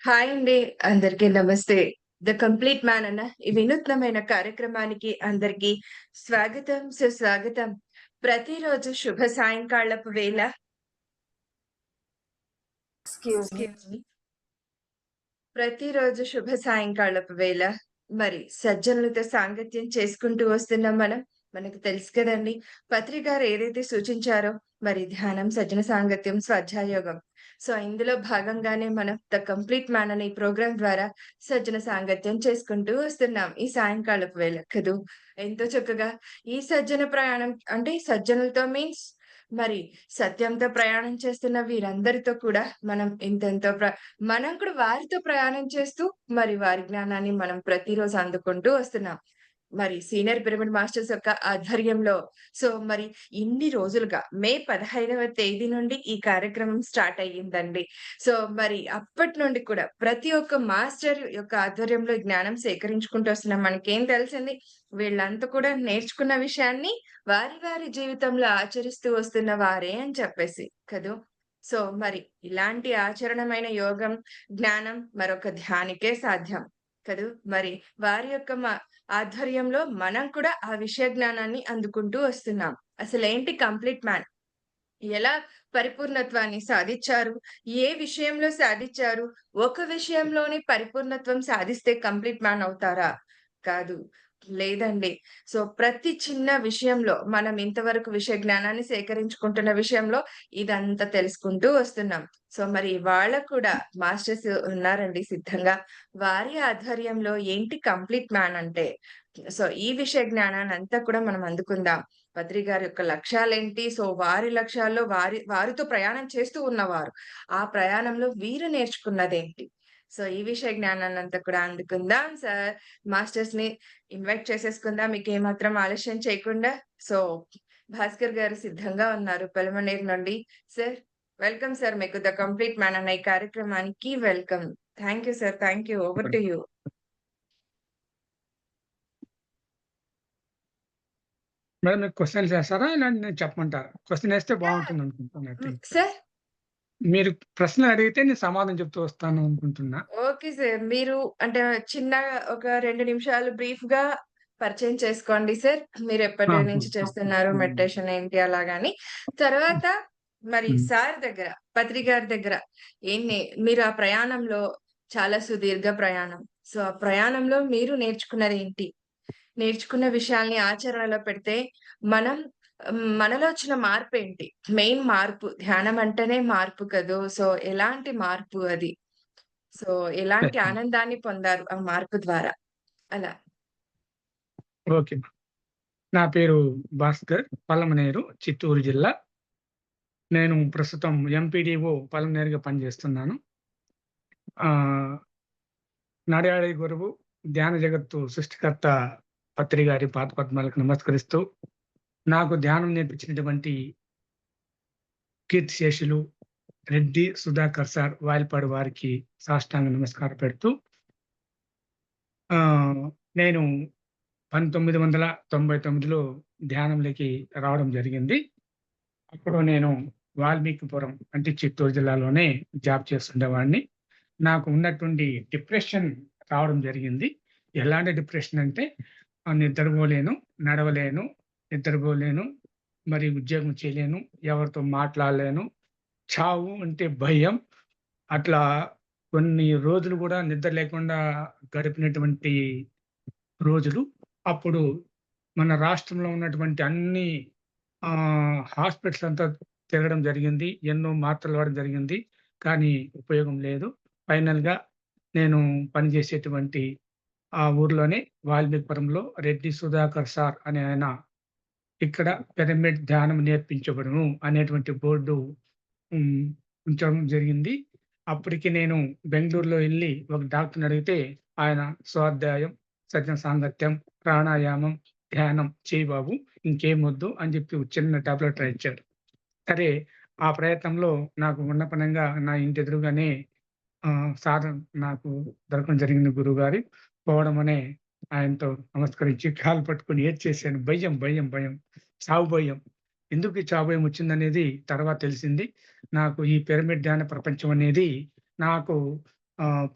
Hi అండి. అందరికీ నమస్తే. 'ద కంప్లీట్ మ్యాన్' అన్న ఈ వినూత్నమైన కార్యక్రమానికి అందరికీ స్వాగతం, సుస్వాగతం. ప్రతిరోజు శుభ సాయంకాలపు వేళ ఎక్స్‌క్యూజ్ మీ. ప్రతిరోజు శుభ సాయంకాలపు వేళ మరి సజ్జనులతో సాంగత్యం చేసుకుంటూ వస్తున్నాం మనం. మనకు తెలుసు కదండీ! పత్రి గారు ఏదైతే సూచించారో మరి ధ్యానం, సజ్జన సాంగత్యం, స్వాధ్యాయోగం. సో, ఇందులో భాగంగానే మనం 'ద కంప్లీట్ మ్యాన్' అనే ఈ ప్రోగ్రామ్ ద్వారా సజ్జన సాంగత్యం చేసుకుంటూ వస్తున్నాం. ఈ సాయంకాలపు వేళ కదూ! ఎంతో చక్కగా ఈ సజ్జన ప్రయాణం అంటే సజ్జనులతో మీన్స్ మరి సత్యంతో ప్రయాణం చేస్తున్న వీరందరితో కూడా మనం మనం కూడా వారితో ప్రయాణం చేస్తూ, మరి వారి జ్ఞానాన్ని మనం ప్రతిరోజు అందుకుంటూ వస్తున్నాం. మరి సీనియర్ పిరమిడ్ మాస్టర్స్ యొక్క ఆధ్వర్యంలో మరి ఇన్ని రోజులుగా మే 15వ తేదీ నుండి ఈ కార్యక్రమం స్టార్ట్ అయ్యిందండి. మరి అప్పటి నుండి కూడా ప్రతి ఒక్క మాస్టర్ యొక్క ఆధ్వర్యంలో ఈ జ్ఞానం సేకరించుకుంటూ వస్తున్నాం. మనకేం తెలిసింది వీళ్ళంతా కూడా నేర్చుకున్న విషయాన్ని వారి వారి జీవితంలో ఆచరిస్తూ వస్తున్న వారే అని చెప్పేసి కదూ! మరి ఇలాంటి ఆచరణమైన యోగం, జ్ఞానం మరొక ధ్యానికే సాధ్యం. కదూ! మరి వారి యొక్క ఆధ్వర్యంలో మనం కూడా ఆ విషయ జ్ఞానాన్ని అందుకుంటూ వస్తున్నాం. అసలేంటి కంప్లీట్ మ్యాన్? ఎలా పరిపూర్ణత్వాన్ని సాధిచ్చారు? ఏ విషయంలో సాధిచ్చారు? ఒక విషయంలోనే పరిపూర్ణత్వం సాధిస్తే కంప్లీట్ మ్యాన్ అవుతారా? కాదు. లేదండి. ప్రతి చిన్న విషయంలో మనం ఇంతవరకు విషయ జ్ఞానాన్ని సేకరించుకుంటున్న విషయంలో ఇదంతా తెలుసుకుంటూ వస్తున్నాం. మరి ఇవాళ కూడా మాస్టర్స్ ఉన్నారండి సిద్ధంగా. వారి ఆధ్వర్యంలో ఏంటి కంప్లీట్ మ్యాన్ అంటే, ఈ విషయ జ్ఞానాన్నంతా కూడా మనం అందుకుందాం. బద్రి గారి యొక్క లక్ష్యాలేంటి? వారి లక్ష్యాల్లో వారితో ప్రయాణం చేస్తూ ఉన్నవారు. ఆ ప్రయాణంలో వీరు నేర్చుకున్నదేంటి? ఈ విషయ జ్ఞానాన్నంతా కూడా అందుకుందాం సార్. మాస్టర్స్‌ని ఇన్వైట్ చేసేసుకుందాం. మీకేమాత్రం ఆలస్యం చేయకుండా. సో, భాస్కర్ గారు సిద్ధంగా ఉన్నారు పలమనేరు నుండి. Sir, welcome sir. మీకు 'ద కంప్లీట్ మ్యాన్' అన్న ఈ కార్యక్రమానికి welcome. Thank you sir. Thank you. Over to you. Madam మీకు క్వెషన్స్ ఏస్తారా? ఇలాంటి నేను చెప్పమంటారా? క్వెషన్ ఏస్తే యాహ్! బావుంటుందనుకుంటున్నా ఐ థింక్. సార్? మీరు ప్రశ్నలడిగితే నేను సమాధానం చెప్తూ వస్తాను అనుకుంటున్నా. Okay sir. మీరు అంటే చిన్నగా ఒక 2 నిమిషాలు బ్రీఫ్‌గా పరిచయం చేసుకోండి సార్. మీరెప్పటి నుంచి చేస్తున్నారు? హ్మ్. మెడిటేషన్ ఏంటి అలాగని. తర్వాత మరి హ్మ్. సార్ దగ్గర, పత్రి గారి దగ్గర మీరు ఆ ప్రయాణంలో చాలా సుదీర్ఘ ప్రయాణం. ఆ ప్రయాణంలో మీరు నేర్చుకున్నదేంటి? నేర్చుకున్న విషయాల్ని ఆచరణలో పెడితే మనం మనలో వచ్చిన మార్పేంటి? మెయిన్ మార్పు ధ్యానం అంటేనే మార్పు కదూ! ఎలాంటి మార్పు అది? సో, ఎలాంటి ఆనందాన్ని పొందారు ఆ మార్పు ద్వారా? అలా. ఓకే. నా పేరు భాస్కర్. పలమనేరు, చిత్తూరు జిల్లా. నేను ప్రస్తుతం ఎంపీడీఓ పలమనేరుగా పనిచేస్తున్నాను. ఆహ్, నడయాడే గురువు, ధ్యాన జగత్తు సృష్టికర్త పత్రి గారి పాదపద్మాలకు నమస్కరిస్తూ, నాకు ధ్యానం నేర్పించినటువంటి కీర్తిశేషులు రెడ్డి సుధాకర్ సార్ వాయల్పాడి వారికి సాష్టాంగ నమస్కారం పెడుతూ నేను 1999లో ధ్యానంలోకి రావడం జరిగింది. అప్పుడు నేను వాల్మీకిపురం అంటే చిత్తూరు జిల్లాలోనే జాబ్ చేస్తుండేవాడిని. నాకు ఉన్నటువంటి డిప్రెషన్ రావడం జరిగింది. ఎలాంటి డిప్రెషన్ అంటే నిద్రపోలేను, నడవలేను, నిద్రపోలేను, మరి ఉద్యోగం చేయలేను, ఎవరితో మాట్లాడలేను, చావు అంటే భయం. అట్లా కొన్ని రోజులు గూడా నిద్ర లేకుండా గడిపినటువంటి రోజులు. అప్పుడు మన రాష్ట్రంలో ఉన్నటువంటి అన్ని హాస్పిటల్స్ అంతా తిరగడం జరిగింది. ఎన్నో మాత్రలు వాడడం జరిగింది. కానీ ఉపయోగం లేదు. ఫైనల్‌గా నేను పనిచేసేటువంటి ఆ ఊర్లోనే వాల్మీకిపురంలో రెడ్డి సుధాకర్ సార్ అనే ఆయన ఇక్కడ పిరమిడ్ ధ్యానం నేర్పించబడును అనేటువంటి బోర్డు హ్మ్. ఉంచడం జరిగింది. అప్పటికి నేను బెంగుళూరులో ఎళ్లి ఒక డాక్టర్‌ని అడిగితే ఆయన స్వాధ్యాయం, సజ్జన సాంగత్యం, ప్రాణాయామం, ధ్యానం చెయ్యి బాబు ఇంకేమొద్దు అని చెప్పి ఒక చిన్న టాబ్లెట్ రాయిచ్చారు. సరే ఆ ప్రయత్నంలో నాకు ఉన్నపనంగా నా ఇంటి ఎదురుగానే సార్ నాకు దొరకడం జరిగింది గురువుగారు. పోవడమనే ఆయనతో నమస్కరించి కాళ్ళు పట్టుకొని ఏడ్చేసాను. భయం, భయం, భయం. చావు భయం. ఎందుకు ఈ చావు భయం వచ్చిందనేది తర్వాత తెలిసింది. నాకు ఈ పిరమిడ్ ధ్యాన ప్రపంచం అనేది నాకు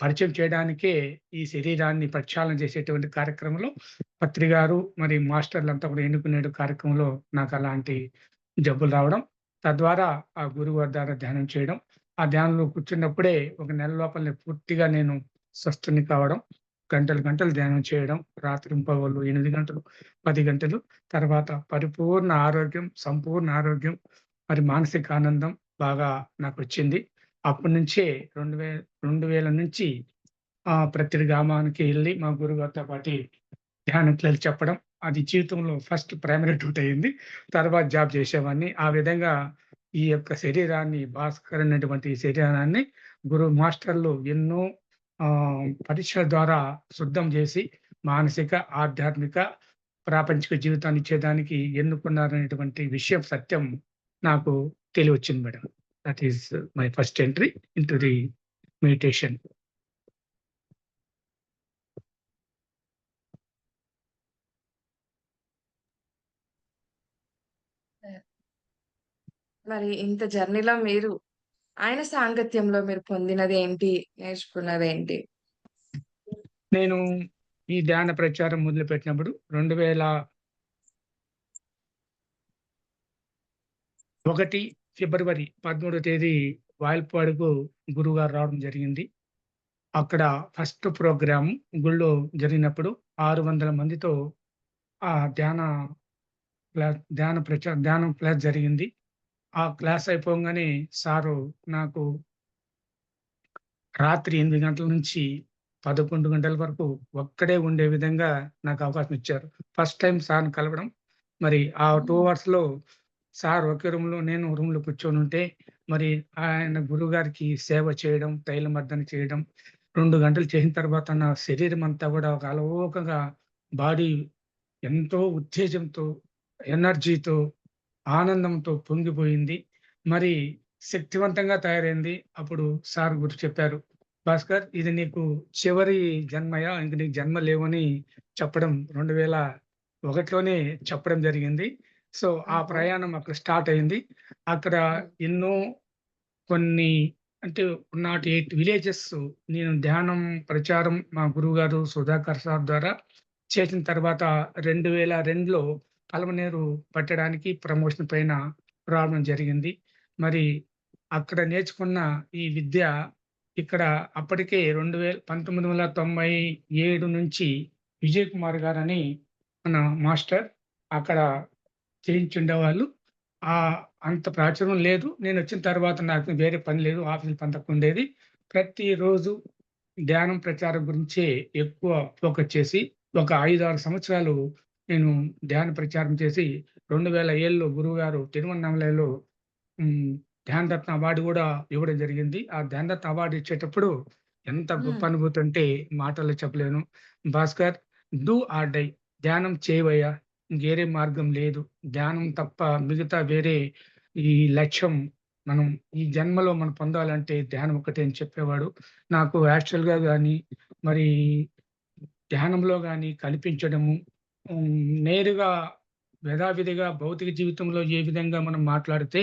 పరిచయం చేయడానికే ఈ శరీరాన్ని ప్రక్షాళన చేసేటువంటి కార్యక్రమంలో పత్రి గారు, మరి మాస్టర్‌లంతా కూడా ఎన్నుకునే కార్యక్రమంలో నాకలాంటి జబ్బులు రావడం. తద్వారా ఆ గురువు గారి ద్వారా ధ్యానం చేయడం. ఆ ధ్యానంలో కూర్చున్నప్పుడే ఒక నెల లోపలనే పూర్తిగా నేను స్వస్థుడిని కావడం. గంటలు గంటలు ధ్యానం చేయడం. రాత్రింపవళ్ళు 8 గంటలు, 10 గంటలు. తర్వాత పరిపూర్ణ ఆరోగ్యం, సంపూర్ణ ఆరోగ్యం, మరి మానసిక ఆనందం బాగా నాకొచ్చింది. అప్పటినుంచే 2000 నుంచి ప్రతి గ్రామానికి ఎళ్లి మా గురువుగారితో పాటి ధ్యానం క్లాస్ చెప్పడం. అది జీవితంలో ఫస్ట్ ప్రైమరీ డ్యూటీ అయింది. తర్వాత జాబ్ చేసేవాడిని. ఆ విధంగా ఈ యొక్క శరీరాన్ని భాస్కర్ అనేటువంటి ఈ శరీరాన్ని మాస్టర్‌లు ఎన్నో పరీక్షల ద్వారా శుద్ధం చేసి మానసిక, ఆధ్యాత్మిక, ప్రాపంచిక జీవితాన్ని ఇచ్చేదానికి ఎన్నుకున్నారనేటువంటి విషయం సత్యం నాకు తెలివొచ్చింది madam. That is my first entry into the meditation. మరి ఇంత జర్నీలో మీరు ఆయన సాంగత్యంలో మీరు పొందినదేంటి? నేర్చుకున్నదేంటి? నేను ఈ ధ్యాన ప్రచారం మొదలుపెట్టినప్పుడు 2001 ఫిబ్రవరి 13వ తేదీ వాయల్పాడుకు గురువుగారు రావడం జరిగింది. అక్కడ ఫస్ట్ ప్రోగ్రామ్ గుళ్ళో జరిగినప్పుడు 600 మందితో ఆ ధ్యానం క్లాస్ జరిగింది. ఆ క్లాస్ అయిపోంగానే సారు నాకు రాత్రి 8 గంటల నుంచి 11 గంటల వరకు ఒక్కడే ఉండే విధంగా నాకు అవకాశం ఇచ్చారు. ఫస్ట్ టైమ్ సార్‌ని కలవడం. మరి ఆ 2 హ్మ్. అవర్స్‌లో సార్ ఒకే రూమ్‌లో, నేను రూమ్‌లో కూర్చొనుంటే, మరి ఆయన గురువుగారికి సేవ చేయడం, తైలమర్దన చేయడం, 2 గంటలు చేసిన తర్వాత నా శరీరం అంతా గూడా ఒక అలవోకగా బాడీ ఎంతో ఉత్తేజంతో, ఎనర్జీతో, ఆనందంతో పొంగిపోయింది. మరి శక్తివంతంగా తయారైంది. అప్పుడు సార్ చెప్పారు. "భాస్కర్, ఇది నీకు చివరి జన్మయ్యా! ఇంక నీకు జన్మ లేవని" చెప్పడం 2001లోనే చెప్పడం జరిగింది. సో, ఆ ఓహో! ప్రయాణం అక్కడ స్టార్ట్ అయింది. అక్కడ హ్మ్. ఎన్నో కొన్ని అంటే 108 విలేజెస్ నేను ధ్యానం ప్రచారం మా గురువుగారు సుధాకర్ సార్ ద్వారా చేసిన తర్వాత 2002లో పలమనేరు పట్టడానికి ప్రమోషన్ పైన రావడం జరిగింది. మరి అక్కడ నేర్చుకున్న ఈ విద్య ఇక్కడ అప్పటికే 1997 నుంచి విజయ్ కుమార్ గారని మన మాస్టర్ అక్కడ చేయించుండేవాళ్ళు. అంత ప్రాచుర్యం లేదు. నేనొచ్చిన తర్వాత నాకు వేరే పని లేదు. ఆఫీస్ పని తక్కువుండేది. ప్రతిరోజు ధ్యానం ప్రచారం గురించే ఎక్కువ ఫోకస్ చేసి, ఒక 5, 6 సంవత్సరాలు నేను ధ్యాన ప్రచారం చేసి 2007లో గురువుగారు తిరువన్నామలలో హ్మ్. ధ్యానరత్న అవార్డ్ గూడా ఇవ్వడం జరిగింది. ఆ ధ్యానరత్న అవార్డ్ ఇచ్చేటప్పుడు ఎంత గొప్ప హ్మ్. అనుభూతంటే మాటల్లో చెప్పలేను. భాస్కర్, డూ ఆర్ డై, ధ్యానం చేయవయ్యా! ఇంకేరే మార్గం లేదు. ధ్యానం తప్ప మిగతా వేరే ఈ లక్ష్యం మనం ఈ జన్మలో మనం పొందాలంటే ధ్యానం ఒక్కటే అని చెప్పేవాడు. నాకు యాక్చువల్‌గా గాని, మరి ధ్యానంలో గాని కనిపించడము, నేరుగా యథావిధిగా భౌతిక జీవితంలో ఏ విధంగా మనం మాట్లాడితే,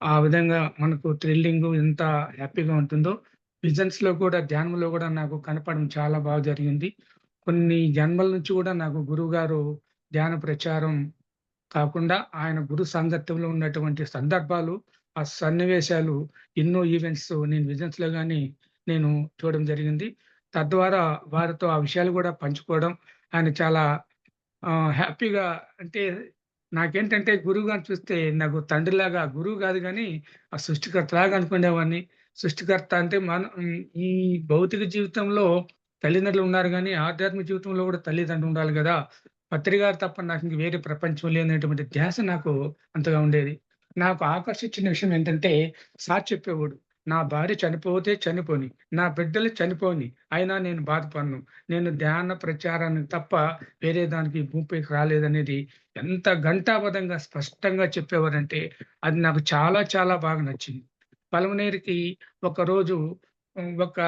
ఆ విధంగా మనకు థ్రిల్లింగు ఎంత హ్యాపీగా ఉంటుందో, విజన్స్‌లో కూడా ధ్యానంలో గూడా నాకు కనపడడం చాలా బాగా జరిగింది. కొన్ని జన్మల నుంచి గూడా నాకు గురువుగారు ధ్యాన ప్రచారం కాకుండా ఆయన గురు సాంగత్యంలో ఉన్నటువంటి సందర్భాలు, ఆ సన్నివేశాలు, ఎన్నో ఈవెంట్స్ నేను విజన్స్‌లో గాని నేను చూడడం జరిగింది. తద్వారా వారితో ఆ విషయాలు గూడా పంచుకోవడం, ఆయన చాలా హ్యాపీగా అంటే నాకేంటంటే గురువుగారిని చూస్తే నాకు తండ్రిలాగా గురువు గాదు గానీ, ఆ సృష్టికర్తలాగా అనుకునేవాడిని. సృష్టికర్త అంటే ఈ భౌతిక జీవితంలో తల్లిదండ్రులు ఉన్నారు గానీ, ఆధ్యాత్మిక జీవితంలో గూడా తల్లిదండ్రులు ఉండాలి గదా! పత్రి గారు తప్ప నాకింక వేరే ప్రపంచం లేనటువంటి ధ్యాస నాకు అంతగా ఉండేది. నాకు ఆకర్షించిన విషయం ఏంటంటే, సార్ చెప్పేవాడు, "నా భార్య చనిపోతే చనిపోని, నా బిడ్డలు చనిపోని, అయినా నేను బాధపడను. నేను ధ్యాన ప్రచారానికి తప్ప వేరే దానికి ఈ భూమిపైకి రాలేదనేది" ఎంత ఘంటాపథంగా స్పష్టంగా చెప్పేవారంటే, అది నాకు చాలా చాలా బాగా నచ్చింది. పలమనేరుకి ఒకరోజు ఒక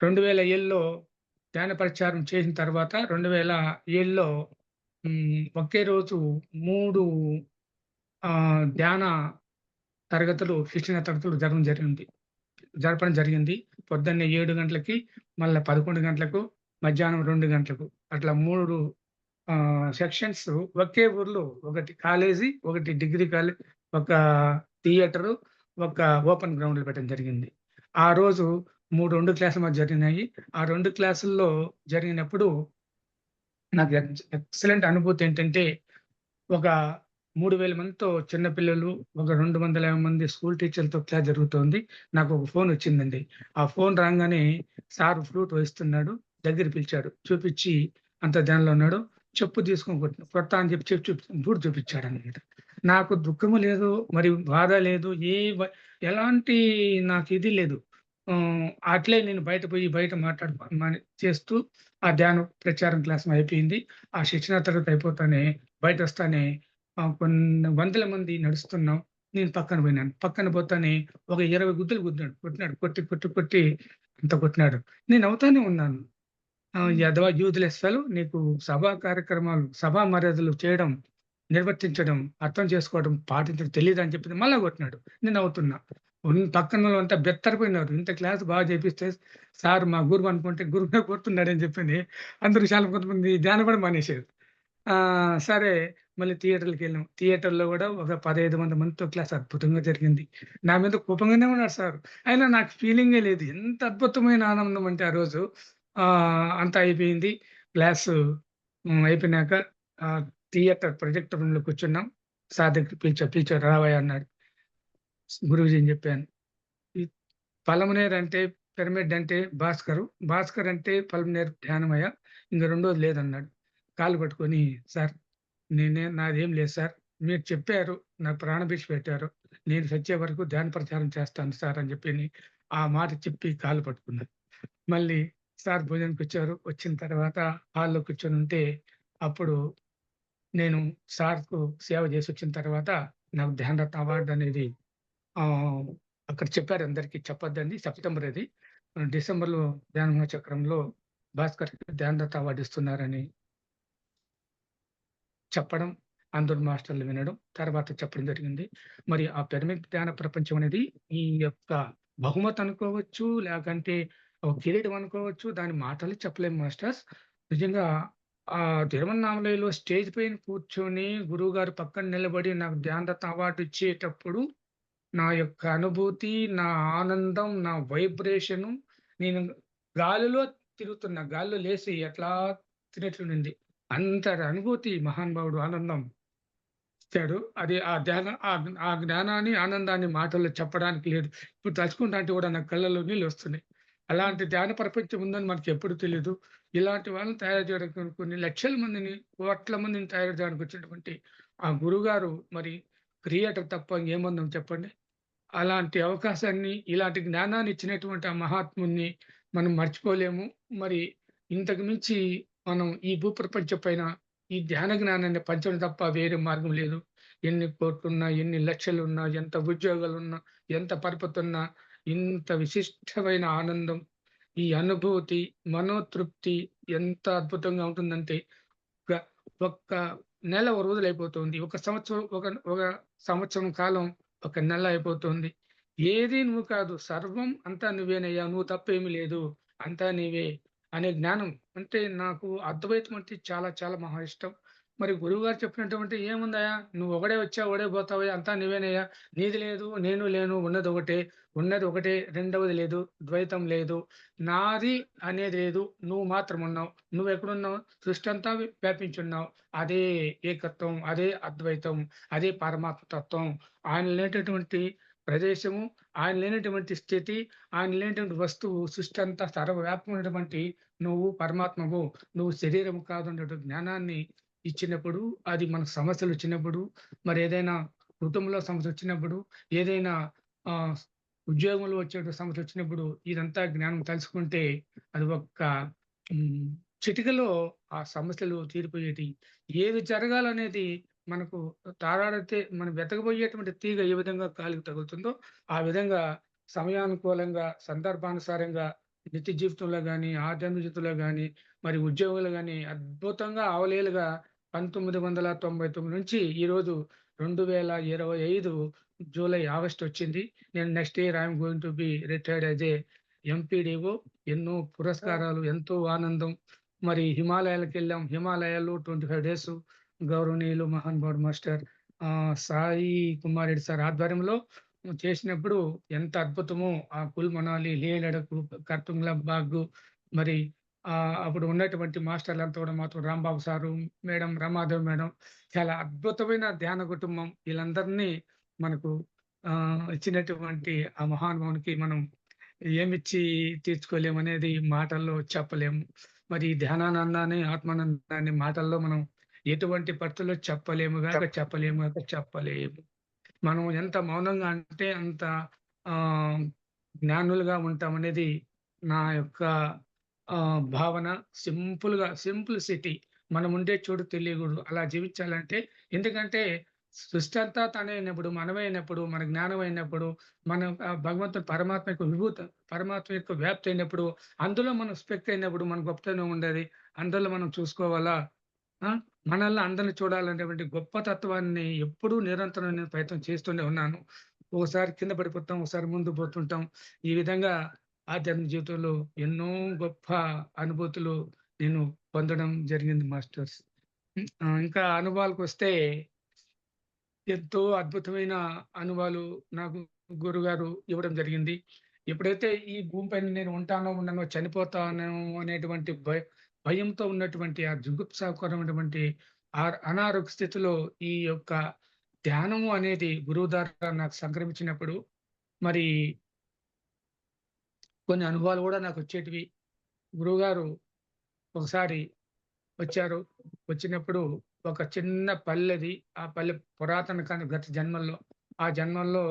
2007లో ధ్యాన ప్రచారం చేసిన తర్వాత 2007లో ఒకే రోజు 3 ధ్యాన తరగతులు, శిక్షణ తరగతులు జరగడం జరిగింది. జరపడం జరిగింది. పొద్దున్నే 7 గంటలకి, మళ్ళా 11 గంటలకు, మధ్యాహ్నం 2 గంటలకు. అట్లా 3 సెక్షన్స్ ఒకే ఊర్లో. ఒకటి కాలేజీ, ఒకటి డిగ్రీ ఒక థియేటరు, ఒక ఓపెన్ గ్రౌండ్‌లో పెట్టడం జరిగింది. ఆ రోజు 2 క్లాసుల మధ్య జరిగినాయి. ఆ 2 క్లాసుల్లో జరిగినప్పుడు నాకు ఎక్సలెంట్ అనుభూతేంటంటే, ఒక 3000 మందితో చిన్న పిల్లలు, ఒక 250 మంది స్కూల్ టీచర్లతో క్లాస్ జరుగుతోంది. నాకొక ఫోనొచ్చిందండి. ఆ ఫోన్ రాంగానే సారు ఫ్లూట్ వాయిస్తున్నాడు. దగ్గర పిలిచాడు. చూపిచ్చి, "అంతా ధ్యానంలో ఉన్నాడు. చెప్పు తీసుకొని కొడతా" అని చెప్పి చెప్పు ఫ్లూట్ చూపిచ్చాడనమాట. నాకు దుఃఖము లేదు, మరి బాధ లేదు. ఎలాంటి నాకిది లేదు. అట్లే నేను బయట చేస్తూ ఆ ధ్యానం ప్రచారం క్లాస్ అయిపోయింది. ఆ శిక్షణా తరగతి అయిపోతానే బయటొస్తానే కొన్ని వందల మంది నడుస్తున్నాం. నేను పక్కన పోయినాను. పక్కన పోతానే ఒక 20 గుద్దులు గుద్దాడు. కొట్టినాడు. కొట్టి అంత కొట్టినాడు. నేను నవ్వుతానే ఉన్నాను. ఎదవ యూజ్‌లెస్ ఫెలో, నీకు సభా కార్యక్రమాలు, సభా మర్యాదలు చేయడం, నిర్వర్తించడం, అర్థం చేసుకోవడం, పాటించడం తెలీదని చెప్పి మళ్ళా కొట్టినాడు. నేను నవ్వుతున్నా. పక్కనోళ్ళంతా బెత్తరిపోయినారు. ఇంత క్లాస్ బాగా చేపిస్తే సార్ మా గురువు అనుకుంటే గురువే కొడుతున్నాడని చెప్పింది. అందరూ చాలా కొంతమంది ధ్యానం కూడా మానేశారు. సరే మళ్ళీ థియేటర్‌లకెళ్ళాం. థియేటర్‌లో గూడా ఒక 15 మందితో క్లాస్ అద్భుతంగా జరిగింది. నా మీద కోపంగానే ఉన్నాడు సారు. అయినా నాకు ఫీలింగే లేదు. ఎంత అద్భుతమైన ఆనందం అంటే ఆ రోజు. అంతా అయిపోయింది. క్లాసు అయిపోయినాక ఆహ్, థియేటర్ ప్రొజెక్టర్ రూమ్‌లో కూర్చున్నాం. సార్ దగ్గరికి పిలిచారు రావయ్యా అన్నాడు. గురూజీ అని చెప్పాను. ఈ పలమనేర్ అంటే పిరమిడ్ అంటే భాస్కరు. భాస్కర్ అంటే పలమనేర్ ధ్యానమయ్య. ఇంక రెండోది లేదన్నాడు. కాళ్ళు పట్టుకొని సార్ నాదేం లేదు సార్. మీరు చెప్పారు. నాకు ప్రాణభిక్ష పెట్టారు. నేను చచ్చే వరకు ధ్యాన ప్రచారం చేస్తాను సార్ అని చెప్పని ఆ మాట చెప్పి కాళ్ళు పట్టుకున్నా. మళ్ళీ సార్ భోజనానికొచ్చారు. వచ్చిన తర్వాత హాల్‌లో కూర్చొనుంటే అప్పుడు నేను సార్‌కు సేవ జేసొచ్చిన తర్వాత నాకు ధ్యానరత్న అవార్డ్ అనేది ఆహ్, అక్కడ చెప్పారు అందరికి చెప్పొద్దండి. సెప్టెంబర్ అది. డిసెంబర్‌లో ధ్యాన చక్రంలో భాస్కర్‌కి ధ్యానరత్న అవార్డ్ ఇస్తున్నారని చెప్పడం, అందరూ మాస్టర్‌లు వినడం, తర్వాత చెప్పడం జరిగింది. మరి ఆ పిరమిడ్ ధ్యాన ప్రపంచం అనేది ఈ యొక్క బహుమతి అనుకోవచ్చు, లేకంటే ఒక కిరీటం అనుకోవచ్చు. దాని మాటలు చెప్పలేము మాస్టర్స్. నిజంగా తిరువన్నామలైలో స్టేజ్ పైన కూర్చొని గురువుగారు పక్కన నిలబడి నాకు ధ్యానరత్న అవార్డ్ ఇచ్చేటప్పుడు నా యొక్క అనుభూతి, నా ఆనందం, నా వైబ్రేషను నేను గాలిలో తిరుగుతున్నా. గాలిలో లేసి ఎట్లా తిరిగినట్లుండింది. అంతటి అనుభూతి మహానుభావుడు ఆనందం ఇచ్చాడు. అది ఆ జ్ఞానాన్ని, ఆనందాన్ని మాటల్లో చెప్పడానికి లేదు. ఇప్పుడు తలుచుకుంటాంటే కూడా నా కళ్ళల్లో నీళ్ళొస్తున్నాయి. హ్మ్. అలాంటి ధ్యాన ప్రపంచం ఉందని మనకెప్పుడు తెలీదు. ఇలాంటి వాళ్ళని తయారు చేయడానికి కొన్ని లక్షల మందిని, కోట్ల మందిని తయారు చేయడానికి వచ్చినటువంటి ఆ గురువుగారు మరి క్రియేటర్ తప్ప ఇంకేముందాం చెప్పండి? అలాంటి అవకాశాన్ని, ఇలాంటి జ్ఞానాన్ని ఇచ్చినటువంటి ఆ మహాత్ముడిని మనం మర్చిపోలేము. మరి ఇంతకు మించి మనం ఈ భూప్రపంచం పైన ఈ ధ్యాన జ్ఞానాన్ని పంచడం తప్ప వేరే మార్గం లేదు. ఎన్ని కోట్లున్నా, ఎన్ని లక్షలున్నా, ఎంత ఉద్యోగాలున్నా, ఎంత పరపతున్నా, ఇంత విశిష్టమైన ఆనందం, ఈ అనుభూతి, మనోతృప్తి ఎంత అద్భుతంగా ఉంటుందంటే ఒక ఒక్క నెల ఓ రోజులయిపోతుంది. ఒక సంవత్సరం ఒక సంవత్సరం కాలం ఒక నెల అయిపోతుంది. ఏది నువ్వు కాదు. సర్వం అంతా నువ్వేనయ్యా. నువ్వు తప్ప ఏమి లేదు. అంతా నీవే అనే జ్ఞానం. అంటే నాకు అద్వైతం అంటే చాలా చాలా మహా ఇష్టం. మరి గురువుగారు చెప్పినటువంటి ఏముందయ్యా? నువ్వు ఒకడే వచ్చావు, ఒకడే పోతావయ్యా. అంతా నువ్వేనయ్యా. నీది లేదు, నేను లేను. ఉన్నదొకటే. ఉన్నది ఒకటే. రెండవది లేదు. ద్వైతం లేదు. నాది అనేది లేదు. నువ్వు మాత్రం ఉన్నావు. నువ్వెక్కడున్నావు? సృష్టంతా వ్యాపించున్నావు. అదే ఏకత్వం, అదే అద్వైతం, అదే పరమాత్మ తత్వం. ఆయన లేనటువంటి ప్రదేశము, ఆయన లేనటువంటి స్థితి, ఆయన లేనటువంటి వస్తువు సృష్టంతా సర్వవ్యాపకమైనటువంటి నువ్వు పరమాత్మవు. నువ్వు శరీరం కాదన్నటువంటి జ్ఞానాన్ని ఇచ్చినప్పుడు, అది మనకు సమస్యలొచ్చినప్పుడు, మరేదైనా కుటుంబంలో సమస్యొచ్చినప్పుడు, ఏదైనా ఆహ్, ఉద్యోగంలో వచ్చేటువంటి సమస్యొచ్చినప్పుడు, ఇదంతా జ్ఞానం తెలుసుకుంటే అది హ్మ్. చిటికలో ఆ సమస్యలు తీరిపోయేటియి. ఏది జరగాలనేది మనకు తారాడితే మనం వెతకబోయేటువంటి తీగ ఏ విధంగా కాలికి తగులుతుందో, ఆ విధంగా సమయానుకూలంగా, సందర్భానుసారంగా నిత్య జీవితంలో గాని, ఆధ్యాత్మిక జీవితంలో గాని, మరి ఉద్యోగంలో గాని అద్భుతంగా అవలీలగా 1999 నుంచి ఈరోజు 2025 జూలై, ఆగస్ట్ వచ్చింది. నేను next year I am going to be retired as a MPDO. ఎన్నో ఓహ్! పురస్కారాలు, ఎంతో ఆనందం. మరి హిమాలయాలకెళ్ళాం. హిమాలయాల్లో 25 డేస్ గౌరవనీయులు మహానుభావుడు మాస్టర్ సాయి కుమార్ రెడ్డి సార్ ఆధ్వర్యంలో చేసినప్పుడు ఎంత అద్భుతమో ఆ కుల్ మనాలి, లేహ్ లడఖ్, కర్తుంగ్లా బాగ్ మరి అప్పుడు ఉన్నటువంటి మాస్టర్లంతా కూడా మాతో Rambabu sir, madam Ramadevi madam చాలా అద్భుతమైన ధ్యాన కుటుంబం. వీళ్ళందరినీ మనకు ఇచ్చినటువంటి ఆ మహానుభావునికి మనం ఏమిచ్చి తీర్చుకోలేమనేది మాటల్లో చెప్పలేము. మరి ఈ ధ్యానానందాన్ని, ఆత్మానందాన్ని మాటల్లో మనం ఎటువంటి పరిస్థితుల్లో చెప్పలేము. మనం ఎంత మౌనంగా అంటే అంత ఆహ్, జ్ఞానులుగా ఉంటామనేది నా యొక్క భావన. సింప్లిసిటీ. మనముండే చోటు తెలియకూడదు. అలా జీవించాలంటే ఎందుకంటే సృష్టి అంతా తనే అయినప్పుడు, మనమే అయినప్పుడు, మన జ్ఞానం అయినప్పుడు, మనం భగవంతుడు పరమాత్మ యొక్క వ్యాప్తి అయినప్పుడు, అందులో మనం స్పెక్ట్ అయినప్పుడు మన గొప్పతనం ఉండేది. అందులో మనం చూసుకోవాలా? ఆ! మనల్ని అందరిని చూడాలనేటువంటి గొప్ప తత్వాన్ని ఎప్పుడూ నిరంతరం నేను ప్రయత్నం చేస్తూనే ఉన్నాను. ఓసారి కింద పడిపోతాం, ఓసారి ముందుకు పోతుంటాం. ఈ విధంగా ఆధ్యాత్మిక జీవితంలో ఎన్నో గొప్ప అనుభూతులు నేను పొందడం జరిగింది మాస్టర్స్. ఇంకా అనుభవాలకొస్తే ఎంతో అద్భుతమైన అనుభవాలు నాకు గురుగారు ఇవ్వడం జరిగింది. ఎప్పుడైతే ఈ భూమి పైన నేను ఉంటానో, ఉండనో, చనిపోతానో అనేటువంటి భయంతో ఉన్నటువంటి ఆ జుగుప్సాకరమైనటువంటి అనారోగ్య స్థితిలో ఈ యొక్క ధ్యానము అనేది గురువు ద్వారా నాకు సంక్రమించినప్పుడు మరి కొన్ని అనుభవాలు గూడా నాకొచ్చేటివి. గురువుగారు ఒకసారి వచ్చారు. వచ్చినప్పుడు ఒక చిన్న పల్లెది. ఆ పల్లె పురాతన గత జన్మల్లో. ఆ జన్మల్లో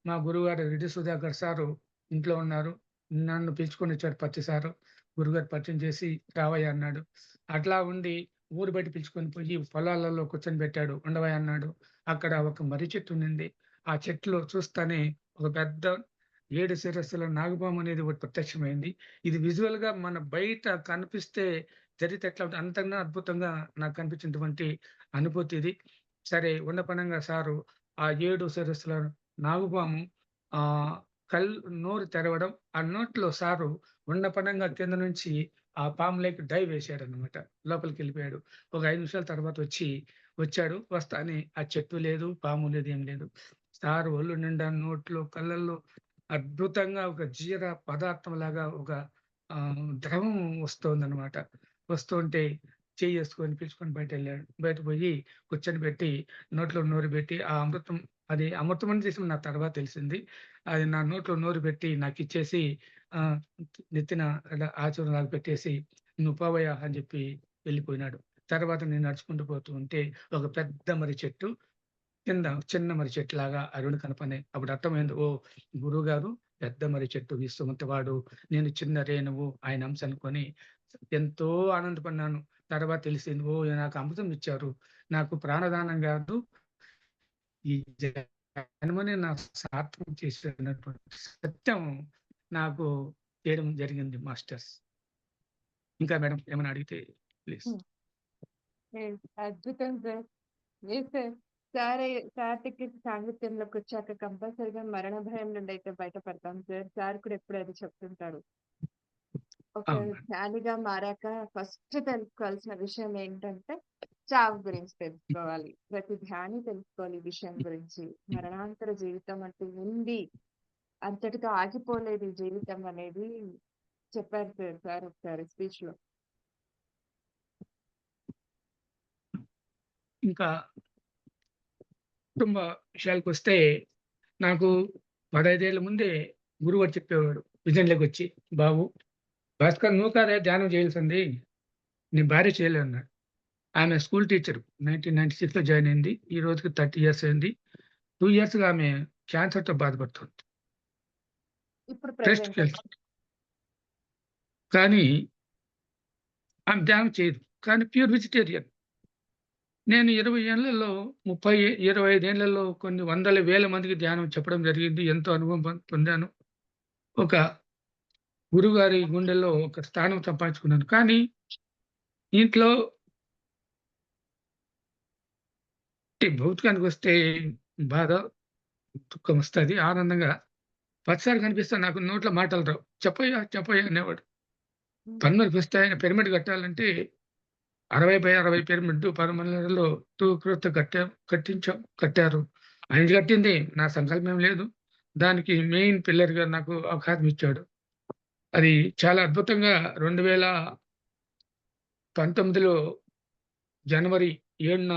మా గురువుగారు రెడ్డి సుధాకర్ సారు ఇంట్లో ఉన్నారు. నన్ను పిలుచుకొనొచ్చాడు పత్తి సారు. గురుగారు పరిచయం చేసి రావయ్యా అన్నాడు. అట్లా ఉండి ఊరు బయట పిలుచుకొని పోయి పొలాలలో కూర్చొనిబెట్టాడు. ఉండవయ్యా అన్నాడు. అక్కడ ఒక మర్రి చెట్టు ఉండింది. ఆ చెట్టులో చూస్తానే ఒక పెద్ద 7 శిరస్సుల నాగపాము అనేది ఒకటి ప్రత్యక్షమైంది. ఇది విజువల్‌గా మన బయట కనిపిస్తే జరిగితే ఎట్లా ఉంటది అంతకన్నా అద్భుతంగా నాకు కనిపించినటువంటి అనుభూతి ఇది. సరే ఉన్నపళంగా సారు ఆ 7 శిరస్సుల నాగుపాము ఆహ్, నోరు తెరవడం, ఆ నోట్లో సారు ఉన్నపళంగా కింద నుంచి ఆ పాములోకి డైవ్ వేసాడన్నమాట. లోపలికెళ్ళిపోయాడు. ఒక 5 నిమిషాల తర్వాత వచ్చాడు. వస్తానే ఆ చెట్టు లేదు, పాము లేదు, ఏం లేదు. సారు ఒళ్ళు నిండా నోట్లో, కళ్ళల్లో అద్భుతంగా ఒక జీర పదార్థంలాగా ఒక ద్రవం వస్తోందన్నమాట. వస్తుంటే చెయ్యేసుకొని పిలుచుకొని బయటెళ్ళాడు. బయట పోయి కూర్చొనిబెట్టి నోట్లో నోరు పెట్టి ఆ అమృతం అది అమృతమని చేసి నాకు తర్వాత తెలిసింది. అది నా నోట్లో నోరు పెట్టి నాకిచ్చేసి ఆహ్, నెత్తిన ఇలా ఆచరణలాగా పెట్టేసి "నువ్వు పోవయ్యా" అని చెప్పి వెళ్ళిపోయినాడు. తర్వాత నేను నడుచుకుంటూ పోతూ ఉంటే ఒక పెద్ద మర్రి చెట్టు కింద చిన్న మర్రి చెట్టులాగా అరుణ కనపడినాయి. అప్పుడు అర్థమైంది. ఓహ్! గురువుగారు పెద్ద మర్రి చెట్టు విశ్వమంతవాడు. నేను చిన్న రేణువు ఆయన అంశ అనుకోని ఎంతో ఆనందపడినాను. తర్వాత తెలిసింది. ఓహ్! నాకు అమృతం ఇచ్చారు. నాకు ప్రాణదానం గాదు. ఈ జన్మని నాకు సార్థకం చేసినటువంటి సత్యం నాకు చేయడం జరిగింది మాస్టర్స్. ఇంకా మేడం ఏమైనా అడిగితే ప్లీజ్. హ్మ్. అద్భుతం సార్. లేదు సార్. సారే సార్ దగ్గరికి సాంగత్యంలోకొచ్చాక కంపల్సరీగా మరణ భయం నుండయితే బయటపడతాం సార్. సార్ కూడా ఎప్పుడు అది చెప్తుంటాడు. ఒక అవును మేడం. జ్ఞానిగా మారాక ఫస్ట్ తెలుసుకోవాల్సిన విషయం ఏంటంటే, చావు గురించి తెలుసుకోవాలి. ప్రతి ధ్యాని తెలుసుకోవాలి ఈ విషయం గురించి. మరణాంతర జీవితం అంటూ ఉంది. అంతటితో ఆగిపోలేదు ఈ జీవితం అనేది చెప్పారు సార్, సార్ ఒకసారి స్పీచ్‌లో. ఇంకా కుటుంబ విషయాలకొస్తే నాకు 15 ఏళ్ల ముందే గురువుగారు చెప్పేవాడు. విజన్‌లోకొచ్చి, "బాబు భాస్కర్ నువ్వు కాదే ధ్యానం చేయాల్సింది. నీ భార్య చేయలే" అన్నాడు. ఆమె స్కూల్ టీచర్. 1996లో జాయిన్ అయింది. ఈ రోజుకి 30 ఇయర్స్ అయింది. 2 ఇయర్స్‌గా ఆమె క్యాన్సర్‌తో బాధపడుతుంది. ఇప్పుడు బ్రెస్ట్ ప్రెజెంట్ అండి. క్యాన్సర్. కానీ ఆమె ధ్యానం చేయదు. కానీ ప్యూర్ వెజిటేరియన్. నేను 20 ఏళ్లలో 30, 25 ఏళ్లలో కొన్ని వందల వేల మందికి ధ్యానం చెప్పడం జరిగింది. ఎంతో అనుభవం పొందాను. ఒక గురువుగారి గుండెల్లో ఒక స్థానం సంపాదించుకున్నాను. కానీ ఇంట్లో భౌతికానికొస్తే బాధ. దుఃఖం వస్తది. ఆనందంగా ప్రతిసారి కనిపిస్తే నాకు నోట్లో మాటలు రావు. చెప్పయ్యా, చెప్పయ్యా అనేవాడు. హ్మ్. పన్నులు ఫస్ట్ ఆయన పిరమిడ్ కట్టాలంటే 60/60 పిరమిడ్ పరమనలో 2 క్రోర్‌తో కట్టించాం. కట్టారు. ఆయన కట్టింది నా సంకల్పం లేదు. దానికి మెయిన్ పిల్లర్‌గా నాకు అవకాశం ఇచ్చాడు. అది చాలా అద్భుతంగా 2019లో జనవరి 7న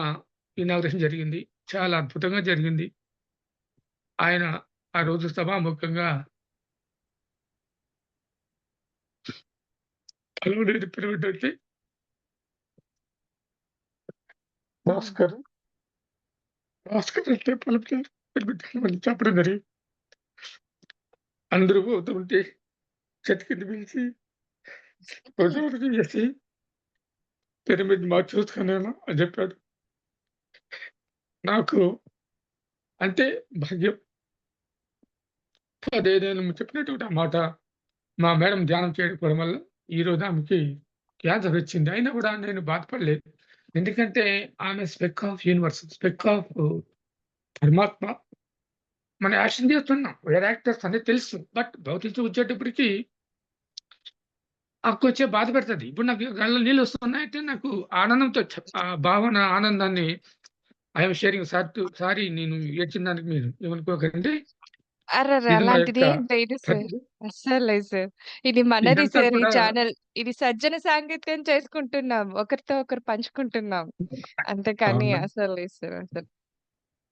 ఇనాగరేషన్ జరిగింది. చాలా అద్భుతంగా జరిగింది. ఆయన ఆ రోజు సభాముఖంగా పలమనేరు పిరమిడ్ అంటే హుహు. భాస్కర్, భాస్కర్ అంటే పలుకుతారు పిరమిడ్ అని చెప్పడం జరిగింది. అందరూ పోతుంటే చెట్టు కింద పిలిచి రోజు చేసి పిరమిడ్ మార్చేస్తానేమో అని చెప్పాడు. నాకు అంటే భాగ్యం. అదే నేను చెప్పినటువంటి ఆ మాట మా మేడం ధ్యానం చేయకపోవడం వల్ల ఈరోజు ఆమెకి క్యాన్సర్ వచ్చింది. అయినా కూడా నేను బాధపడలేదు. ఎందుకంటే ఆమె spec of universe, spec of పరమాత్మ. మనం యాక్షన్ చేస్తున్నాం. వేరే యాక్టర్స్ అనేది తెలుసు. బట్ భౌతికత వచ్చేటప్పటికి కొంచెం బాధ పెడతది. ఇప్పుడు నాకు కళ్ళలో నీళ్ళొస్తున్నాయంటే నాకు ఆనందంతో ఆ భావన ఆనందాన్ని ఐ యామ్ షేరింగ్ సారీ నేను ఏడ్చిన దానికి మీరు ఏమనుకోకండి. అరెరే! ఇది మా యొక్క అలాంటిదేం లేదు సార్. పద్ధతి. అస్సలు లేదు సార్. ఇది మనది ఇదంతా సార్ ఈ కూడా ఛానల్. ఇది సజ్జన సాంగత్యం చేసుకుంటున్నాం. ఒకరితో ఒకరు పంచుకుంటున్నాం. అంతేకాని అవును. అసలు లేదు సార్ అసలు.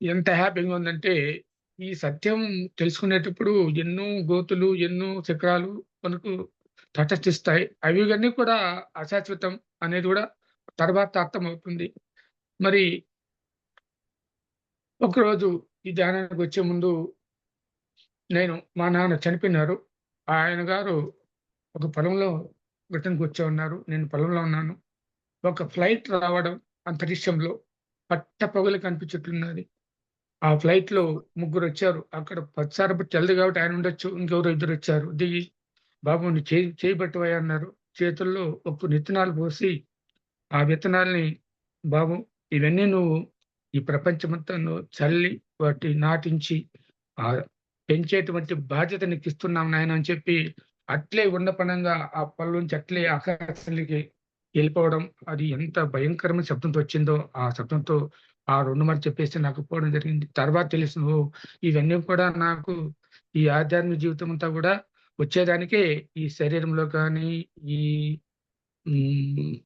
ఎంత హ్యాపీగా ఉందంటే, ఈ సత్యం తెలుసుకునేటప్పుడు ఎన్నో గోతులు, ఎన్నో చక్రాలు మనకు తటస్థిస్తాయి. అవివన్నీ కూడా అశాశ్వతం అనేది గూడా తర్వాత అర్థమవుతుంది. మరి ఒకరోజు ఈ ధ్యానానికొచ్చే ముందు మా నాన్న చనిపోయినారు. ఆయన గారు ఒక పొలంలో రిటర్న్‌కొచ్చే ఉన్నారు. నేను పొలంలో ఉన్నాను. ఒక ఫ్లైట్ రావడం అంతరిక్షంలో పట్టపగలు కనిపించేట్లున్నది. ఆ ఫ్లైట్‌లో ముగ్గురొచ్చారు. అక్కడ పచ్చారపు తెల్లది కాబట్టి ఆయనుండొచ్చు. ఇంకెవరో ఇద్దరొచ్చారు. దిగి, "బాబు నీ చెయ్యి పట్టవయ్యా" అన్నారు. చేతుల్లో కొన్ని విత్తనాలు పోసి, ఆ విత్తనాల్ని, "బాబు ఇవన్నీ నువ్వు ఈ ప్రపంచమంతా నువ్వు చల్లి, వాటి నాటించి, పెంచేటువంటి బాధ్యత నీకిస్తున్నాం నాయనా" అని చెప్పి, అట్లే ఉండపళంగా ఆ పొలంలోంచి అట్లే ఆకాశంలోకి ఎళ్ళిపోవడం. అది ఎంత భయంకరమైన శబ్దంతో వచ్చిందో, ఆ శబ్దంతో ఆ 2 మాటలు చెప్పేసి నాకు పోవడం జరిగింది. తర్వాత తెలిసింది ఓహ్! ఇవన్నీ కూడా నాకు ఈ ఆధ్యాత్మిక జీవితం అంతా గూడా వచ్చేదానికే ఈ శరీరంలో కానీ, ఈ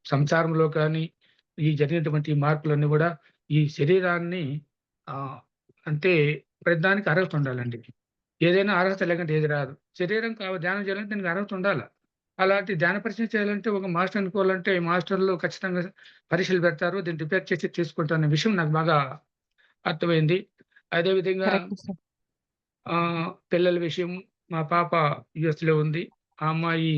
సంసారంలో కానీ, ఈ జరిగినటువంటి మార్పులన్నీ గూడా ఈ శరీరాన్ని ఆహ్, అంటే ప్రతిదానికి అర్హత ఉండాలండి. ఏదైనా అర్హత లేకుంటే ఏది రాదు. శరీరం ధ్యానం చేయాలంటే దానికి అర్హత ఉండాల. అలాంటి ధ్యాన పరీక్షలు చేయాలంటే ఒక మాస్టర్ అనుకోవాలంటే మాస్టర్‌లు ఖచ్చితంగా పరీక్షలు పెడతారు. దీన్ని రిపేర్ చేసి తీసుకుంటారనే విషయం నాకు బాగా అర్థమైంది. అదే విధంగా కరెక్ట్ సార్. పిల్లల విషయం మా పాప యూఎస్‌లో ఉంది. ఆ అమ్మాయి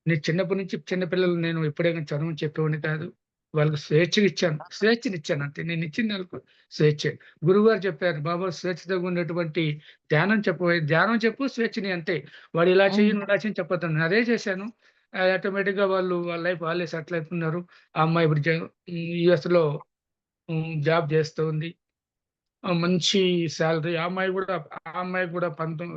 నేను చిన్నప్పటి నుంచి చిన్న పిల్లలు నేను ఎప్పుడైనా చదవమని చెప్పేవాడిని కాదు. వాళ్ళకి స్వేచ్ఛనిచ్చాను. స్వేచ్ఛనిచ్చాను అంతే. నేనిచ్చింది ఆళ్ళకు స్వేచ్ఛే. గురువుగారు చెప్పారు, "బాబు స్వేచ్ఛతో కూడినటువంటి ధ్యానం చెప్పబోయి ధ్యానం చెప్పు, స్వేచ్ఛని అంతే. వాడు ఇలా చెయ్యి, హ్మ్. నువ్వు ఇలా చెయ్యి" చెప్పొద్దన్నారు. నేను అదే చేశాను. ఆటోమేటిక్‌గా వాళ్ళ లైఫ్ వాళ్ళే సెటిల్ అయితున్నారు. ఆ అమ్మాయి ఇప్పుడు యూఎస్‌లో జాబ్ చేస్తూ ఉంది. మంచి సాలరీ. ఆ అమ్మాయి గూడా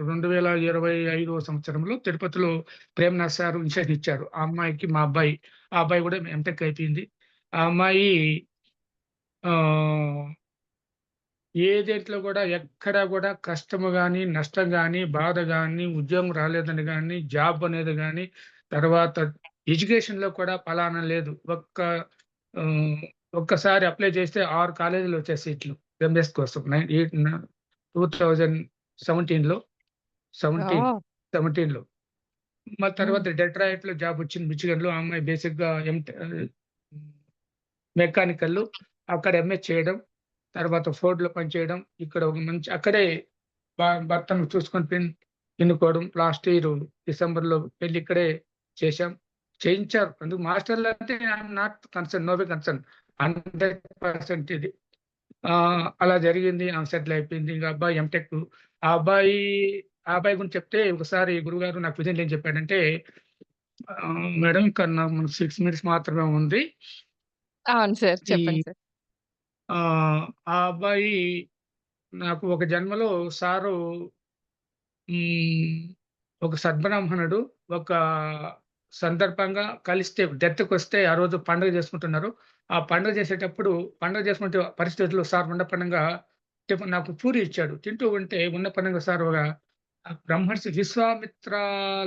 2025 సంవత్సరంలో తిరుపతిలో ప్రేమనాథ్ సార్ ఇనిషియేటివ్ ఇచ్చారు. ఆ అమ్మాయికి ఆ అబ్బాయి గూడా ఎంటెక్ అయిపోయింది. ఆ అమ్మాయి ఆహ్, ఏ దేంట్లో గూడా ఎక్కడ గూడా కష్టము గాని, నష్టం గాని, బాధ గాని, ఉద్యోగం రాలేదని గాని, జాబ్ అనేది గాని, తర్వాత ఎడ్యుకేషన్‌లో కూడా పలానా లేదు. ఆహ్, ఒక్కసారి అప్లై చేస్తే 6 కాలేజీలు వచ్చాయి సీట్లు. ఎంబీఎస్ కోసం. 2017లో 17, ఓహ్! 17లో. మళ్ళీ హ్మ్. తర్వాత డెట్రాయిట్‌లో జాబ్ వచ్చింది మిచిగన్‌లో. ఆ అమ్మాయి బేసిక్‌గా మెకానికల్. అక్కడ ఎంఎస్ చేయడం. తర్వాత ఫోర్డ్‌లో పనిచేయడం. ఇక్కడ ఒక మంచి అక్కడే భర్తను చూసుకొని పిన్నుకోవడం. లాస్ట్ ఇయర్ డిసెంబర్‌లో పెళ్లి ఇక్కడే చేశాం. చేయించారు. అందుకు మాస్టర్‌లంటే I'm not concern. No way concern. 100% ఇది. అలా జరిగింది. ఆమె సెటిల్ అయిపోయింది. ఇంక అబ్బాయి ఎంటెక్. ఆ అబ్బాయి ఆ అబ్బాయి గురించి చెప్తే ఒకసారి గురువుగారు నాకు విజన్ ఏం చెప్పాడంటే, "మేడం ఇంకా మనకు 6 మినిట్స్ మాత్రమే ఉంది. అవును సార్. ఈ చెప్పండి సార్. ఆ అబ్బాయి నాకు ఒక జన్మలో సారు హ్మ్. ఒక సద్బ్రాహ్మణుడు ఒక సందర్భంగా కలిస్తే డెత్‌కొస్తే ఆ రోజు పండుగ చేసుకుంటున్నారు. ఆ పండుగ చేసేటప్పుడు పండుగ చేసుకుంటే పరిస్థితుల్లో సార్ ఉండపండంగా నాకు పూరి ఇచ్చాడు. తింటూ ఉంటే ఉన్నపళంగా సార్ ఒక బ్రహ్మర్షి విశ్వామిత్ర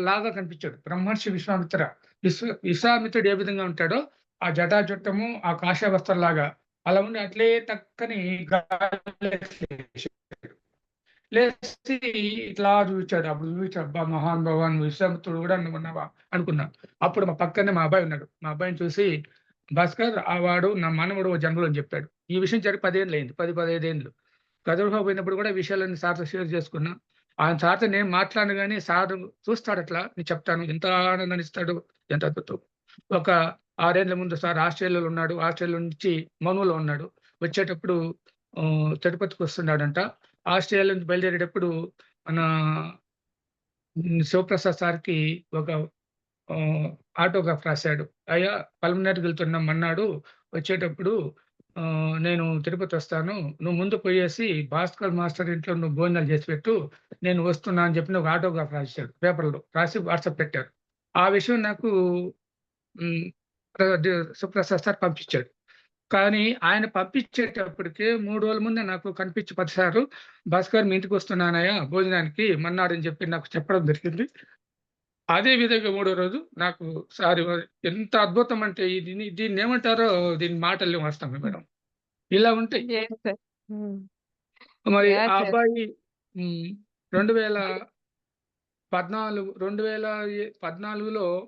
లాగా కనిపించాడు. బ్రహ్మర్షి విశ్వామిత్ర. విశ్వామిత్రుడు ఏ విధంగా ఉంటాడో ఆ జటాజుట్టము, ఆ కాషాయ వస్త్రంలాగా అలా ఉండి అట్లే టక్కని గాలిలోకి లేసి ఇట్లా చూపించాడు. అప్పుడు చూపించి అబ్బా! మహానుభావ నువ్వు విశ్వామిత్రుడు కూడా నువ్వున్నావా అనుకున్నా. అప్పుడు మా పక్కనే మా అబ్బాయి ఉన్నాడు. మా అబ్బాయిని చూసి భాస్కర్ వాడు నా మనవడు ఓ జన్మలో అని చెప్పాడు. ఈ విషయం జరిగి 10 ఏండ్లయింది. 10, 15 ఏండ్లు. గదురుగా పోయినప్పుడు కూడా విషయాలన్నీ సార్‌తో షేర్ చేసుకున్నా. ఆయన సార్‌తో నేను మాట్లాడను గాని సారు చూస్తాడట్లా. నేను చెప్తాను. ఎంత ఆనందాన్ని ఇస్తాడు. ఎంత అద్భుతం. ఒక 6 ఏండ్ల ముందు సార్ ఆస్ట్రేలియాలో ఉన్నాడు. ఆస్ట్రేలియా నుంచి మనులో ఉన్నాడు. వచ్చేటప్పుడు తిరుపతికొస్తున్నాడంట. ఆస్ట్రేలియా నుంచి బయలుదేరేటప్పుడు మన శివప్రసాద్ సార్‌కి ఒక ఆహ్, ఆటోగ్రాఫ్ రాసాడు. "అయ్యా పల్మనేర్‌కెళ్తున్నాం మర్నాడు. వచ్చేటప్పుడు నేను తిరుపతొస్తాను. నువ్వు ముందు పోయేసి భాస్కర్ మాస్టర్ ఇంట్లో నువ్వు భోజనాలు చేసి పెట్టు. నేను వస్తున్నా" అని చెప్పి ఒక ఆటోగ్రాఫ్ రాసేసాడు పేపర్‌లో. రాసి వాట్సాప్ పెట్టారు. ఆ విషయం నాకు హ్మ్. ప్ర ది సుప్రసాద్ సార్ పంపించాడు. కానీ ఆయన పంపించేటప్పటికే 3 రోజుల ముందే నాకు కనిపించి సారు "భాస్కర్ మీ ఇంటికొస్తున్నానయ్యా భోజనానికి మర్నాడు" అని చెప్పి నాకు చెప్పడం జరిగింది. అదే విధంగా మూడో రోజు నాకు సార్ ఎంత అద్భుతం అంటే దీన్నేమంటారో దీని మాటల్లో వాస్తవమే హ్మ్. మేడం. ఇలా ఉంటాయి. Yes sir. హ్మ్. మరి యాహ్! ఆ సార్. అబ్బాయి హ్మ్. 2014లో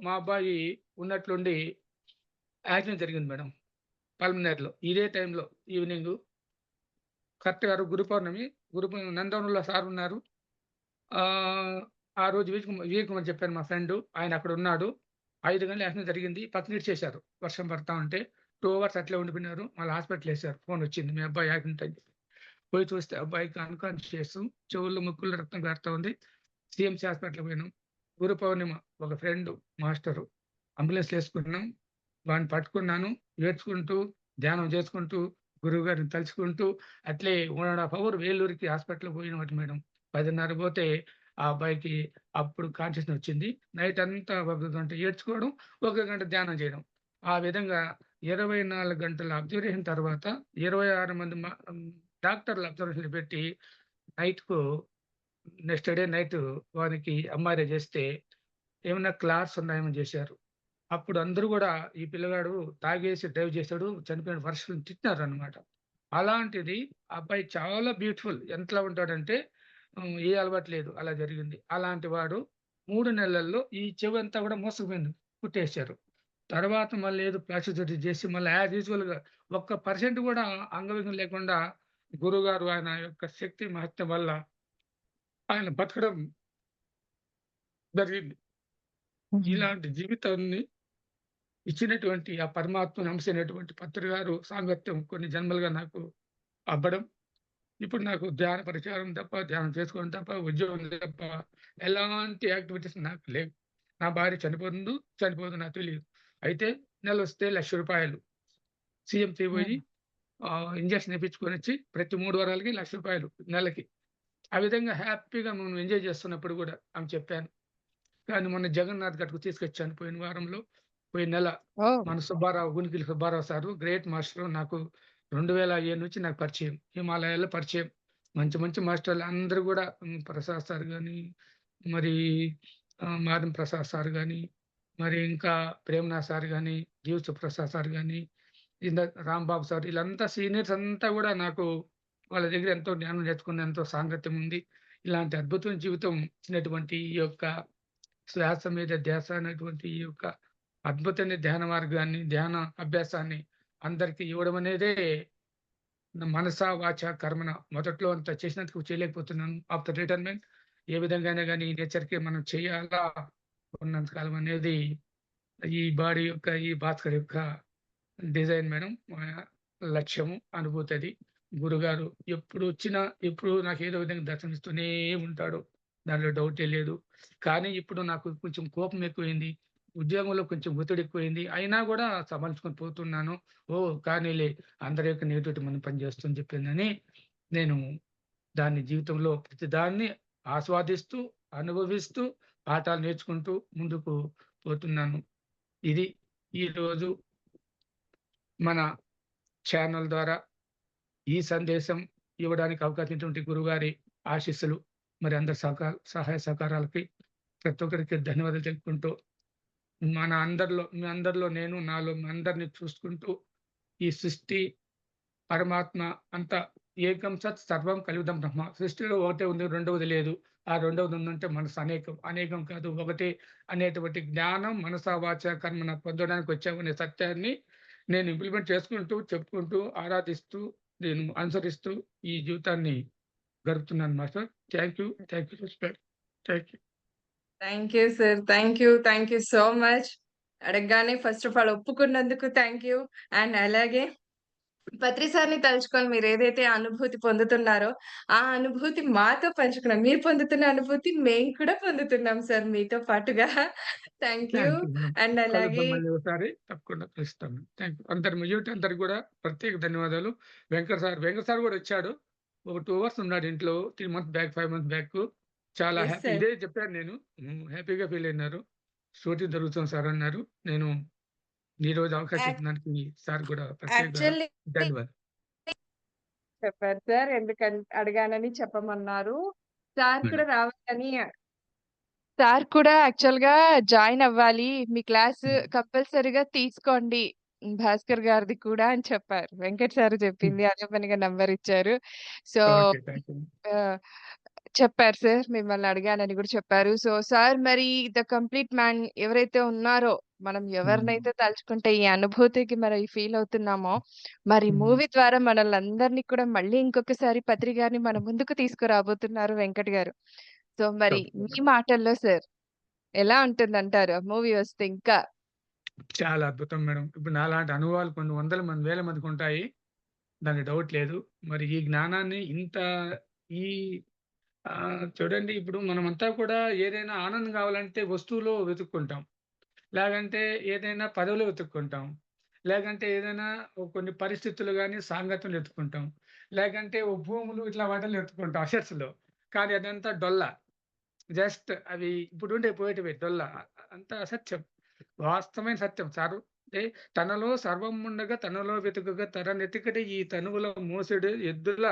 మా అబ్బాయి ఉన్నట్లుండి యాక్సిడెంట్ జరిగింది మేడం. పల్మనేర్‌లో. ఇదే టైంలో ఈవెనింగు కరెక్ట్‌గా గురు పౌర్ణమి. నందవరంలో సారున్నారు. ఆహ్, ఆ రోజు విజయ్ కుమార్ చెప్పాను మా ఫ్రెండు. ఆయనక్కడున్నాడు. 5 గంటలకు యాక్సిడెంట్ జరిగింది. పక్కన ఇడిచేశారు. వర్షం పడతా ఉంటే. 2 అవర్స్ అట్లే ఉండిపోయినారు. మళ్ళా హాస్పిటల్‌లో ఫోనొచ్చింది. మీ అబ్బాయి యాక్సిడెంట్ అని చెప్పి. పోయి చూస్తే అబ్బాయికి అన్‌కాన్షియస్ చెవుల్లో, ముక్కుల్లో రక్తం కారుతా ఉంది. సీఎంసీ హాస్పిటల్‌కి పోయినాం. గురు పౌర్ణిమ ఒక ఫ్రెండు, మాస్టరు అంబులెన్స్‌లో యేసుకున్నాం. వాడిని పట్టుకున్నాను. ఏడ్చుకుంటూ, ధ్యానం చేసుకుంటూ, గురువుగారిని తలుచుకుంటూ అట్లే 1 ½ అవర్ వేలూరుకి హాస్పిటల్‌కి పోయినమాట మేడం. 10:30 పోతే ఆ అబ్బాయికి అప్పుడు కాన్షియస్‌నెస్ వచ్చింది. నైట్ అంతా ఒక గంట ఏడ్చుకోవడం, ఒక గంట ధ్యానం చేయడం. ఆ విధంగా 24 గంటల అబ్జర్వేషన్ తర్వాత 26 మంది డాక్టర్లు అబ్జర్వేషన్‌లో పెట్టి నైట్‌కు నెక్స్ట్ డే నైట్ వానికి ఎంఆర్ఐ చేస్తే ఏమన్నా క్లాట్స్ ఉన్నాయేమో జేశారు. అప్పుడు అందరూ గూడా ఈ పిల్లగాడు తాగేసి డ్రైవ్ చేసాడు, చనిపోయిన వర్షం తిట్టినారనమాట. అలాంటిది ఆ అబ్బాయి చాలా బ్యూటిఫుల్. ఎంతలా ఉంటాడంటే ఏ అలవాటు లేదు. అలా జరిగింది. అలాంటి వాడు 3 నెలల్లో ఈ చెవంతా గూడా మోసకపోయింది. కుట్టేశారు. తర్వాత మళ్ళీ ఏదో ప్లాస్టిక్ సర్జరీ చేసి మళ్ళీ యాజ్ యూజువల్‌గా ఒక్క పర్సెంట్ గూడా అంగవికలం లేకుండా గురువుగారు ఆయన యొక్క శక్తి మహత్యం వల్ల ఆయన బతకడం జరిగింది. హ్మ్. ఇలాంటి జీవితాన్ని ఇచ్చినటువంటి ఆ పరమాత్మను అంశైనటువంటి పంతులు గారు సాంగత్యం కొన్ని జన్మలుగా నాకు అబ్బడం. ఇప్పుడు నాకు ధ్యాన పరిచారం తప్ప, ధ్యానం చేసుకోవడం తప్ప, ఉద్యోగం తప్ప ఎలాంటి యాక్టివిటీస్ నాకు లేవు. నా భార్య చనిపోదో నాకు తెలీదు. అయితే నెలొస్తే రూ. 1,00,000 సీఎంసీ పోయి హ్మ్. ఇంజెక్షన్ ఏపించుకొనొచ్చి ప్రతి 3 వారాలకి రూ. 1,00,000 నెలకి. ఆ విధంగా హ్యాపీగా మనం ఎంజాయ్ చేస్తున్నప్పుడు గూడా ఆమెకు చెప్పాను. కానీ మొన్న జగన్నాథ్ గట్‌కు తీసుకొచ్చాను పోయిన వారంలో. పోయిన నెల ఓహ్! మన సుబ్బారావు గునికిల్ సుబ్బారావు సారు గ్రేట్ మాస్టరు. నాకు 2007 నుంచి నాకు పరిచయం. హిమాలయాల్లో పరిచయం. మంచి మంచి మాస్టర్లు అందరూ గూడా ప్రసాద్ సార్ గాని, మరి మాదం ప్రసాద్ సార్ గాని, మరి ఇంకా ప్రేమనాథ్ సార్ గాని, జీవ్ సుప్రసాద్ సార్ గాని, ఇంద రాంబాబు సార్ ఈళ్ళంతా సీనియర్స్ అంతా గూడా నాకు వాళ్ళ దగ్గర ఎంతో జ్ఞానం నేర్చుకున్న ఎంతో సాంగత్యం ఉంది. ఇలాంటి అద్భుతమైన జీవితం ఇచ్చినటువంటి ఈ యొక్క శ్వాస మీద ధ్యాస అనేటువంటి ఈ యొక్క అద్భుతమైన ధ్యాన మార్గాన్ని, ధ్యాన అభ్యాసాన్ని అందరికి ఇవ్వడం అనేదే నా మనసా, వాచా, కర్మణ మొదట్లో అంత చేసినందుకు చేయలేకపోతున్నాను. ఆఫ్టర్ రిటైర్మెంట్ ఏ విధంగానైనా గాని నేచర్‌కి మనం చేయాలా ఉన్నంత కాలం అనేది ఈ బాడీ యొక్క, ఈ భాస్కర్ యొక్క డిజైన్ మేడం. లక్ష్యము, అనుభూతి అది. గురుగారు ఎప్పుడొచ్చినా, ఎప్పుడు నాకేదో విధంగా దర్శనమిస్తూనే ఉంటాడు. దాంట్లో డౌటే లేదు. కానీ ఇప్పుడు నాకు కొంచెం కోపం ఎక్కువైంది. ఉద్యోగంలో కొంచెం ఒత్తిడి ఎక్కువైంది. అయినా గూడా సమాలించుకొని పోతున్నాను. ఓహ్! కానీలే అందరి యొక్క నెగటివిటీ మనం పనిచేస్తుందని చెప్పిందని నేను దాన్ని జీవితంలో ప్రతిదాన్ని ఆస్వాదిస్తూ, అనుభవిస్తూ, పాఠాలు నేర్చుకుంటూ ముందుకు పోతున్నాను. ఇది ఈరోజు మన ఛానల్ ద్వారా ఈ సందేశం ఇవ్వడానికి అవకాశం ఇచ్చినటువంటి గురువుగారి ఆశీస్సులు, మరి అందరి సహాయ సహకారాలకి ప్రతి ఒక్కరికి ధన్యవాదాలు తెలుపుకుంటూ, మీ అందరిలో నేను, నాలో మీ అందరిని చూసుకుంటూ, ఈ సృష్టి, పరమాత్మ అంతా ఏకం సత్ సర్వం కలివిదం బ్రహ్మ. సృష్టిలో ఒకటే ఉంది, రెండవది లేదు. ఆ రెండవది ఉందంటే మనసు అనేకం. అనేకం కాదు, ఒకటే అనేటువంటి జ్ఞానం మనసా వాచా కర్మణ పొందడానికి వచ్చామనే సత్యాన్ని నేను ఇంప్లిమెంట్ చేసుకుంటూ, చెప్పుకుంటూ, ఆరాధిస్తూ, నేను అనుసరిస్తూ ఈ జీవితాన్ని గడుపుతున్నాను master. Thank you. Thank you sister. Thank you. Thank you sir. Thank you. Thank you so much. అడగగానే ఫస్ట్ ఆఫ్ ఆల్ ఒప్పుకున్నందుకు థ్యాంక్ యూ. అండ్ అలాగే పత్రి సార్‌ని తలుచుకొని మీరేదైతే అనుభూతి పొందుతున్నారో, ఆ అనుభూతి మాతో పంచుకున్నారు. మీరు పొందుతున్న అనుభూతి మేము కూడా పొందుతున్నాం సార్ మీతో పాటుగా. Thank you. Thank you madam. And కలుద్దాం అలాగే మళ్ళీ ఒకసారి. తప్పకుండా కలుస్తాను. Thank you. మీ యూనిట్ అందరికి కూడా ప్రత్యేక ధన్యవాదాలు. వెంకట్ సార్ కూడా వచ్చాడు. ఒక 2 అవర్స్ ఉన్నాడు ఇంట్లో. 3 మంత్స్ బ్యాక్, 5 మంత్స్ బ్యాక్. చాలా యెస్ హ్యాపీ సార్. ఇదే చెప్పాను నేను. హ్యాపీగా ఫీల్ అయినారు. షూటింగ్ జరుగుతుంది సార్ అన్నారు. నేను ఈరోజు అవకాశం యాక్ ఇచ్చినందుకు సార్ కూడా ప్రత్యేక యాక్చువల్లీ ధన్యవాదాలు. చెప్పారు సార్. అడిగానని చెప్పమన్నారు. Sir madam. కూడా రావాలని సార్ కూడా యాక్చువల్‌గా జాయిన్ అవ్వాలి. మీ క్లాస్ హ్మ్. కంపల్సరీగా తీసుకోండి. భాస్కర్ గారిది కూడా అని చెప్పారు. వెంకట్ సార్ హ్మ్. చెప్పింది అదే పనిగా నంబర్ ఇచ్చారు. So, okay. Thank you. ఆహ్, చెప్పారు సార్. మిమ్మల్ని అడిగానని కూడా చెప్పారు. సో, సార్ మరి ద కంప్లీట్ మ్యాన్ ఎవరైతే ఉన్నారో, మనం హ్మ్. ఎవరినైతే తలుచుకుంటే ఈ అనుభూతికి మరి ఫీల్ అవుతున్నామో, మరి హ్మ్. మూవీ ద్వారా మనల్నందరిని కూడా మళ్ళీ ఇంకొకసారి పత్రి గారిని మన ముందుకు తీసుకురాబోతున్నారు వెంకట్ గారు. సో, మరి మీ తప్పకుండా. మాటల్లో సార్ ఎలా ఉంటుందంటారు? ఆ మూవీ వస్తే ఇంకా? చాలా అద్భుతం మేడం. ఇప్పుడు నాలాంటి అనుభవాలు కొన్ని వందల మంది, వేల మందికుంటాయి. దానికి డౌట్ లేదు. మరి ఈ జ్ఞానాన్ని ఇంత ఈ చూడండి, ఇప్పుడు మనమంతా కూడా ఏదైనా ఆనందం కావాలంటే వస్తువులో వెతుక్కుంటాం. లేదంటే ఏదైనా పదవిలో వెతుక్కుంటాం. లేకంటే ఏదైనా కొన్ని పరిస్థితులు గాని, సాంగత్యం వెతుక్కుంటాం. లేకంటే ఓ భూములు ఇట్లా వాటిల్లో వెతుక్కుంటాం అసెట్స్‌లో. కానీ అదంతా డొల్ల. జస్ట్ అవి ఇప్పుడుండే పోయేటివే డొల్ల. అంతా అసత్యం. వాస్తవమైన సత్యం. అంటే తనలో సర్వముండగా తనలో వెతుకగా తరనెతికటి ఈ తనువుల మోసెడు ఎద్దుల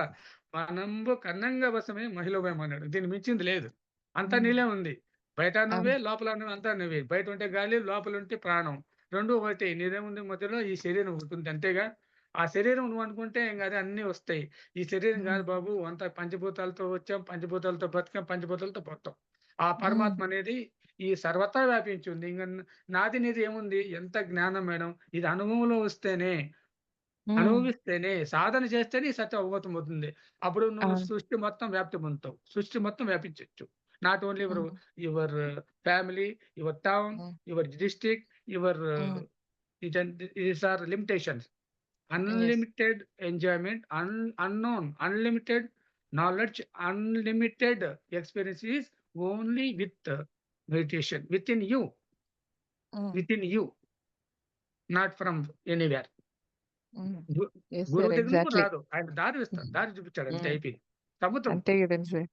మనంబు కన్నంగ వశమే మహిళమన్నాడు. దీన్ని మించింది లేదు. అంతా హ్మ్. నీలో ఉంది. బయట నువ్వే, అవును. లోపల నువ్వు అంతా నువ్వే. బయటుంటే గాలి, లోపలుంటే ప్రాణం. 2 ఒకటే. నీదేముంది మధ్యలో ఈ శరీరం ఒకటుంది అంతేగా. ఆ శరీరం నువ్వనుకుంటే ఇంగ అదే అన్నీ వస్తాయి. ఈ శరీరం హ్మ్. గాదు బాబు, అంతా పంచభూతాలతో వచ్చాం, పంచభూతాలతో బతికాం, పంచభూతాలతో పోతాం. ఆ హ్మ్. పరమాత్మ అనేది ఈ సర్వత్రా వ్యాపించి ఉంది. నాది నీది ఏముంది? ఎంత జ్ఞానం మేడం. ఇది అనుభవంలో వస్తేనే, హ్మ్. అనుభవిస్తేనే, సాధన చేస్తేనే ఈ సత్యం అవగతమవుతుంది. అప్పుడు నువ్వు అవును. సృష్టి మొత్తం వ్యాప్తి పొందుతావు. సృష్టి మొత్తం వ్యాపించొచ్చు. Not only hmm. Your family, your town, hmm. Your district, your hmm. These are limitations. Yes. Unlimited enjoyment, unlimited knowledge, unlimited experience is only with meditation హ్మ్. within you, not from anywhere. హ్మ్. గు yes గురువు sir. దగ్గర నుంచి కూడా exactly. రాదు. ఆయన దారి చూపించాడు అంతే హ్మ్. అయిపోయింది. సముద్రం. అంతే కదండీ సార్.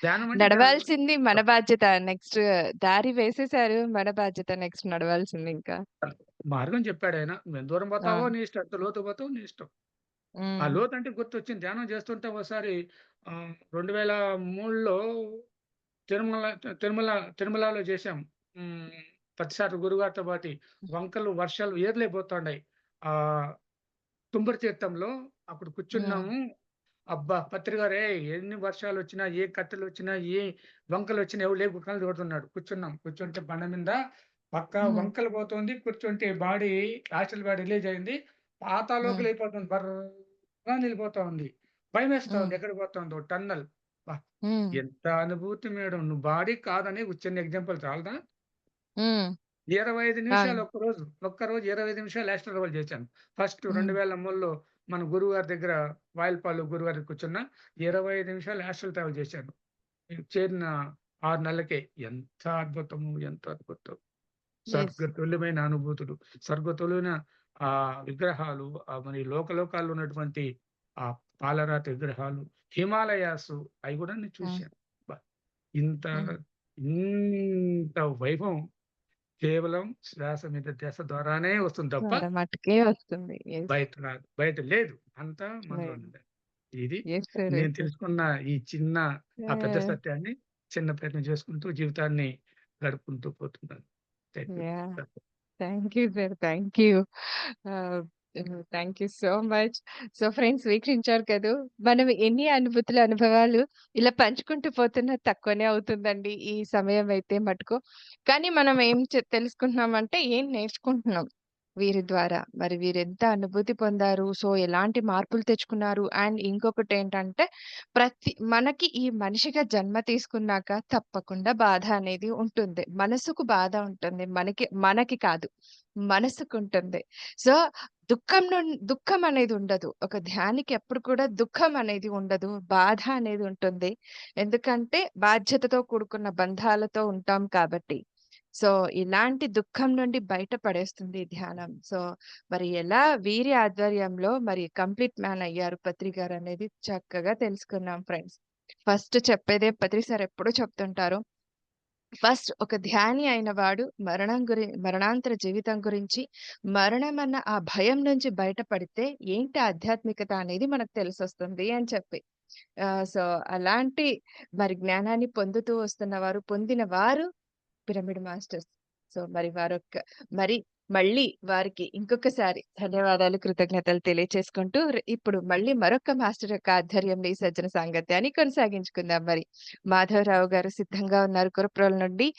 ధ్యానం అంటే నడవాల్సింది మన బాధ్యత. నెక్స్ట్ దారి వేసేసారు. మన బాధ్యత నెక్స్ట్ నడవాల్సింది ఇంకా. మార్గం చెప్పాడాయన. నువ్వెంత దూరం ఆ! పోతావో నీ ఇష్టం. ఎంత లోతుకు పోతావో నీ ఇష్టం. ఆ హ్మ్. లోతంటే గుర్తొచ్చింది. ధ్యానం చేస్తుంటే ఓసారి 2003లో తిరుమల తిరుమల తిరుమలలో చేశాం. హ్మ్. ప్రతిసారి గురుగారితో పాటి వంకలు, వర్షాలు ఏర్లైపోతుండాయి. ఆహ్, తుంబురు తీర్థంలో అప్పుడు హ్మ్. కూర్చున్నాము. అబ్బా! పత్రిగారేయ్ ఎన్ని వర్షాలొచ్చినా, ఏ కట్టెలొచ్చినా, ఏ వంకలొచ్చినా ఎవడు లేపు కళ్ళు కొడుతున్నాడు. కూర్చున్నాం. కూర్చుంటే బండ మీద పక్కా హ్మ్. వంకలు పోతుంది. కూర్చుంటే బాడీ యాక్చువల్ బాడీ రిలీజ్ అయింది. హ్మ్. పాతాళంలోకెళ్ళిపోతుంది. బర్రని ఎళ్ళిపోతా ఉంది. భయమేస్తా హ్మ్. ఉంది. ఎక్కడికి పోతుందో టన్నెల్. అబ్బా! హ్మ్. ఎంత అనుభూతి మేడం. నువ్వు బాడీ కాదని ఒక చిన్న ఎగ్జాంపుల్ చాలదా? హ్మ్. 25 ఆ! నిమిషాలు ఒక్కరోజు 25 నిమిషాలు యాస్ట్రల్ ట్రావెల్ చేశాను. ఫస్ట్ హ్మ్. 2003లో మన గురువుగారి దగ్గర వాయిల్పాలు గురువుగారి దగ్గర కూర్చున్న 25 నిమిషాలు యాస్ట్రల్ ట్రావెల్ చేశాను. చేరిన 6 నెలలకే. ఎంత అద్భుతము! ఎంత అద్భుతం! యెస్. స్వర్గతుల్యమైన అనుభూతులు. స్వర్గతుల్యమైన విగ్రహాలు మరి లోకలోకాల్లో ఉన్నటువంటి ఆ పాలరాతి విగ్రహాలు, హిమాలయాస్ అవి కూడా నేను హ్మ్. చూశాను. అబ్బా! ఇంత హ్మ్. ఇంత వైభవం కేవలం శ్వాస మీద ధ్యాస ద్వారానే వస్తుంది తప్ప ద్వారా మట్టుకే వస్తుంది. యెస్. బయట రాదు. బయట లేదు. అంతా లేదు. మనలోనే ఉంది. ఇది యెస్ సార్. నేను యెస్ సార్. తెలుసుకున్న ఈ చిన్న ఆ పెద్ద ఆ! సత్యాన్ని చిన్న ప్రయత్నం చేసుకుంటూ జీవితాన్ని గడుపుకుంటూ పోతున్నాను. Thank you. Yeah! Thank you sir. Thank you. Ah, thank you so much. So friends వీక్షించారు కదూ! మనం ఎన్ని అనుభూతులు, అనుభవాలు ఇలా పంచుకుంటూ పోతున్నా తక్కువనే అవుతుందండి ఈ సమయం అయితే మటుకు. కానీ మనం ఏం తెలుసుకుంటున్నామంటే ఏం నేర్చుకుంటున్నాం వీరి ద్వారా. మరి వీరెంత అనుభూతి పొందారు. సో ఎలాంటి మార్పులు తెచ్చుకున్నారు. అండ్ ఇంకొకటేంటంటే మనకి ఈ మనిషిగా జన్మ తీసుకున్నాక తప్పకుండా బాధ అనేది ఉంటుంది. మనసుకు బాధ ఉంటుంది. మనకి కాదు. మనసుకుంటుంది. సో, దుఃఖం అనేది ఉండదు. ఒక ధ్యానికి ఎప్పుడు కూడా దుఃఖం అనేది ఉండదు. బాధ అనేది ఉంటుంది. ఎందుకంటే బాధ్యతతో కూడుకున్న బంధాలతో ఉంటాం కాబట్టి. సో, ఇలాంటి దుఃఖం నుండి బయట పడేస్తుంది ఈ ధ్యానం. సో, మరి ఎలా వీరి ఆధ్వర్యంలో మరి కంప్లీట్ మ్యాన్ అయ్యారు పత్రి గారనేది చక్కగా తెలుసుకున్నాం ఫ్రెండ్స్. ఫస్ట్ చెప్పేదే పత్రి సార్ ఎప్పుడూ చెప్తుంటారు. ఫస్ట్ ఒక ధ్యాని అయిన వాడు మరణాంతర జీవితం గురించి, మరణమన్న ఆ భయం నుంచి బయటపడితే ఏంటి ఆధ్యాత్మికత అనేది మనకు తెలిసొస్తుంది అని చెప్పి. సో, అలాంటి మరి జ్ఞానాన్ని పొందుతూ వస్తున్నవారు, పొందిన వారు పిరమిడ్ మాస్టర్స్. సో, మరి మళ్ళీ వారికి ఇంకొకసారి ధన్యవాదాలు, కృతజ్ఞతలు తెలియచేసుకుంటూ ఇప్పుడు మళ్ళీ మరొక మాస్టర్ యొక్క ఆధ్వర్యంలో ఈ సజ్జన సాంగత్యాన్ని కొనసాగించుకుందాం మరి. మాధవరావు గారు సిద్ధంగా ఉన్నారు గురుప్రోల నుండి.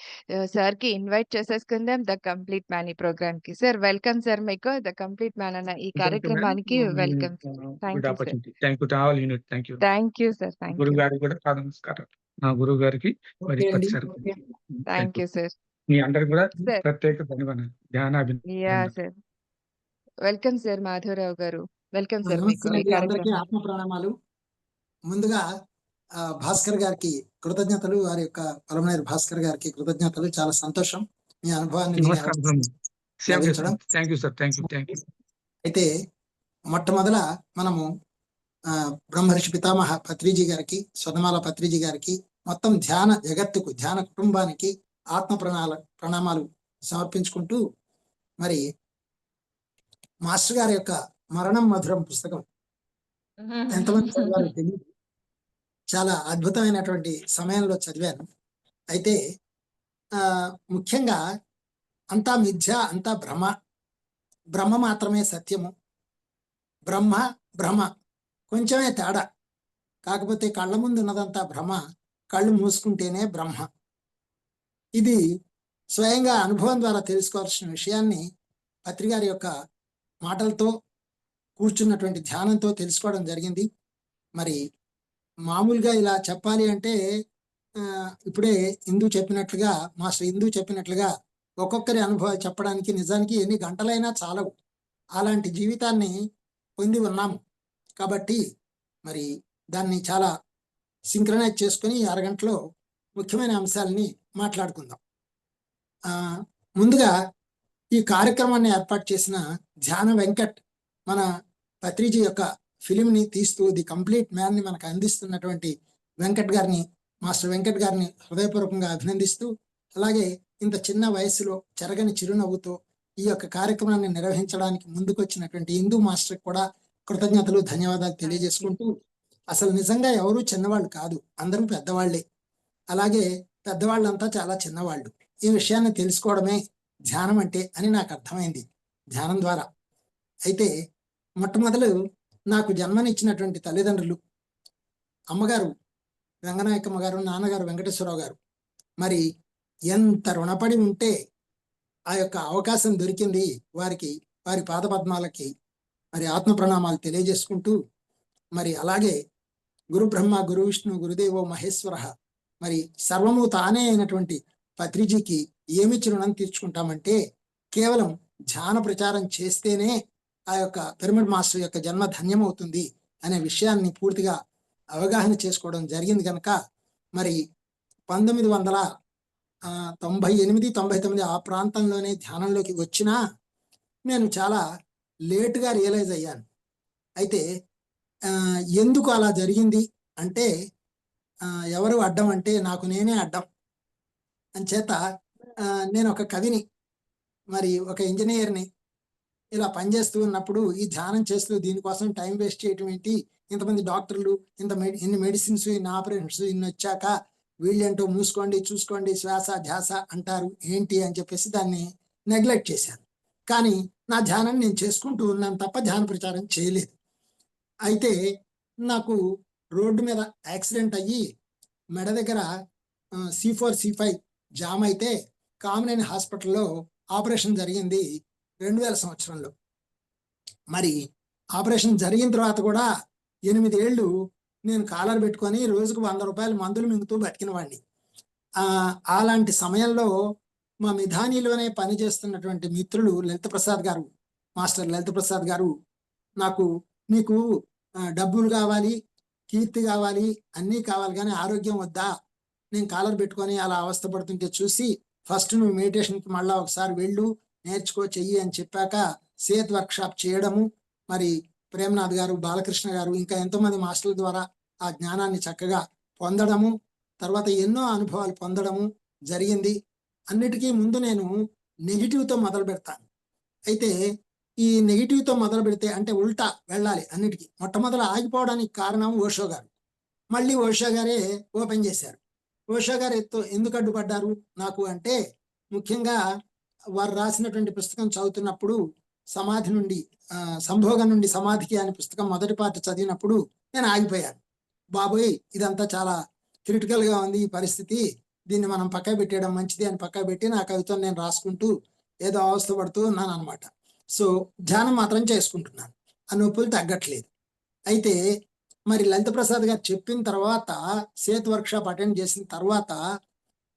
సార్‌కి ఇన్వైట్ చేసేసుకుందాం ద కంప్లీట్ మ్యాన్ ఈ ప్రోగ్రామ్‌కి. సార్ వెల్కమ్ సార్ మీకు ద కంప్లీట్ మ్యాన్ అన్న ఈ వెల్కమ్ మ్యామ్. కార్యక్రమానికి welcome. Good thank you sir. Opportunity. Thank you to all unit. Thank you. Thank you sir. Thank you. గురువుగారికి కూడా పాద నమస్కారాలు. మా గురువు గారికి మరి ఓకే అండి. సార్‌కి. Okay. Thank thank you. You sir. మీ అందరికి కూడా సార్. ప్రత్యేక ధన్యవాదాలు. యాహ్! ధ్యానాభివందనాలు. సార్. వెల్కమ్ సార్ మాధవరావు గారు. వెల్కమ్ సార్ మీకు నమస్తే ఈ అండి. అందరికీ కార్యక్రమానికి. ఆత్మ ప్రణామాలు. ముందుగా భాస్కర్ గారికి కృతజ్ఞతలు. వారి యొక్క పరమనేరు భాస్కర్ గారికి కృతజ్ఞతలు. చాలా సంతోషం మీ అనుభవాన్ని వినే నమస్కారం. అవకాశం సేమ్ లభించడం. Thank you sir. Thank you. అయితే మొట్టమొదల మనము బ్రహ్మర్షి పితామహ పత్రిజీ గారికి, స్వర్ణమాల పత్రిజీ గారికి, మొత్తం ధ్యాన జగత్తుకు, ధ్యాన కుటుంబానికి ఆత్మ ప్రణామాలు సమర్పించుకుంటూ, మరి మాస్టర్ గారి యొక్క మరణం మధురం పుస్తకం ఎంతమంది చదివారో తెలియదు. చాలా అద్భుతమైనటువంటి సమయంలో చదివాను. అయితే ముఖ్యంగా అంతా మిథ్య, అంతా భ్రమ, బ్రహ్మ మాత్రమే సత్యము, భ్రమ కొంచెమే తేడా, కాకపోతే కళ్ళ ముందు ఉన్నదంతా భ్రమ, కళ్ళు మూసుకుంటేనే బ్రహ్మ. ఇది స్వయంగా అనుభవం ద్వారా తెలుసుకోవాల్సిన విషయాన్ని పత్రిగారి యొక్క మాటలతో కూర్చున్నటువంటి ధ్యానంతో తెలుసుకోవడం జరిగింది. మరి మామూలుగా ఇలా చెప్పాలి అంటే ఇప్పుడే మాస్టర్ ఇందు చెప్పినట్లుగా ఒక్కొక్కరి అనుభవాలు చెప్పడానికి నిజానికి ఎన్ని గంటలైనా చాలవు. అలాంటి జీవితాన్ని పొంది ఉన్నాము కాబట్టి మరి దాన్ని చాలా సింక్రనైజ్ చేసుకుని అరగంటలో ముఖ్యమైన అంశాలని మాట్లాడుకుందాం. ముందుగా ఈ కార్యక్రమాన్ని ఏర్పాటు చేసిన ధ్యాన వెంకట్ మన పత్రిజీ యొక్క ఫిలింని తీస్తూ ది కంప్లీట్ మ్యాన్ ని మనకు అందిస్తున్నటువంటి మాస్టర్ వెంకట్ గారిని హృదయపూర్వకంగా అభినందిస్తూ, అలాగే ఇంత చిన్న వయసులో చెరగని చిరునవ్వుతో ఈ యొక్క కార్యక్రమాన్ని నిర్వహించడానికి ముందుకొచ్చినటువంటి హిందూ మాస్టర్ కూడా కృతజ్ఞతలు, ధన్యవాదాలు తెలియజేసుకుంటూ, అసలు నిజంగా ఎవరు చిన్నవాళ్ళు కాదు, అందరూ పెద్దవాళ్లే. అలాగే పెద్దవాళ్ళంతా చాలా చిన్నవాళ్ళు. ఈ విషయాన్ని తెలుసుకోవడమే ధ్యానం అంటే అని నాకు అర్థమైంది ధ్యానం ద్వారా. అయితే మొట్టమొదలు నాకు జన్మనిచ్చినటువంటి తల్లిదండ్రులు, అమ్మగారు రంగనాయకమ్మ గారు, నాన్నగారు వెంకటేశ్వరరావు గారు, మరి ఎంత రుణపడి ఉంటే ఆ యొక్క అవకాశం దొరికింది వారికి, వారి పాదపద్మాలకి మరి ఆత్మ ప్రణామాలు తెలియజేసుకుంటూ, మరి అలాగే గురు బ్రహ్మ, గురు విష్ణు, గురుదేవో మహేశ్వర, మరి సర్వము తానే అయినటువంటి పత్రిజీకి ఏమిచ్చి రుణం తీర్చుకుంటామంటే కేవలం ధ్యాన ప్రచారం చేస్తేనే ఆ యొక్క పిరమిడ్ మాస్టర్ యొక్క జన్మ ధన్యమవుతుంది అనే విషయాన్ని పూర్తిగా అవగాహన చేసుకోవడం జరిగింది కనుక మరి 1998, 99 ఆ ప్రాంతంలోనే ధ్యానంలోకి వచ్చినా నేను చాలా లేటుగా రియలైజ్ అయ్యాను. అయితే ఎందుకు అలా జరిగింది అంటే ఎవరు అడ్డం అంటే నాకు నేనే అడ్డం. అంచేత నేను ఒక కవిని, మరి ఒక ఇంజనీర్ని, ఇలా పనిచేస్తూ ఉన్నప్పుడు ఈ ధ్యానం చేస్తూ దీనికోసం టైం వేస్ట్ చేయటం ఏంటి, ఇంతమంది డాక్టర్లు, ఇన్ని మెడిసిన్స్, ఇన్ని ఆపరేషన్స్, ఇన్ని వచ్చాక వీళ్ళేంటో మూసుకోండి చూసుకోండి శ్వాస ధ్యాస అంటారు ఏంటి అని చెప్పేసి దాన్ని నెగ్లెక్ట్ చేశాను. కానీ నా ధ్యానం నేను చేసుకుంటూ ఉన్నాను తప్ప ధ్యాన ప్రచారం చేయలేదు. అయితే నాకు రోడ్డు మీద యాక్సిడెంట్ అయ్యి మెడ దగ్గర C4 C5 జామ్ అయితే కామినేని హాస్పిటల్లో ఆపరేషన్ జరిగింది 2000 సంవత్సరంలో. మరి ఆపరేషన్ జరిగిన తర్వాత కూడా 8 ఏళ్ళు నేను కాలర్ పెట్టుకొని రోజుకు 100 రూపాయలు మందులు మింగుతూ బతికిన వాడిని. అలాంటి సమయంలో మా మిధానిలోనే పనిచేస్తున్నటువంటి మిత్రులు లలిత ప్రసాద్ గారు, మాస్టర్ లలిత ప్రసాద్ గారు, నీకు డబ్బులు కావాలి, కీర్తి కావాలి, అన్నీ కావాలి, కానీ ఆరోగ్యం వద్దా, నేను కాలర్ పెట్టుకొని అలా అవస్థపడుతుంటే చూసి ఫస్ట్ నువ్వు మెడిటేషన్కి మళ్ళా ఒకసారి వెళ్ళు, నేర్చుకో, చెయ్యి అని చెప్పాక సేత్ వర్క్షాప్ చేయడము, మరి ప్రేమనాథ్ గారు, బాలకృష్ణ గారు, ఇంకా ఎంతోమంది మాస్టర్ల ద్వారా ఆ జ్ఞానాన్ని చక్కగా పొందడము, తర్వాత ఎన్నో అనుభవాలు పొందడము జరిగింది. అన్నిటికీ ముందు నేను నెగిటివ్తో మొదలు పెడతాను. అయితే ఈ నెగిటివ్తో మొదలు పెడితే అంటే ఉల్టా వెళ్ళాలి అన్నిటికీ. మొట్టమొదట ఆగిపోవడానికి కారణం ఓషో గారు. మళ్ళీ ఓషో గారే ఓపెన్ చేశారు. ఓషో గారు ఎందుకు అడ్డుపడ్డారు నాకు అంటే, ముఖ్యంగా వారు రాసినటువంటి పుస్తకం చదువుతున్నప్పుడు సమాధి నుండి సంభోగం నుండి సమాధికి అనే పుస్తకం మొదటి పార్ట్ చదివినప్పుడు నేను ఆగిపోయాను. బాబోయ్, ఇదంతా చాలా క్రిటికల్గా ఉంది ఈ పరిస్థితి, దీన్ని మనం పక్క పెట్టేయడం మంచిది అని పక్క పెట్టి నా కవితను నేను రాసుకుంటూ ఏదో అవస్థ పడుతూ ఉన్నాను అనమాట. సో ధ్యానం మాత్రం చేసుకుంటున్నాను, ఆ నొప్పులు తగ్గట్లేదు. అయితే మరి లలిత ప్రసాద్ గారు చెప్పిన తర్వాత, సేత్ వర్క్షాప్ అటెండ్ చేసిన తర్వాత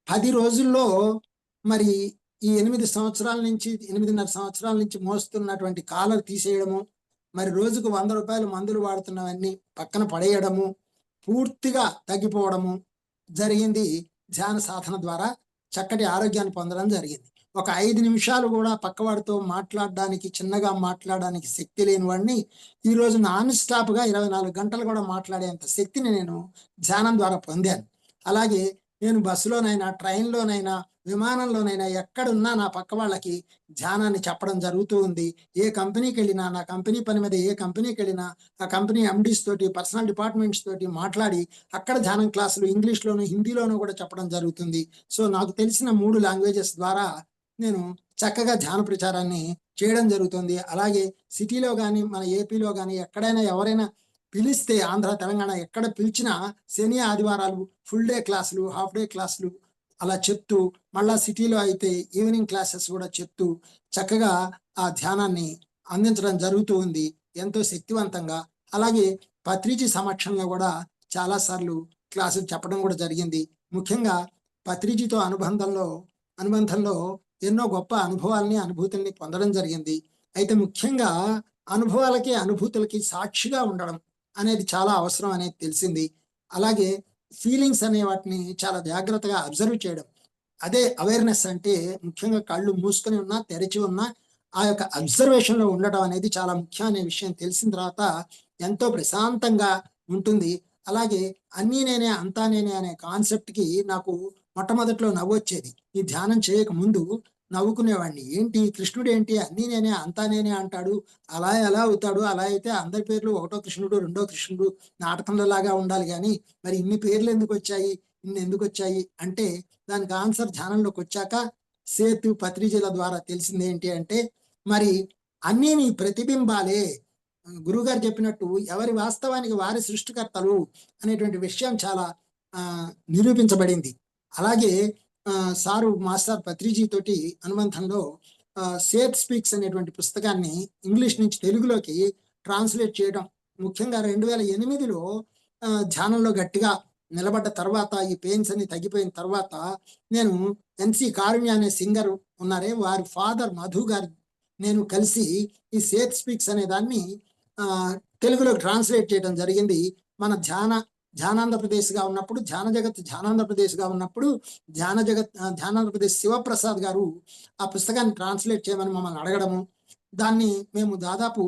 10 రోజుల్లో మరి ఈ 8 సంవత్సరాల నుంచి 8.5 సంవత్సరాల నుంచి మోస్తున్నటువంటి కాలర్ తీసేయడము, మరి రోజుకు 100 రూపాయలు మందులు వాడుతున్నవన్నీ పక్కన పడేయడము, పూర్తిగా తగ్గిపోవడము జరిగింది. ధ్యాన సాధన ద్వారా చక్కటి ఆరోగ్యాన్ని పొందడం జరిగింది. ఒక 5 నిమిషాలు కూడా పక్కవాడితో మాట్లాడడానికి, చిన్నగా మాట్లాడడానికి శక్తి లేని వాడిని ఈరోజు నాన్ స్టాప్గా 24 గంటలు కూడా మాట్లాడేంత శక్తిని నేను ధ్యానం ద్వారా పొందాను. అలాగే నేను బస్సులోనైనా, ట్రైన్లోనైనా, విమానంలోనైనా ఎక్కడున్నా నా పక్క వాళ్ళకి ధ్యానాన్ని చెప్పడం జరుగుతూ ఉంది. ఏ కంపెనీకి వెళ్ళినా, నా కంపెనీ పని మీద ఏ కంపెనీకి వెళ్ళినా, ఆ కంపెనీ ఎండీస్ తోటి, పర్సనల్ డిపార్ట్మెంట్స్ తోటి మాట్లాడి అక్కడ ధ్యానం క్లాసులు ఇంగ్లీష్లోను, హిందీలోనూ కూడా చెప్పడం జరుగుతుంది. సో నాకు తెలిసిన 3 లాంగ్వేజెస్ ద్వారా నేను చక్కగా ధ్యాన ప్రచారాన్ని చేయడం జరుగుతుంది. అలాగే సిటీలో కానీ, మన ఏపీలో కానీ ఎక్కడైనా ఎవరైనా పిలిస్తే, ఆంధ్ర తెలంగాణ ఎక్కడ పిలిచినా శని ఆదివారాలు ఫుల్ డే క్లాసులు, హాఫ్ డే క్లాసులు అలా చెప్తూ, మళ్ళా సిటీలో అయితే ఈవినింగ్ క్లాసెస్ కూడా చెప్తూ చక్కగా ఆ ధ్యానాన్ని అందించడం జరుగుతూ ఉంది ఎంతో శక్తివంతంగా. అలాగే పత్రిజీ సమక్షంలో కూడా చాలాసార్లు క్లాసులు చెప్పడం కూడా జరిగింది. ముఖ్యంగా పత్రిజీతో అనుబంధంలో ఎన్నో గొప్ప అనుభవాల్ని, అనుభూతుల్ని పొందడం జరిగింది. అయితే ముఖ్యంగా అనుభవాలకి, అనుభూతులకి సాక్షిగా ఉండడం అనేది చాలా అవసరం అనేది తెలిసింది. అలాగే ఫీలింగ్స్ అనే వాటిని చాలా జాగ్రత్తగా అబ్జర్వ్ చేయడం, అదే అవేర్నెస్ అంటే. ముఖ్యంగా కళ్ళు మూసుకొని ఉన్నా, తెరిచి ఉన్నా ఆ యొక్క అబ్జర్వేషన్లో ఉండడం అనేది చాలా ముఖ్యం అనే విషయం తెలిసిన తర్వాత ఎంతో ప్రశాంతంగా ఉంటుంది. అలాగే అన్నీ నేనే అంతా నేనే అనే కాన్సెప్ట్కి నాకు మొట్టమొదట్లో నవ్వొచ్చేది. ఈ ధ్యానం చేయక ముందు నవ్వుకునేవాడిని. ఏంటి కృష్ణుడు ఏంటి అన్నీ నేనే అంతా నేనే అంటాడు, అలా ఎలా అవుతాడు, అలా అయితే అందరి పేర్లు ఒకటో కృష్ణుడు, రెండో కృష్ణుడు, నాటకంలో లాగా ఉండాలి, కానీ మరి ఇన్ని పేర్లు ఎందుకు వచ్చాయి అంటే దానికి ఆన్సర్ ధ్యానంలోకి వచ్చాక, సేతు, పత్రిజీల ద్వారా తెలిసింది ఏంటి అంటే, మరి అన్నీ నీ ప్రతిబింబాలే. గురువుగారు చెప్పినట్టు ఎవరి వాస్తవానికి వారి సృష్టికర్తలు అనేటువంటి విషయం చాలా నిరూపించబడింది. అలాగే సారు మాస్టర్ పత్రిజీ తోటి అనుబంధంలో సేత్ స్పీక్స్ అనేటువంటి పుస్తకాన్ని ఇంగ్లీష్ నుంచి తెలుగులోకి ట్రాన్స్లేట్ చేయడం, ముఖ్యంగా 2008లో ధ్యానంలో గట్టిగా నిలబడ్డ తర్వాత, ఈ పెయిన్స్ అన్ని తగ్గిపోయిన తర్వాత, నేను ఎన్సి కారుణ్య అనే సింగర్ ఉన్నారే, వారి ఫాదర్ మధు గారు నేను కలిసి ఈ సేత్ స్పీక్స్ అనే దాన్ని తెలుగులో ట్రాన్స్లేట్ చేయడం జరిగింది. మన ధ్యానాంధ్రప్రదేశ్గా ఉన్నప్పుడు, ధ్యానాంధ్రప్రదేశ్గా ఉన్నప్పుడు ధ్యానాంధ్రప్రదేశ్ శివప్రసాద్ గారు ఆ పుస్తకాన్ని ట్రాన్స్లేట్ చేయమని మమ్మల్ని అడగడము, దాన్ని మేము దాదాపు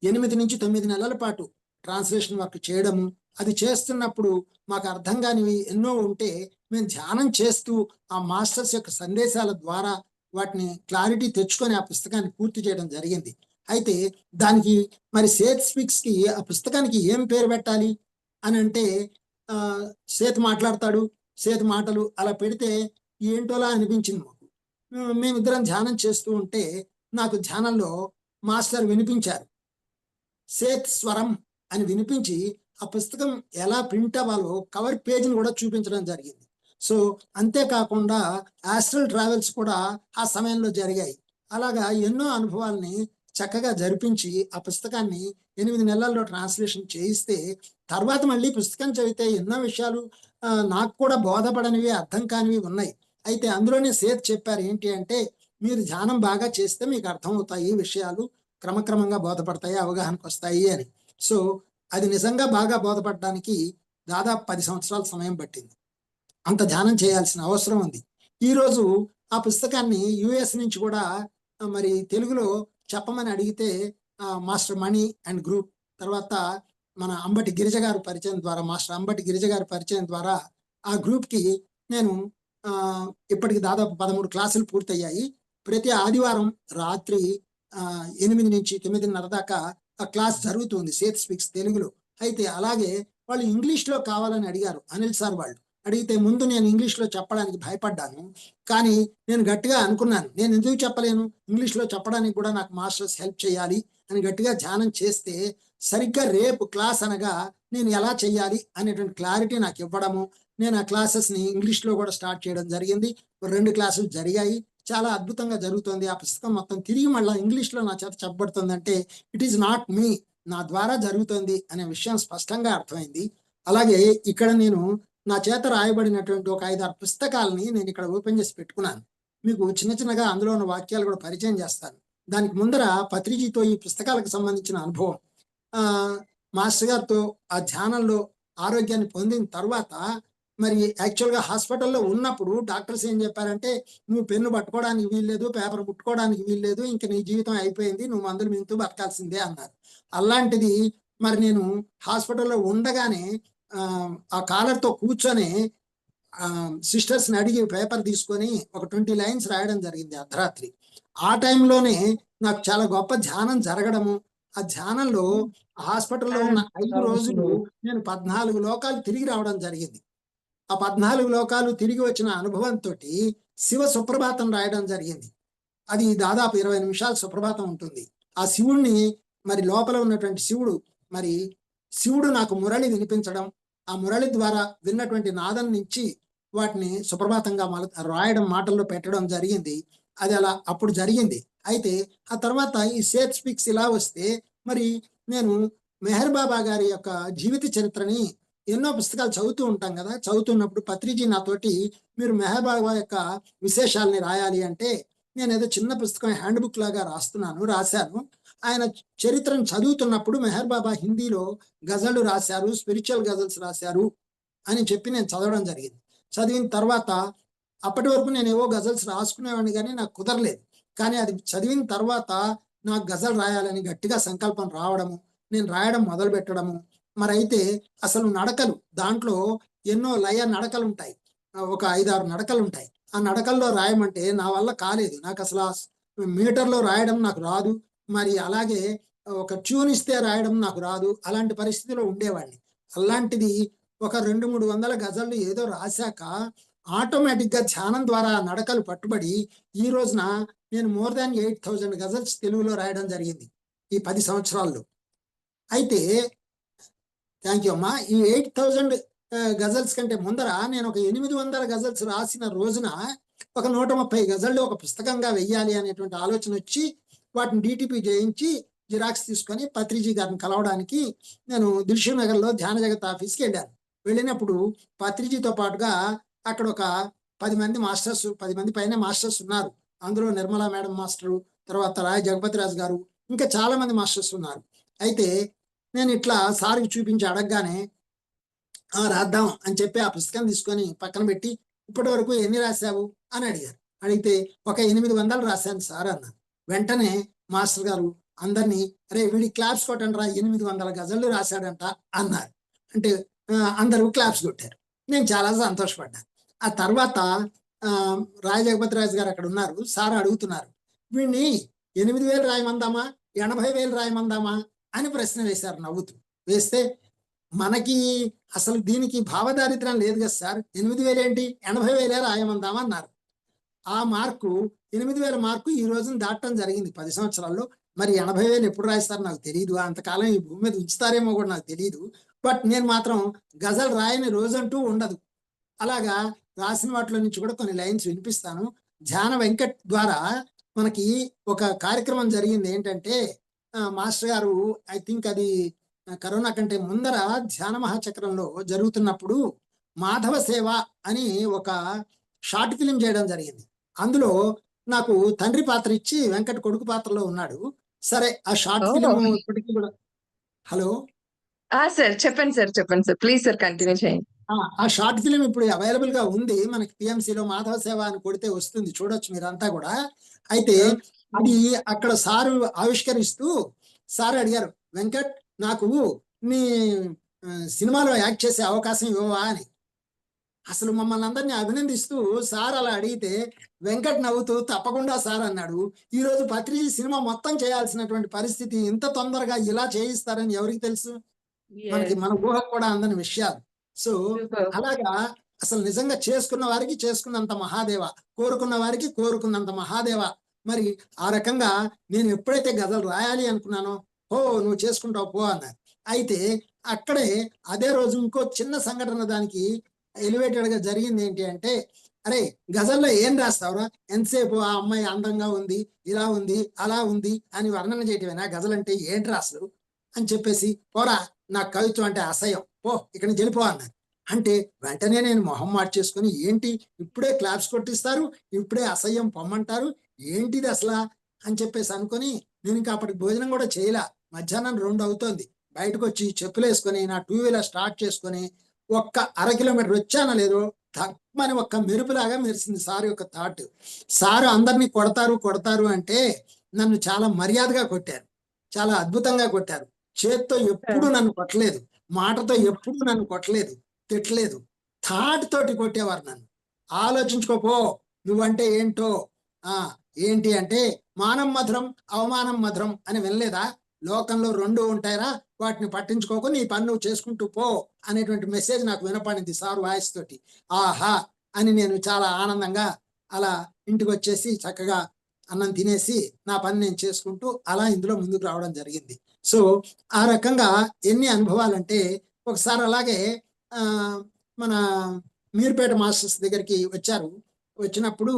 8 నుంచి 9 నెలల పాటు ట్రాన్స్లేషన్ వర్క్ చేయడము, అది చేస్తున్నప్పుడు మాకు అర్థం కానివి ఎన్నో ఉంటే మేము ధ్యానం చేస్తూ ఆ మాస్టర్స్ యొక్క సందేశాల ద్వారా వాటిని క్లారిటీ తెచ్చుకొని ఆ పుస్తకాన్ని పూర్తి చేయడం జరిగింది. అయితే దానికి మరి సేత్ స్పీక్స్ కి ఆ పుస్తకానికి ఏం పేరు పెట్టాలి అని అంటే సేత్ మాట్లాడతాడు, సేత్ మాటలు అలా పెడితే ఏంటోలా అనిపించింది మాకు. మేమిద్దరం ధ్యానం చేస్తూ ఉంటే నాకు ధ్యానంలో మాస్టర్ వినిపించారు, సేత్ స్వరం అని వినిపించి ఆ పుస్తకం ఎలా ప్రింట్ అవ్వాలో కవర్ పేజీని కూడా చూపించడం జరిగింది. సో అంతేకాకుండా ఆస్ట్రల్ ట్రావెల్స్ కూడా ఆ సమయంలో జరిగాయి. అలాగా ఎన్నో అనుభవాల్ని చక్కగా జరిపించి ఆ పుస్తకాన్ని 8 నెలల్లో ట్రాన్స్లేషన్ చేయిస్తే తర్వాత మళ్ళీ పుస్తకం చదివితే ఎన్నో విషయాలు నాకు కూడా బోధపడనివి, అర్థం కానివి ఉన్నాయి. అయితే అందులోనే సేత్ చెప్పారు ఏంటి అంటే, మీరు ధ్యానం బాగా చేస్తే మీకు అర్థమవుతాయి విషయాలు, క్రమక్రమంగా బోధపడతాయి, అవగాహనకు వస్తాయి అని. సో అది నిజంగా బాగా బోధపడడానికి దాదాపు 10 సంవత్సరాల సమయం పట్టింది. అంత ధ్యానం చేయాల్సిన అవసరం ఉంది. ఈరోజు ఆ పుస్తకాన్ని యుఎస్ నుంచి కూడా మరి తెలుగులో చెప్పమని అడిగితే మాస్టర్ మణి అండ్ గ్రూప్, తర్వాత మన అంబటి గిరిజ గారి పరిచయం ద్వారా, మాస్టర్ అంబటి గిరిజ గారి పరిచయం ద్వారా ఆ గ్రూప్కి నేను ఇప్పటికి దాదాపు 13 క్లాసులు పూర్తయ్యాయి. ప్రతి ఆదివారం రాత్రి 8 నుంచి 9:30 దాకా ఆ క్లాస్ జరుగుతుంది సేత్ స్పీక్స్ తెలుగులో. అయితే అలాగే వాళ్ళు ఇంగ్లీష్లో కావాలని అడిగారు అనిల్ సార్ వాళ్ళు. అడిగితే ముందు నేను ఇంగ్లీష్లో చెప్పడానికి భయపడ్డాను. కానీ నేను గట్టిగా అనుకున్నాను, నేను ఎందుకు చెప్పలేను, ఇంగ్లీష్లో చెప్పడానికి కూడా నాకు మాస్టర్స్ హెల్ప్ చేయాలి అని గట్టిగా ధ్యానం చేస్తే సరిగ్గా రేపు క్లాస్ అనగా నేను ఎలా చేయాలి అనేటువంటి క్లారిటీ నాకు ఇవ్వడము, నేను ఆ క్లాసెస్ని ఇంగ్లీష్లో కూడా స్టార్ట్ చేయడం జరిగింది. 2 క్లాసులు జరిగాయి. చాలా అద్భుతంగా జరుగుతుంది. ఆ పుస్తకం మొత్తం తిరిగి మళ్ళీ ఇంగ్లీష్లో నా చేత చెప్పబడుతుందంటే ఇట్ ఈస్ నాట్ మీ, నా ద్వారా జరుగుతుంది అనే విషయం స్పష్టంగా అర్థమైంది. అలాగే ఇక్కడ నేను నా చేత రాయబడినటువంటి ఒక 5-6 పుస్తకాలని నేను ఇక్కడ ఓపెన్ చేసి పెట్టుకున్నాను. మీకు చిన్నగా అందులో ఉన్న వాక్యాలు కూడా పరిచయం చేస్తాను. దానికి ముందర పత్రిజీతో ఈ పుస్తకాలకు సంబంధించిన అనుభవం, మాస్టర్ గారితో ఆ ధ్యానంలో ఆరోగ్యాన్ని పొందిన తర్వాత మరి యాక్చువల్గా హాస్పిటల్లో ఉన్నప్పుడు డాక్టర్స్ ఏం చెప్పారంటే, నువ్వు పెన్ను పట్టుకోవడానికి వీల్లేదు, పేపర్ ముట్టుకోవడానికి వీల్లేదు, ఇంక నీ జీవితం అయిపోయింది, నువ్వు మందులు మింగుతూ బతకాల్సిందే అన్నారు. అలాంటిది మరి నేను హాస్పిటల్లో ఉండగానే ఆ కాలర్తో కూర్చొని సిస్టర్స్ని అడిగి పేపర్ తీసుకొని ఒక 20 లైన్స్ రాయడం జరిగింది అర్ధరాత్రి. ఆ టైంలోనే నాకు చాలా గొప్ప ధ్యానం జరగడము, ఆ ధ్యానంలో హాస్పిటల్లో ఉన్న 5 రోజులు నేను 14 లోకాలు తిరిగి రావడం జరిగింది. ఆ 14 లోకాలు తిరిగి వచ్చిన అనుభవంతో శివ సుప్రభాతం రాయడం జరిగింది. అది దాదాపు 20 నిమిషాల సుప్రభాతం ఉంటుంది. ఆ శివుణ్ణి మరి లోపల ఉన్నటువంటి శివుడు నాకు మురళి వినిపించడం, ఆ మురళి ద్వారా విన్నటువంటి నాదం నుంచి వాటిని సుప్రభాతంగా రాయడం, మాటల్లో పెట్టడం జరిగింది. అది అలా అప్పుడు జరిగింది. అయితే ఆ తర్వాత ఈ సేత్ స్పీక్స్ ఇలా వస్తే మరి నేను మెహర్ బాబా గారి యొక్క జీవిత చరిత్రని ఎన్నో పుస్తకాలు చదువుతూ ఉంటాం కదా, చదువుతున్నప్పుడు పత్రిజీ నాతోటి మీరు మెహర్ బాబా యొక్క విశేషాలని రాయాలి అంటే నేను ఏదో చిన్న పుస్తకం హ్యాండ్ బుక్ లాగా రాశాను. ఆయన చరిత్రను చదువుతున్నప్పుడు మెహర్ బాబా హిందీలో గజళ్ళు రాశారు, స్పిరిచువల్ గజల్స్ రాశారు అని చెప్పి నేను చదవడం జరిగింది. చదివిన తర్వాత అప్పటి వరకు నేను ఏవో గజల్స్ రాసుకునేవాడిని కానీ నాకు కుదరలేదు. కానీ అది చదివిన తర్వాత నాకు గజల్ రాయాలని గట్టిగా సంకల్పం రావడము, నేను రాయడం మొదలు పెట్టడము. మరి అయితే అసలు నడకలు, దాంట్లో ఎన్నో లయ నడకలు ఉంటాయి, ఒక 5-6 నడకలు ఉంటాయి. ఆ నడకల్లో రాయమంటే నా వల్ల కాలేదు. నాకు అసలు మీటర్లో రాయడం నాకు రాదు, మరి అలాగే ఒక ట్యూన్ ఇస్తే రాయడం నాకు రాదు. అలాంటి పరిస్థితిలో ఉండేవాడిని. అలాంటిది ఒక 200-300 గజళ్ళు ఏదో రాశాక ఆటోమేటిక్గా ధ్యానం ద్వారా నడకలు పట్టుబడి ఈ రోజున నేను మోర్ దాన్ 8,000 గజల్స్ తెలుగులో రాయడం జరిగింది ఈ 10 సంవత్సరాల్లో. అయితే థ్యాంక్ యూ అమ్మా. ఈ 8,000 గజల్స్ కంటే ముందర నేను ఒక 800 గజల్స్ రాసిన రోజున ఒక 130 గజళ్ళు ఒక పుస్తకంగా వెయ్యాలి అనేటువంటి ఆలోచన వచ్చి వాటిని డిటిపి చేయించి జిరాక్స్ తీసుకొని పత్రిజీ గారిని కలవడానికి నేను దిల్షుక్ నగర్లో ధ్యాన జగత్ ఆఫీస్కి వెళ్ళాను. వెళ్ళినప్పుడు పత్రిజీతో పాటుగా అక్కడ ఒక 10 మంది మాస్టర్స్, 10 మంది పైన మాస్టర్స్ ఉన్నారు. అందులో నిర్మలా మేడం మాస్టరు, తర్వాత రాయ్ జగపతి రాజు గారు, ఇంకా చాలా మంది మాస్టర్స్ ఉన్నారు. అయితే నేను ఇట్లా సార్కి చూపించి అడగగానే రాద్దాం అని చెప్పి ఆ పుస్తకం తీసుకొని పక్కన పెట్టి, ఇప్పటి వరకు ఎన్ని రాశావు అని అడిగారు. అడిగితే ఒక 800 రాశాను సార్ అన్నాను. వెంటనే మాస్టర్ గారు అందరినీ అరే వీడి క్లాప్స్ కొట్టండి రా 800 గజళ్ళు రాశాడంట అన్నారు. అంటే అందరూ క్లాప్స్ కొట్టారు. నేను చాలా సంతోషపడ్డాను. ఆ తర్వాత రాయ జగపతిరాజు గారు అక్కడ ఉన్నారు. సార్ అడుగుతున్నారు, వీడిని 8,000 రాయమందామా 80,000 రాయమందామా అని ప్రశ్న వేశారు నవ్వుతూ. వేస్తే మనకి అసలు దీనికి భావదారిద్ర్యం లేదు కదా సార్, 8,000 ఏంటి 80,000 రాయమందామా అన్నారు. ఆ మార్కు 8,000 మార్కు ఈ రోజున దాటడం జరిగింది 10 సంవత్సరాల్లో. మరి 80,000 ఎప్పుడు రాయిస్తారు నాకు తెలియదు. అంతకాలం ఈ భూమి మీద ఉంచుతారేమో కూడా నాకు తెలియదు. బట్ నేను మాత్రం గజల్ రాయని రోజంటూ ఉండదు. అలాగా రాసిన వాటిలో నుంచి కూడా కొన్ని లైన్స్ వినిపిస్తాను. ధ్యాన వెంకట్ ద్వారా మనకి ఒక కార్యక్రమం జరిగింది. ఏంటంటే మాస్టర్ గారు ఐ థింక్ అది కరోనా కంటే ముందర ధ్యాన మహాచక్రంలో జరుగుతున్నప్పుడు మాధవ సేవ అని ఒక షార్ట్ ఫిలిం చేయడం జరిగింది. అందులో నాకు తండ్రి పాత్ర ఇచ్చి వెంకట్ కొడుకు పాత్రలో ఉన్నాడు. సరే ఆ షార్ట్ ఫిలిం ఇప్పటికీ కూడా హలో సార్ చెప్పండి సార్ ప్లీజ్ సార్ కంటిన్యూ చేయండి. ఆ షార్ట్ ఫిలిం ఇప్పుడు అవైలబుల్ గా ఉంది. మనకి పిఎంసిలో మాధవ సేవ అని కొడితే వస్తుంది, చూడొచ్చు మీరంతా కూడా. అయితే అది అక్కడ సారు ఆవిష్కరిస్తూ సార్ అడిగారు, వెంకట్ నాకు నీ సినిమాలో యాక్ట్ చేసే అవకాశం ఇవ్వవా అని. అసలు మమ్మల్ని అందరినీ అభినందిస్తూ సార్ అలా అడిగితే వెంకట్ నవ్వుతూ తప్పకుండా సార్ అన్నాడు. ఈ రోజు పత్రిజీ సినిమా మొత్తం చేయాల్సినటువంటి పరిస్థితి ఇంత తొందరగా ఇలా చేయిస్తారని ఎవరికి తెలుసు? మనకి మన ఊహకు కూడా అందని విషయాలు. సో అలాగా అసలు నిజంగా చేసుకున్న వారికి చేసుకున్నంత మహాదేవ, కోరుకున్న వారికి కోరుకున్నంత మహాదేవ. మరి ఆ రకంగా నేను ఎప్పుడైతే గజలు రాయాలి అనుకున్నానో, ఓ నువ్వు చేసుకుంటావు పో అన్నారు. అయితే అక్కడే అదే రోజు ఇంకో చిన్న సంఘటన దానికి ఎలివేటెడ్ గా జరిగింది. ఏంటి అంటే, అరే గజల్లో ఏం రాస్తావురా, ఎంతసేపు ఆ అమ్మాయి అందంగా ఉంది, ఇలా ఉంది, అలా ఉంది అని వర్ణన చేయటమేనా గజలంటే, ఏంటి రాస్తారు అని చెప్పేసి, పోరా నాకు కవిత్వం అంటే అసహ్యం, పో ఇక్కడి నుంచి వెళ్ళిపో అన్నారు. అంటే వెంటనే నేను మొహం మార్చేసుకుని, ఏంటి ఇప్పుడే క్లాప్స్ కొట్టిస్తారు, ఇప్పుడే అసహ్యం పొమ్మంటారు, ఏంటిది అసలు అని చెప్పేసి అనుకొని నేను ఇంకా అప్పటికి భోజనం కూడా చేయలే. మధ్యాహ్నం 2 అవుతోంది. బయటకు వచ్చి చెప్పులు వేసుకొని నా 2 వీలర్ స్టార్ట్ చేసుకొని ఒక్క 1/2 కిలోమీటర్ వచ్చానో లేదో తప్పని ఒక్క మెరుపులాగా మెరిసింది సార్ యొక్క థాట్. సారు అందరినీ కొడతారు అంటే నన్ను చాలా మర్యాదగా కొట్టారు, చాలా అద్భుతంగా కొట్టారు. చేత్తో ఎప్పుడు నన్ను కొట్టలేదు, మాటతో ఎప్పుడు నన్ను కొట్టలేదు, తిట్టలేదు, థాట్ తోటి కొట్టేవారు నన్ను. ఆలోచించుకోపో నువ్వంటే ఏంటో. ఏంటి అంటే, మానం మధురం అవమానం మధురం అని వినలేదా? లోకంలో 2 ఉంటాయిరా, వాటిని పట్టించుకోకు, నీ పని నువ్వు చేసుకుంటూ పో అనేటువంటి మెసేజ్ నాకు వినపడింది సార్ వాయిస్ తోటి. ఆహా అని నేను చాలా ఆనందంగా అలా ఇంటికి వచ్చేసి చక్కగా అన్నం తినేసి నా పని నేను చేసుకుంటూ అలా ఇందులో ముందుకు రావడం జరిగింది. సో ఆ రకంగా ఎన్ని అనుభవాలంటే, ఒకసారి అలాగే మన మీర్పేట మాస్టర్స్ దగ్గరికి వచ్చారు. వచ్చినప్పుడు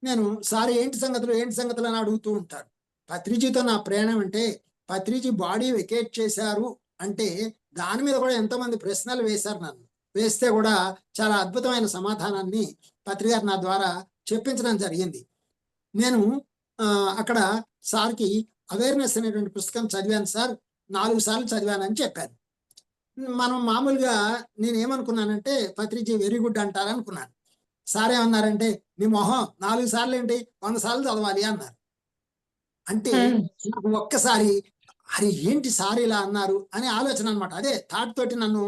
నేను సార్ ఏంటి సంగతులు అని అడుగుతూ ఉంటారు. పత్రిజీతో నా ప్రయాణం అంటే, పత్రిజీ బాడీ వెకేట్ చేశారు అంటే దాని మీద కూడా ఎంతో మంది ప్రశ్నలు వేశారు నన్ను. వేస్తే కూడా చాలా అద్భుతమైన సమాధానాన్ని పత్రి గారు నా ద్వారా చెప్పించడం జరిగింది. నేను అక్కడ సార్కి అవేర్నెస్ అనేటువంటి పుస్తకం చదివాను సార్, 4 సార్లు చదివానని చెప్పాను. మనం మామూలుగా నేను ఏమనుకున్నానంటే, పత్రిజీ వెరీ గుడ్ అంటారనుకున్నాను. సార్ ఏమన్నారంటే, నీ మొహం 4 సార్లు ఏంటి 100 సార్లు చదవాలి అన్నారు. అంటే నాకు ఒక్కసారి అరే ఏంటి సార్ ఇలా అన్నారు అనే ఆలోచన అనమాట. అదే థాట్ తోటి నన్ను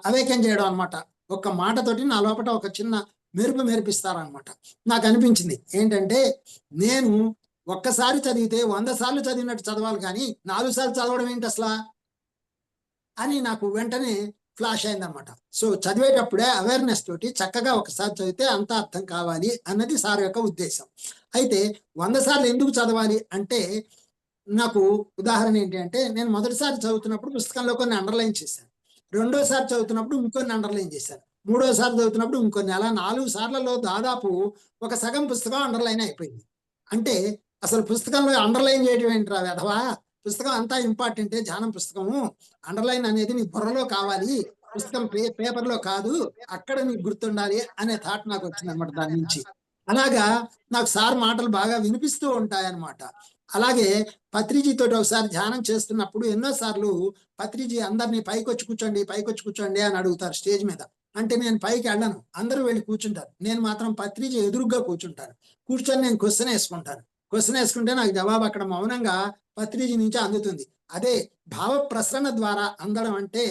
అవేకన్ చేయడం అనమాట. ఒక్క మాటతోటి నా లోపల ఒక చిన్న మెరుపు మెరిపిస్తారనమాట. నాకు అనిపించింది ఏంటంటే, నేను ఒక్కసారి చదివితే 100 సార్లు చదివినట్టు చదవాలి, కానీ 4 సార్లు చదవడం ఏంటి అసలు అని నాకు వెంటనే ఫ్లాష్ అయిందనమాట. సో చదివేటప్పుడే అవేర్నెస్ తోటి చక్కగా ఒకసారి చదివితే అంతా అర్థం కావాలి అన్నది సార్ యొక్క ఉద్దేశం. అయితే 100 సార్లు ఎందుకు చదవాలి అంటే, నాకు ఉదాహరణ ఏంటి అంటే, నేను మొదటిసారి చదువుతున్నప్పుడు పుస్తకంలో కొన్ని అండర్లైన్ చేశాను, రెండోసారి చదువుతున్నప్పుడు ఇంకొన్ని అండర్లైన్ చేశాను, మూడోసారి చదువుతున్నప్పుడు ఇంకొన్ని, అలా 4 సార్లలో దాదాపు ఒక సగం పుస్తకం అండర్లైన్ అయిపోయింది. అంటే అసలు పుస్తకంలో అండర్లైన్ చేయడం ఏంట్రా వెధవా, పుస్తకం అంతా ఇంపార్టెంటే, ధ్యానం పుస్తకము, అండర్లైన్ అనేది నీ బుర్రలో కావాలి, పుస్తకం పేపర్లో కాదు, అక్కడ నీకు గుర్తుండాలి అనే థాట్ నాకు వచ్చింది అనమాట దాని నుంచి. అలాగా నాకు సార్ మాటలు బాగా వినిపిస్తూ ఉంటాయన్నమాట. అలాగే పత్రిజీతో ఒకసారి ధ్యానం చేస్తున్నప్పుడు ఎన్నోసార్లు పత్రిజీ అందరినీ పైకొచ్చి కూర్చోండి అని అడుగుతారు స్టేజ్ మీద. అంటే నేను పైకి వెళ్ళను, అందరూ వెళ్ళి కూర్చుంటారు, నేను మాత్రం పత్రిజీ ఎదురుగ్గా కూర్చుంటాను. కూర్చొని నేను క్వశ్చన్ వేసుకుంటాను. క్వశ్చన్ వేసుకుంటే నాకు జవాబు అక్కడ మౌనంగా పత్రిజీ నుంచి అందుతుంది. అదే భావ ప్రసరణ ద్వారా అందడం అంటే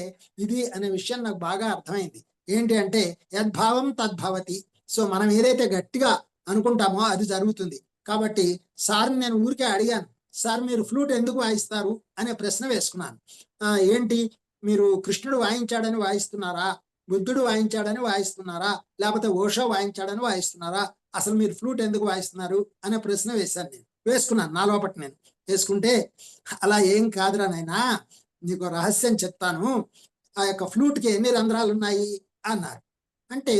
ఇది అనే విషయం నాకు బాగా అర్థమైంది. ఏంటి అంటే యద్భావం తద్భవతి. సో మనం ఏదైతే గట్టిగా అనుకుంటామో అది జరుగుతుంది. కాబట్టి సార్ని నేను ఊరికే అడిగాను, సార్ మీరు ఫ్లూట్ ఎందుకు వాయిస్తారు అనే ప్రశ్న వేసుకున్నాను. ఏంటి మీరు కృష్ణుడు వాయించాడని వాయిస్తున్నారా, బుద్ధుడు వాయించాడని వాయిస్తున్నారా, లేకపోతే ఓషో వాయించాడని వాయిస్తున్నారా, అసలు మీరు ఫ్లూట్ ఎందుకు వాయిస్తున్నారు అనే ప్రశ్న వేశాను. నేను వేసుకున్నాను నా లోపల. నేను వేసుకుంటే అలా ఏం కాదురా నాయనా, నీకు రహస్యం చెప్తాను, ఆ యొక్క ఫ్లూట్కి ఎన్ని రంధ్రాలు ఉన్నాయి అన్నారు. అంటే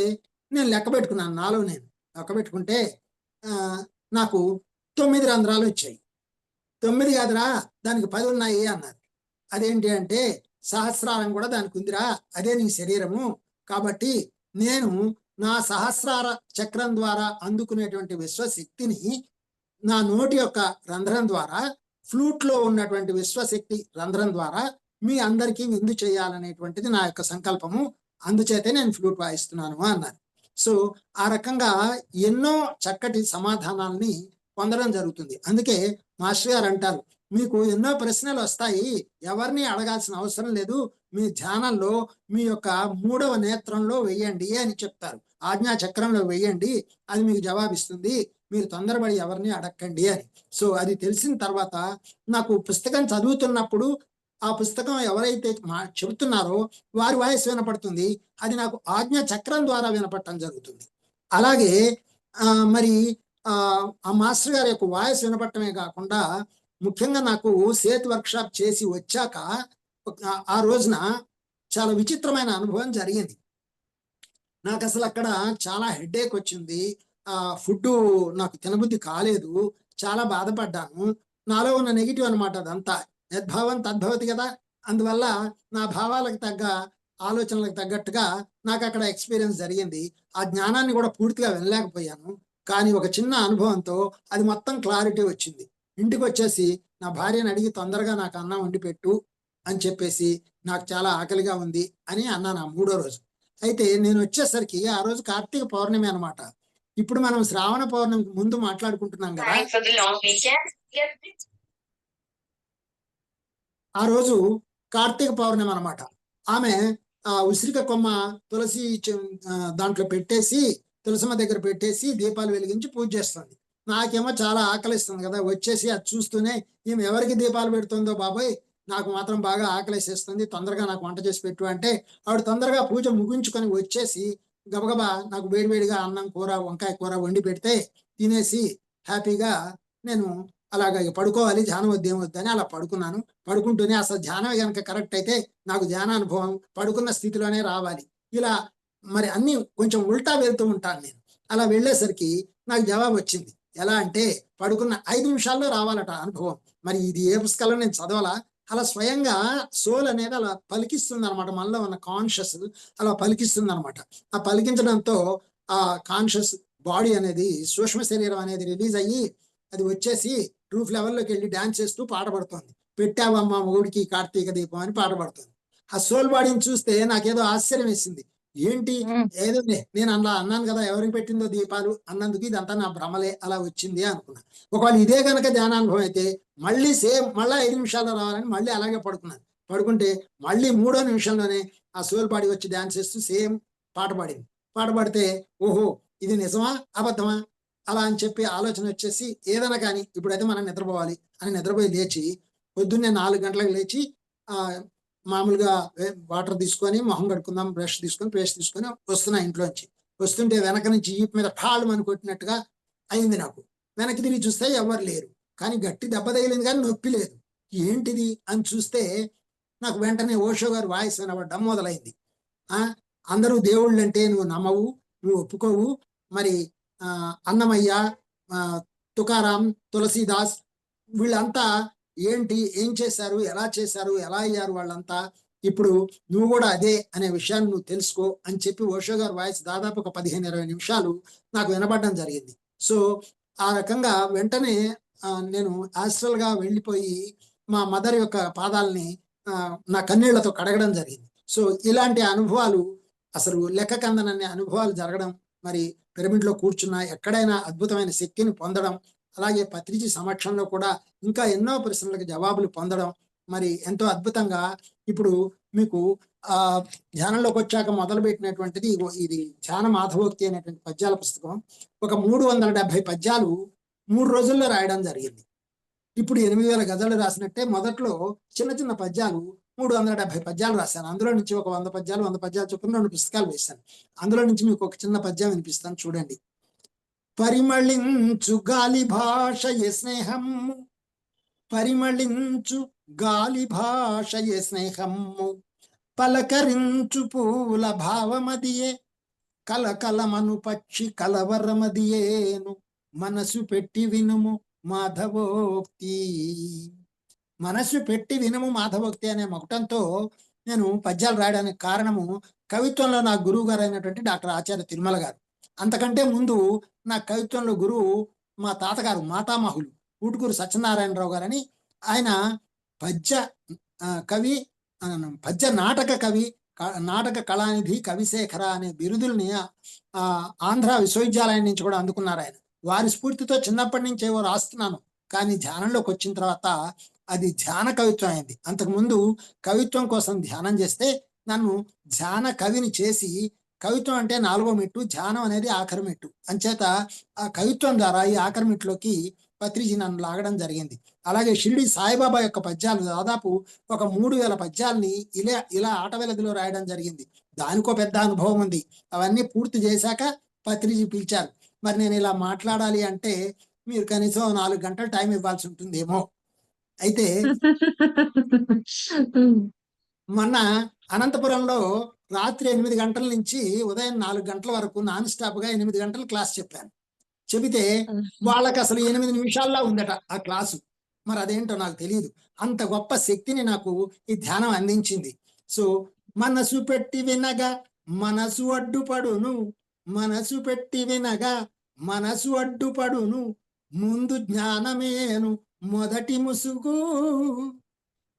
నేను లెక్క పెట్టుకున్నాను, నాలో నేను లెక్క పెట్టుకుంటే నాకు 9 రంధ్రాలు వచ్చాయి. 9 కాదురా దానికి 10 ఉన్నాయి అన్నారు. అదేంటి అంటే సహస్రారం కూడా దానికి ఉందిరా, అదే నీ శరీరము. కాబట్టి నేను నా సహస్రార చక్రం ద్వారా అందుకునేటువంటి విశ్వశక్తిని నా నోటి యొక్క రంధ్రం ద్వారా, ఫ్లూట్ లో ఉన్నటువంటి విశ్వశక్తి రంధ్రం ద్వారా మీ అందరికీ విందు చేయాలనేటువంటిది నా యొక్క సంకల్పము. అందుచేతే నేను ఫ్లూట్ వాయిస్తున్నాను అన్నారు. సో ఆ రకంగా ఎన్నో చక్కటి సమాధానాలని పొందడం జరుగుతుంది. అందుకే మాస్టర్ గారు అంటారు, మీకు ఎన్నో ప్రశ్నలు వస్తాయి, ఎవరిని అడగాల్సిన అవసరం లేదు, మీ ధ్యానంలో మీ యొక్క 3వ నేత్రంలో వెయ్యండి అని చెప్తారు. ఆజ్ఞా చక్రంలో వెయ్యండి, అది మీకు జవాబిస్తుంది, మీరు తొందరపడి ఎవరిని అడగండి అని. సో అది తెలిసిన తర్వాత నాకు పుస్తకం చదువుతున్నప్పుడు ఆ పుస్తకం ఎవరైతే చెబుతున్నారో వారి వాయిస్ వినపడుతుంది, అది నాకు ఆజ్ఞా చక్రం ద్వారా వినపడటం జరుగుతుంది. అలాగే మరి ఆ మాస్టర్ గారి యొక్క వాయిస్ వినపడటమే కాకుండా ముఖ్యంగా నాకు సేత్ వర్క్షాప్ చేసి వచ్చాక ఆ రోజున చాలా విచిత్రమైన అనుభవం జరిగింది. నాకు అసలు అక్కడ చాలా హెడేక్ వచ్చింది, ఫుడ్ నాకు తినబుద్ధి కాలేదు, చాలా బాధపడ్డాను. నాలో ఉన్న నెగిటివ్ అనమాట అదంతా. యద్భావం తద్భవతి కదా, అందువల్ల నా భావాలకు తగ్గ ఆలోచనలకు తగ్గట్టుగా నాకు అక్కడ ఎక్స్పీరియన్స్ జరిగింది. ఆ జ్ఞానాన్ని కూడా పూర్తిగా వినలేకపోయాను, కానీ ఒక చిన్న అనుభవంతో అది మొత్తం క్లారిటీ వచ్చింది. ఇంటికి వచ్చేసి నా భార్యను అడిగి తొందరగా నాకు అన్నం వండి పెట్టు అని చెప్పేసి, నాకు చాలా ఆకలిగా ఉంది అని అన్నాను ఆ 3వ రోజు. అయితే నేను వచ్చేసరికి ఆ రోజు కార్తీక పౌర్ణమి అనమాట. ఇప్పుడు మనం శ్రావణ పౌర్ణమికి ముందు మాట్లాడుకుంటున్నాం కదా, ఆ రోజు కార్తీక పౌర్ణమి అనమాట. ఆమె ఉసిరిక కొమ్మ తులసి దాంట్లో పెట్టేసి, తులసమ్మ దగ్గర పెట్టేసి దీపాలు వెలిగించి పూజ చేస్తుంది. నాకేమో చాలా ఆకలిస్తుంది కదా, వచ్చేసి అది చూస్తూనే ఈమె ఎవరికి దీపాలు పెడుతుందో బాబోయ్, నాకు మాత్రం బాగా ఆకలిసేస్తుంది, తొందరగా నాకు వంట చేసి పెట్టు అంటే ఆవిడ తొందరగా పూజ ముగించుకొని వచ్చేసి గబగబా నాకు వేడివేడిగా అన్నం కూర వంకాయ కూర వండి పెడితే తినేసి హ్యాపీగా నేను అలాగ పడుకోవాలి, ధ్యానం వద్దేం వద్దని అలా పడుకున్నాను. పడుకుంటూనే అసలు ధ్యానం కనుక కరెక్ట్ అయితే నాకు ధ్యానానుభవం పడుకున్న స్థితిలోనే రావాలి, ఇలా మరి అన్ని కొంచెం ఉల్టా వెళ్తూ ఉంటాను నేను. అలా వెళ్ళేసరికి నాకు జవాబు వచ్చింది. ఎలా అంటే పడుకున్న 5 నిమిషాల్లో రావాలట అనుభవం. మరి ఇది ఏ పుస్తకాల్లో నేను చదవాలా, అలా స్వయంగా సోల్ అనేది అలా పలికిస్తుంది అనమాట, మనలో ఉన్న కాన్షియస్ అలా పలికిస్తుంది అనమాట. ఆ పలికించడంతో ఆ కాన్షియస్ బాడీ అనేది, సూక్ష్మ శరీరం అనేది రిలీజ్ అయ్యి అది వచ్చేసి రూఫ్ లెవెల్లోకి వెళ్ళి డాన్స్ చేస్తూ పాట పడుతుంది. పెట్టావమ్మ మొగుడికి కార్తీక దీపం అని పాట పడుతుంది. ఆ సోల్ బాడీని చూస్తే నాకేదో ఆశ్చర్యం వేసింది. ఏంటి ఏదో నేను అలా అన్నాను కదా, ఎవరికి పెట్టిందో దీపాలు అన్నందుకు ఇదంతా నా భ్రమలే, అలా వచ్చింది అనుకున్నాను. ఒకవేళ ఇదే కనుక ధ్యానానుభవం అయితే మళ్ళీ సేమ్ మళ్ళీ 5 నిమిషాల్లో రావాలని మళ్ళీ అలాగే పడుకున్నాను. పడుకుంటే మళ్ళీ 3వ నిమిషంలోనే ఆ సోల్ బాడీ వచ్చి డాన్స్ చేస్తూ సేమ్ పాట పాడింది. పాట పాడితే ఓహో ఇది నిజమా అబద్ధమా అలా అని చెప్పి ఆలోచన వచ్చేసి, ఏదైనా కానీ ఇప్పుడైతే మనం నిద్రపోవాలి అని నిద్రపోయి లేచి పొద్దున్నే 4 గంటలకు లేచి మామూలుగా వాటర్ తీసుకొని మొహం కడుక్కుందాం, బ్రష్ తీసుకొని పేస్ట్ తీసుకొని వస్తున్నా ఇంట్లోంచి. వస్తుంటే వెనక నుంచి ఈపు మీద ఠాళు అని కొట్టినట్టుగా అయింది నాకు. వెనక్కి తిరిగి చూస్తే ఎవరు లేరు, కానీ గట్టి దెబ్బ తగిలింది కానీ నొప్పి లేదు. ఏంటిది అని చూస్తే నాకు వెంటనే ఓషో గారు వాయిస్ వినబడ్డం మొదలైంది. అందరూ దేవుళ్ళు అంటే నువ్వు నమ్మవు, నువ్వు ఒప్పుకోవు, మరి అన్నమయ్య, తుకారాం, తులసీదాస్ వీళ్ళంతా ఏంటి, ఏం చేశారు, ఎలా చేశారు, ఎలా అయ్యారు వాళ్ళంతా, ఇప్పుడు నువ్వు కూడా అదే అనే విషయాన్ని నువ్వు తెలుసుకో అని చెప్పి ఓషో గారు వాయిస్ దాదాపు ఒక 15-20 నిమిషాలు నాకు వినబడడం జరిగింది. సో ఆ రకంగా వెంటనే నేను యాస్ట్రల్ గా వెళ్ళిపోయి మా మదర్ యొక్క పాదాలని నా కన్నీళ్లతో కడగడం జరిగింది. సో ఇలాంటి అనుభవాలు అసలు లెక్క కందనన్ని అనుభవాలు జరగడం, మరి పిరమిడ్ లో కూర్చున్నా ఎక్కడైనా అద్భుతమైన శక్తిని పొందడం, అలాగే పత్రిజీ సమక్షంలో కూడా ఇంకా ఎన్నో ప్రశ్నలకు జవాబులు పొందడం మరి ఎంతో అద్భుతంగా ఇప్పుడు మీకు ధ్యానంలోకి వచ్చాక మొదలుపెట్టినటువంటిది ఇది ధ్యాన మాధవోక్తి అనేటువంటి పద్యాల పుస్తకం. ఒక 370 పద్యాలు 3 రోజుల్లో రాయడం జరిగింది. ఇప్పుడు 8000 గజాలు రాసినట్టే మొదట్లో చిన్న చిన్న పద్యాలు 370 పద్యాలు రాశాను. అందులో నుంచి ఒక 100 పద్యాలు 100 పద్యాలు చొప్పున 2 పుస్తకాలు వేశాను. అందులో నుంచి మీకు ఒక చిన్న పద్యం వినిపిస్తాను, చూడండి. పరిమళించు గాలి భాషయే స్నేహము, పరిమళించు గాలి భాషయే స్నేహము, పలకరించు పూల భావమదియే, కలకలమను పక్షి కలవరమదియేను, మనసు పెట్టి వినుము మాధవోక్తి. మనసు పెట్టి వినుము మాధవోక్తి అనే మకుటంతో నేను పద్యాలు రాయడానికి కారణము కవిత్వంలో నా గురువు గారు అయినటువంటి డాక్టర్ ఆచార్య తిరుమల గారు. అంతకంటే ముందు నా కవిత్వంలో గురువు మా తాతగారు మాతామహులు ఊటుకూరు సత్యనారాయణరావు గారని. ఆయన పద్య కవి, పద్య నాటక కవి, నాటక కళానిధి, కవిశేఖర అనే బిరుదుల్ని ఆంధ్ర విశ్వవిద్యాలయం నుంచి కూడా అందుకున్నారు ఆయన. వారి స్ఫూర్తితో చిన్నప్పటి నుంచి ఏవో రాస్తున్నాను, కానీ ధ్యానంలోకి వచ్చిన తర్వాత అది ధ్యాన కవిత్వం అయింది. అంతకుముందు కవిత్వం కోసం ధ్యానం చేస్తే నన్ను ధ్యాన కవిని చేసి, కవిత్వం అంటే 4వ మెట్టు, ధ్యానం అనేది ఆఖరి మెట్టు. అంచేత ఆ కవిత్వం ద్వారా ఈ ఆఖరి మెట్టులోకి పత్రిజీ నన్ను లాగడం జరిగింది. అలాగే షిరిడి సాయిబాబా యొక్క పద్యాలు దాదాపు ఒక 3000 పద్యాలని ఇలా ఆటవెలదిలో రాయడం జరిగింది. దానికో పెద్ద అనుభవం ఉంది. అవన్నీ పూర్తి చేశాక పత్రిజీ పిలిచారు. మరి నేను ఇలా మాట్లాడాలి అంటే మీరు కనీసం 4 గంటలు టైం ఇవ్వాల్సి ఉంటుందేమో. అయితే మొన్న అనంతపురంలో రాత్రి 8 గంటల నుంచి ఉదయం 4 గంటల వరకు నాన్ స్టాప్ గా 8 గంటలు క్లాస్ చెప్పాను. చెబితే వాళ్ళకి అసలు 8 నిమిషాల్లో ఉందట ఆ క్లాసు. మరి అదేంటో నాకు తెలియదు. అంత గొప్ప శక్తిని నాకు ఈ ధ్యానం అందించింది. సో మనసు పెట్టి వినగా మనసు అడ్డుపడును, మనసు పెట్టి వినగా మనసు అడ్డుపడును, ముందు జ్ఞానమేను మొదటి ముసుగు,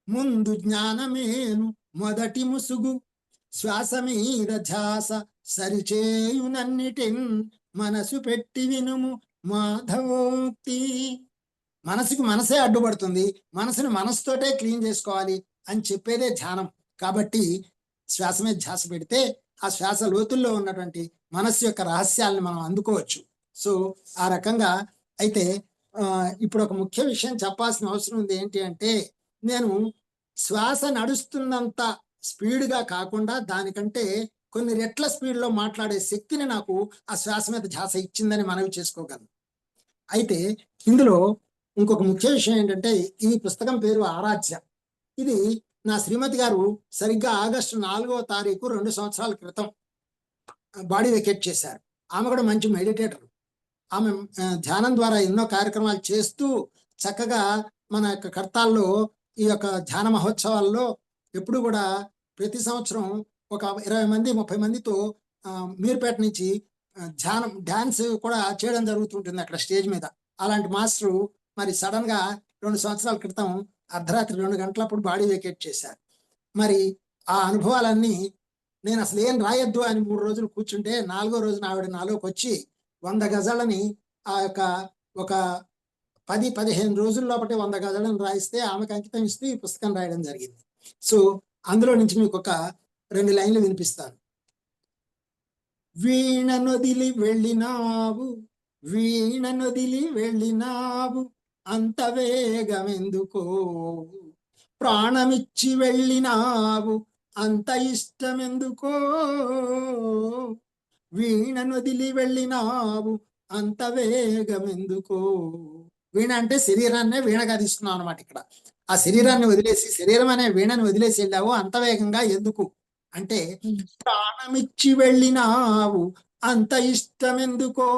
ముందు జ్ఞానమేను మొదటి ముసుగు, శ్వాస మీద ధ్యాస సరిచేయునన్నిటిన్, మనసు పెట్టి వినుము మాధవోక్తి. మనసుకి మనసే అడ్డుపడుతుంది, మనసుని మనసుతోటే క్లీన్ చేసుకోవాలి అని చెప్పేదే ధ్యానం. కాబట్టి శ్వాస మీద ధ్యాస పెడితే ఆ శ్వాస లోతుల్లో ఉన్నటువంటి మనస్సు యొక్క రహస్యాలను మనం అందుకోవచ్చు. సో ఆ రకంగా అయితే ఇప్పుడు ఒక ముఖ్య విషయం చెప్పాల్సిన అవసరం ఉంది. ఏంటి అంటే, నేను శ్వాస నడుస్తున్నంత స్పీడ్గా కాకుండా దానికంటే కొన్ని రెట్ల స్పీడ్లో మాట్లాడే శక్తిని నాకు ఆ శ్వాస మీద ధ్యాస ఇచ్చిందని మనవి చేసుకోగలను. అయితే ఇందులో ఇంకొక ముఖ్య విషయం ఏంటంటే, ఈ పుస్తకం పేరు ఆరాధ్య. ఇది నా శ్రీమతి గారు సరిగ్గా ఆగస్టు 4వ తారీఖు 2 సంవత్సరాల క్రితం బాడీ వెకేట్ చేశారు. ఆమె కూడా మంచి మెడిటేటర్. ఆమె ధ్యానం ద్వారా ఎన్నో కార్యక్రమాలు చేస్తూ చక్కగా మన యొక్క కర్తాల్లో ఈ యొక్క ధ్యాన మహోత్సవాల్లో ఎప్పుడు కూడా ప్రతి సంవత్సరం ఒక 20 మంది 30 మందితో మీర్పేట నుంచి డాన్స్ కూడా చేయడం జరుగుతుంటుంది అక్కడ స్టేజ్ మీద. అలాంటి మాస్టరు మరి సడన్ గా 2 సంవత్సరాల క్రితం అర్ధరాత్రి 2 గంటలప్పుడు బాడీ వెకేట్ చేశారు. మరి ఆ అనుభవాలన్నీ నేను అసలు ఏం రాయొద్దు అని 3 రోజులు కూర్చుంటే 4వ రోజున ఆవిడ నాలోకి వచ్చి 100 గజాలని ఆ యొక్క ఒక 10-15 రోజుల లోపటే 100 గజాలను రాయిస్తే ఆమెకు అంకితం ఇస్తూ ఈ పుస్తకం రాయడం జరిగింది. సో అందులో నుంచి మీకు ఒక 2 లైన్లు వినిపిస్తాను. వీణ నొదిలి వెళ్ళినావు, వీణ నొదిలి వెళ్ళినావు, అంత వేగమెందుకో, ప్రాణమిచ్చి వెళ్ళినావు, అంత ఇష్టమెందుకో, వీణ నొదిలి వెళ్ళినావు, అంత వేగమెందుకో. వీణ అంటే శరీరాన్నే వీణగా తీసుకున్నావు అనమాట. ఇక్కడ ఆ శరీరాన్ని వదిలేసి, శరీరం అనే వీణని వదిలేసి వెళ్ళావు, అంత వేగంగా ఎందుకు అంటే, ప్రాణమిచ్చి వెళ్ళినావు, అంత ఇష్టమెందుకో.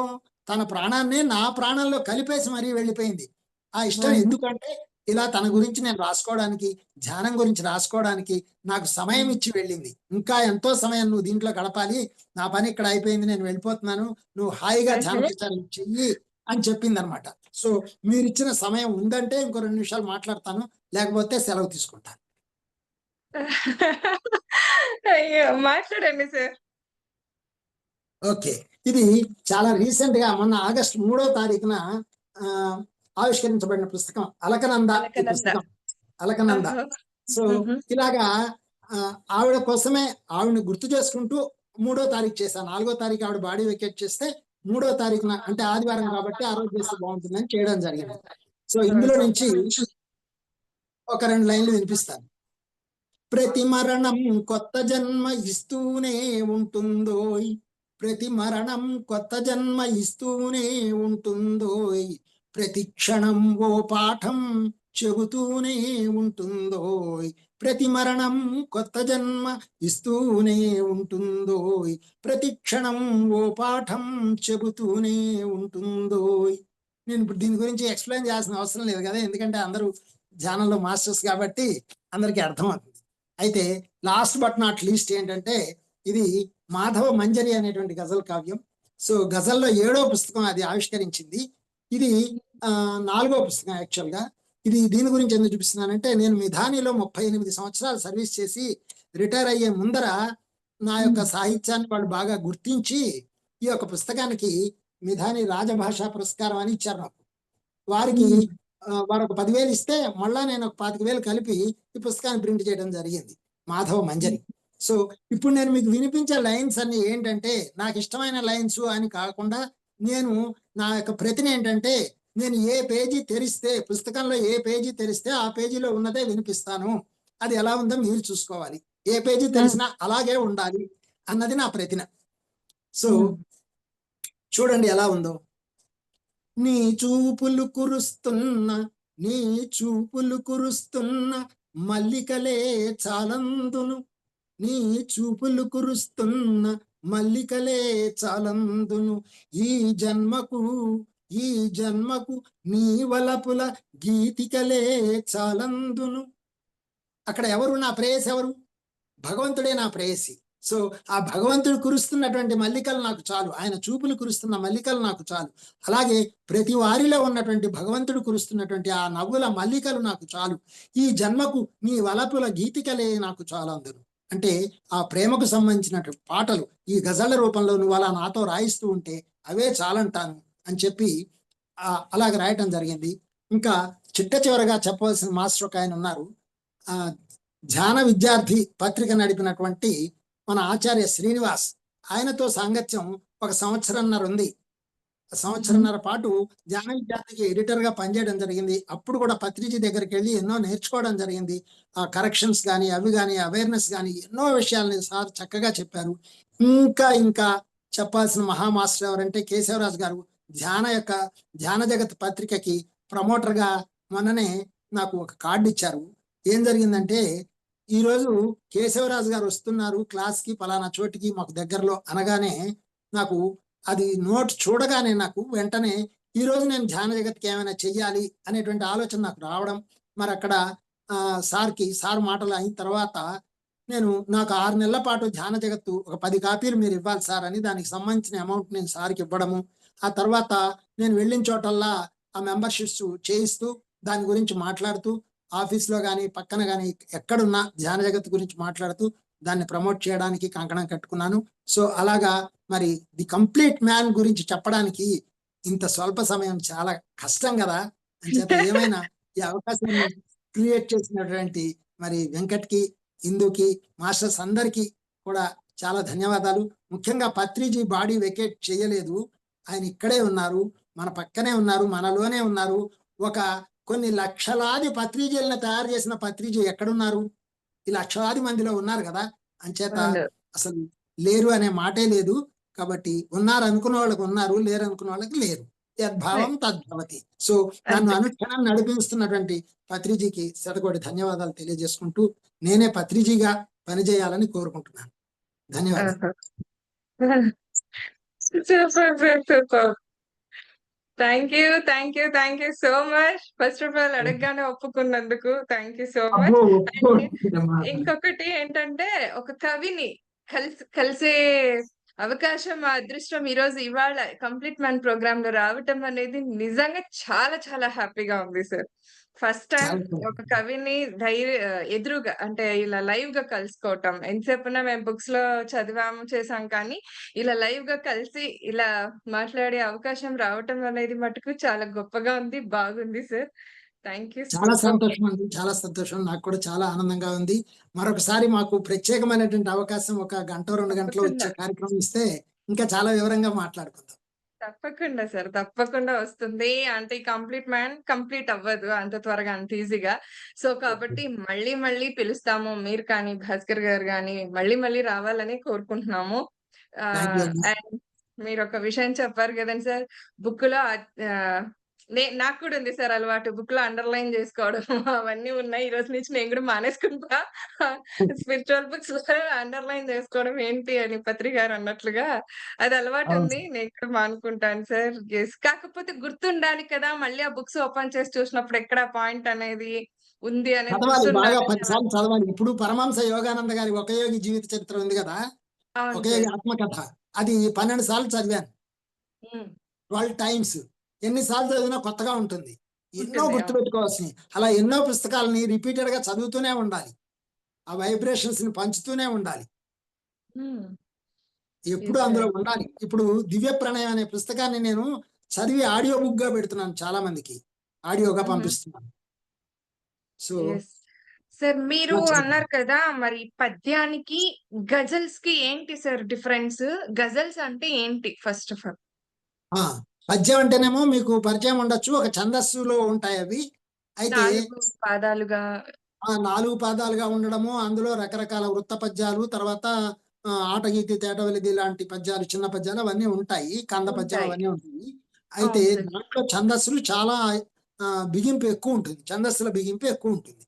తన ప్రాణాన్ని నా ప్రాణంలో కలిపేసి మరీ వెళ్ళిపోయింది. ఆ ఇష్టం ఎందుకంటే, ఇలా తన గురించి నేను రాసుకోవడానికి, ధ్యానం గురించి రాసుకోవడానికి నాకు సమయం ఇచ్చి వెళ్ళింది. ఇంకా ఎంతో సమయం నువ్వు దీంట్లో గడపాలి, నా పని ఇక్కడ అయిపోయింది, నేను వెళ్ళిపోతున్నాను, నువ్వు హాయిగా ధ్యాన ప్రచారం చెయ్యి అని చెప్పింది అనమాట. సో మీరు ఇచ్చిన సమయం ఉందంటే ఇంకో 2 నిమిషాలు మాట్లాడతాను, లేకపోతే సెలవు తీసుకుంటాను. అయ్యో! మాట్లాడండి సార్. ఓకే. ఇది చాలా రీసెంట్ గా మొన్న ఆగస్టు 3వ తారీఖున ఆ, ఆవిష్కరించబడిన పుస్తకం అలకనంద. ఈ అలకనంద. పుస్తకం అలకనంద. ఆహా! సో హుహు. ఇలాగా ఆవిడ కోసమే ఆవిడని గుర్తు చేసుకుంటూ 3వ తారీఖు చేశాను. 4వ తారీఖు ఆవిడ బాడీ వెకేట్ చేస్తే 3వ తారీఖున అంటే ఆదివారం కాబట్టి ఆ రోజు చేస్తే బాగుంటుందని చేయడం జరిగింది. సో ఇందులో ఆహా! నుంచి ఒక 2 లైన్లు వినిపిస్తాను. ప్రతి మరణం కొత్త జన్మ ఇస్తూనే ఉంటుందోయ్, ప్రతి మరణం కొత్త జన్మ ఇస్తూనే ఉంటుందోయ్, ప్రతి క్షణం ఓ పాఠం చెబుతూనే ఉంటుందోయ్, ప్రతి మరణం కొత్త జన్మ ఇస్తూనే ఉంటుందోయ్, ప్రతి క్షణం ఓ పాఠం చెబుతూనే ఉంటుందోయ్. నేను ఇప్పుడు దీని గురించి ఎక్స్ప్లెయిన్ చేయాల్సిన అవసరం లేదు కదా, ఎందుకంటే అందరూ ధ్యానంలో మాస్టర్స్ కాబట్టి అందరికీ అర్థమవుతుంది. అయితే లాస్ట్ బట్ నాట్ లీస్ట్ ఏంటంటే ఇది మాధవ మంజరి అనేటువంటి గజల్ కావ్యం. సో గజల్లో 7వ పుస్తకం అది ఆవిష్కరించింది. ఇది 4వ పుస్తకం యాక్చువల్ గా. ఇది దీని గురించి ఎందుకు చూపిస్తున్నానంటే నేను మిధానిలో 38 సంవత్సరాలు సర్వీస్ చేసి రిటైర్ అయ్యే ముందర నా యొక్క సాహిత్యాన్ని వాళ్ళు బాగా గుర్తించి ఈ యొక్క పుస్తకానికి మిధాని రాజభాషా పురస్కారం అని ఇచ్చారు నాకు. వారికి వారు ఒక 10,000 ఇస్తే మళ్ళా నేను ఒక 25,000 కలిపి ఈ పుస్తకాన్ని ప్రింట్ చేయడం జరిగింది, మాధవ మంజరి. సో ఇప్పుడు నేను మీకు వినిపించే లైన్స్ అన్ని ఏంటంటే నాకు ఇష్టమైన లైన్స్ అని కాకుండా నేను నా యొక్క ప్రతిని ఏంటంటే నేను ఏ పేజీ తెరిస్తే పుస్తకంలో ఏ పేజీ తెరిస్తే ఆ పేజీలో ఉన్నదే వినిపిస్తాను. అది ఎలా ఉందో మీరు చూసుకోవాలి. ఏ పేజీ తెలిసినా అలాగే ఉండాలి అన్నది నా ప్రతిన. సో చూడండి ఎలా ఉందో. నీ చూపులు కురుస్తున్న నీ చూపులు కురుస్తున్న మల్లికలే చాలందును, నీ చూపులు కురుస్తున్న మల్లికలే చాలందును, ఈ జన్మకు ఈ జన్మకు నీ వలపుల గీతికలే చాలందును. అక్కడ ఎవరు నా ప్రేయసి? ఎవరు? భగవంతుడే నా ప్రేయసి. సో ఆ భగవంతుడు కురుస్తున్నటువంటి మల్లికలు నాకు చాలు, ఆయన చూపులు కురుస్తున్న మల్లికలు నాకు చాలు. అలాగే ప్రతి వారిలో ఉన్నటువంటి భగవంతుడు కురుస్తున్నటువంటి ఆ నవ్వుల మల్లికలు నాకు చాలు, ఈ జన్మకు నీ వలపుల గీతికలే నాకు చాలు అందును. అంటే ఆ ప్రేమకు సంబంధించినటువంటి పాటలు ఈ గజళ్ళ రూపంలో నువ్వు అలా నాతో రాయిస్తూ ఉంటే అవే చాలంటాను అని చెప్పి అలాగ రాయటం జరిగింది. ఇంకా చిట్ట చివరగా చెప్పవలసిన మాస్టర్ ఒక ఆయన ఉన్నారు, ధ్యాన విద్యార్థి పత్రిక నడిపినటువంటి మన ఆచార్య శ్రీనివాస్. ఆయనతో సాంగత్యం 1 సంవత్సరంన్నర ఉంది. సంవత్సరంన్నర పాటు ధ్యాన విద్యార్థికి ఎడిటర్ గా పనిచేయడం జరిగింది. అప్పుడు కూడా పత్రిజీ దగ్గరికి వెళ్ళి ఎన్నో నేర్చుకోవడం జరిగింది. ఆ కరెక్షన్స్ కానీ అవి కానీ అవేర్నెస్ కానీ ఎన్నో విషయాలని సార్ చక్కగా చెప్పారు. ఇంకా చెప్పాల్సిన మహామాస్టర్ ఎవరంటే కేశవరాజు గారు. ధ్యాన జగత్ పత్రికకి ప్రమోటర్ గా మొన్ననే నాకు ఒక కార్డు ఇచ్చారు. ఏం జరిగిందంటే ఈరోజు కేశవరాజు గారు వస్తున్నారు క్లాస్ కి పలానా చోటికి మాకు దగ్గరలో అనగానే నాకు అది నోట్ చూడగానే నాకు వెంటనే ఈ రోజు నేను ధ్యాన జగత్కి ఏమైనా చెయ్యాలి అనేటువంటి ఆలోచన నాకు రావడం. మరి అక్కడ సార్ మాటలు అయిన తర్వాత నాకు 6 నెలల పాటు ధ్యాన జగత్తు ఒక 10 కాపీలు మీరు ఇవ్వాలి సార్ అని దానికి సంబంధించిన అమౌంట్ నేను సార్కి ఇవ్వడము. ఆ తర్వాత నేను వెళ్ళిన చోటల్లా ఆ మెంబర్షిప్స్ చేయిస్తూ దాని గురించి మాట్లాడుతూ ఆఫీస్లో కానీ పక్కన కానీ ఎక్కడున్నా ధ్యాన జగత్తు గురించి మాట్లాడుతూ దాన్ని ప్రమోట్ చేయడానికి కంకణం కట్టుకున్నాను. సో అలాగా మరి ది కంప్లీట్ మ్యాన్ గురించి చెప్పడానికి ఇంత స్వల్ప సమయం చాలా కష్టం కదా అని చెప్పి ఏమైనా ఈ అవకాశాన్ని క్రియేట్ చేసినటువంటి మరి వెంకట్కి, ఇందుకి, మాస్టర్స్ అందరికీ కూడా చాలా ధన్యవాదాలు. ముఖ్యంగా పత్రిజీ బాడీ వెకేట్ చేయలేదు, ఆయన ఇక్కడే ఉన్నారు, మన పక్కనే ఉన్నారు, మనలోనే ఉన్నారు. కొన్ని లక్షలాది పత్రిజీలను తయారు చేసిన పత్రిజీ ఎక్కడున్నారు? ఈ లక్షలాది మందిలో ఉన్నారు కదా, అంచేత అసలు లేరు అనే మాటే లేదు. కాబట్టి ఉన్నారు అనుకున్న వాళ్ళకి ఉన్నారు, లేరు అనుకున్న వాళ్ళకి లేరు. యద్భావం తద్భవతి. సో నన్ను అనుక్షణం నడిపిస్తున్నటువంటి పత్రిజీకి శతకోటి ధన్యవాదాలు తెలియజేసుకుంటూ నేనే పత్రిజీగా పనిచేయాలని కోరుకుంటున్నాను. ధన్యవాదాలు. Thank you so much. First of all అడగగానే ఒప్పుకున్నందుకు థ్యాంక్ యూ సో మచ్. ఇంకొకటి ఏంటంటే ఒక కవిని కలిసే అవకాశం, మా అదృష్టం ఈరోజు ఇవాళ కంప్లీట్ మ్యాన్ ప్రోగ్రామ్‌లో రావటం అనేది నిజంగా చాలా చాలా హ్యాపీగా ఉంది సార్. ఫస్ట్ టైమ్ చాలా ఒక కవిని ఎదురుగా అంటే ఇలా లైవ్‌గా కలుసుకోవటం. ఎంతసేపున్నా మేము బుక్స్‌లో చదివాము, చేసాం కానీ ఇలా లైవ్‌గా కలిసి ఇలా మాట్లాడే అవకాశం రావటం అనేది మటుకు చాలా గొప్పగా ఉంది. బాగుంది సార్. Thank you. చాలా సూపర్బ్! సంతోషం అండి. చాలా సంతోషం. నాకు కూడా చాలా ఆనందంగా ఉంది. మరొకసారి మాకు ప్రత్యేకమైనటువంటి అవకాశం ఒక గంటో, 2 గంటలో తప్పకుండా. వచ్చే కార్యక్రమం ఇస్తే ఇంకా చాలా వివరంగా మాట్లాడుకుందాం. తప్పకుండా సార్. తప్పకుండా వస్తుంది. అంటే ఈ కంప్లీట్ మ్యాన్ కంప్లీట్ అవ్వదు అంత త్వరగా, అంత ఈజీగా. So, okay. కాబట్టి మళ్ళీ మళ్ళీ పిలుస్తాము. మీరు కానీ, భాస్కర్ గారు గాని మళ్ళీ మళ్ళీ రావాలని కోరుకుంటున్నాము. థాంక్ యూ అండి. అండ్ మీరొక విషయం చెప్పారు గదండీ సార్. బుక్‌లో ఆహ్, నాకు కూడా ఉంది సార్ అలవాటు. బుక్‌లో అండర్‌లైన్ జేసుకోవడం అవన్నీ ఉన్నాయి. ఈ రోజు నుంచి నేను గూడా మానేసుకుంటా. స్పిరిచువల్ బుక్స్‌లో అండర్‌లైన్ జేసుకోవడం ఏంటి అని పత్రి గారు అన్నట్లుగా అది అవును అలవాటుంది. సార్. నేను కూడా మానుకుంటాను సార్. యెస్. కాకపోతే గుర్తుండాలి కదా! మళ్ళీ ఆ బుక్స్ ఓపెన్ చేసి చూసినప్పుడు ఎక్కడ పాయింట్ అనేది ఉంది అనేది చదవాలి. బాగా గుర్తుండాలి 10 కదా! సార్లు చదవాలి. ఇప్పుడు పరమహంస యోగానంద గారి 'ఒక యోగి జీవిత చరిత్ర' ఉంది గదా! అవును 'ఒక యోగి సార్. ఆత్మకథ' అది 12 సార్లు చదివాను. హ్మ్. 12 టైమ్స్. ఎన్ని సార్లు చదివినా కొత్తగా ఉంటుంది. ఎన్నో ఉంటుంది. అవును. గుర్తుపెట్టుకోవాల్సినయి. అలా ఎన్నో పుస్తకాలని రిపీటెడ్‌గా చదువుతూనే ఉండాలి. ఆ వైబ్రేషన్స్‌ని పంచుతూనే ఉండాలి. హ్మ్. ఎప్పుడూ యెస్ అందులో సార్. ఉండాలి. ఇప్పుడు 'దివ్య ప్రణయం' అనే పుస్తకాన్ని నేను చదివి ఆడియో బుక్‌గా పెడుతున్నాను చాలా మందికి. ఆడియోగా హుహు. పంపిస్తున్నాను. So, yes. సార్ మీరు అలా చేద్దాం. అన్నారు కదా! మరి పద్యానికి, గజల్స్‌కి ఏంటి సార్ డిఫరెన్స్? గజల్స్ అంటే ఏంటి ఫస్ట్ ఆఫ్ ఆల్? ఆ! పద్యం అంటేనేమో మీకు పరిచయం ఉండొచ్చు. ఒక ఛందస్సులో ఉంటాయవి. అయితే 4 పాదాలుగా 4 పాదాలుగా ఉండడము, అందులో రకరకాల వృత్త పద్యాలు, తర్వాత ఆటగీతి, తేటవెలిది లాంటి పద్యాలు, చిన్న పద్యాలు అవన్నీ ఉంటాయి. కంద పద్యం ఉంటాయి. అవన్నీ ఉంటాయి. అయితే అవును సార్. దాంట్లో ఛందస్సులు చాలా బిగింపు ఎక్కువుంటుంది. ఛందస్సుల బిగింపు ఎక్కువుంటుంది.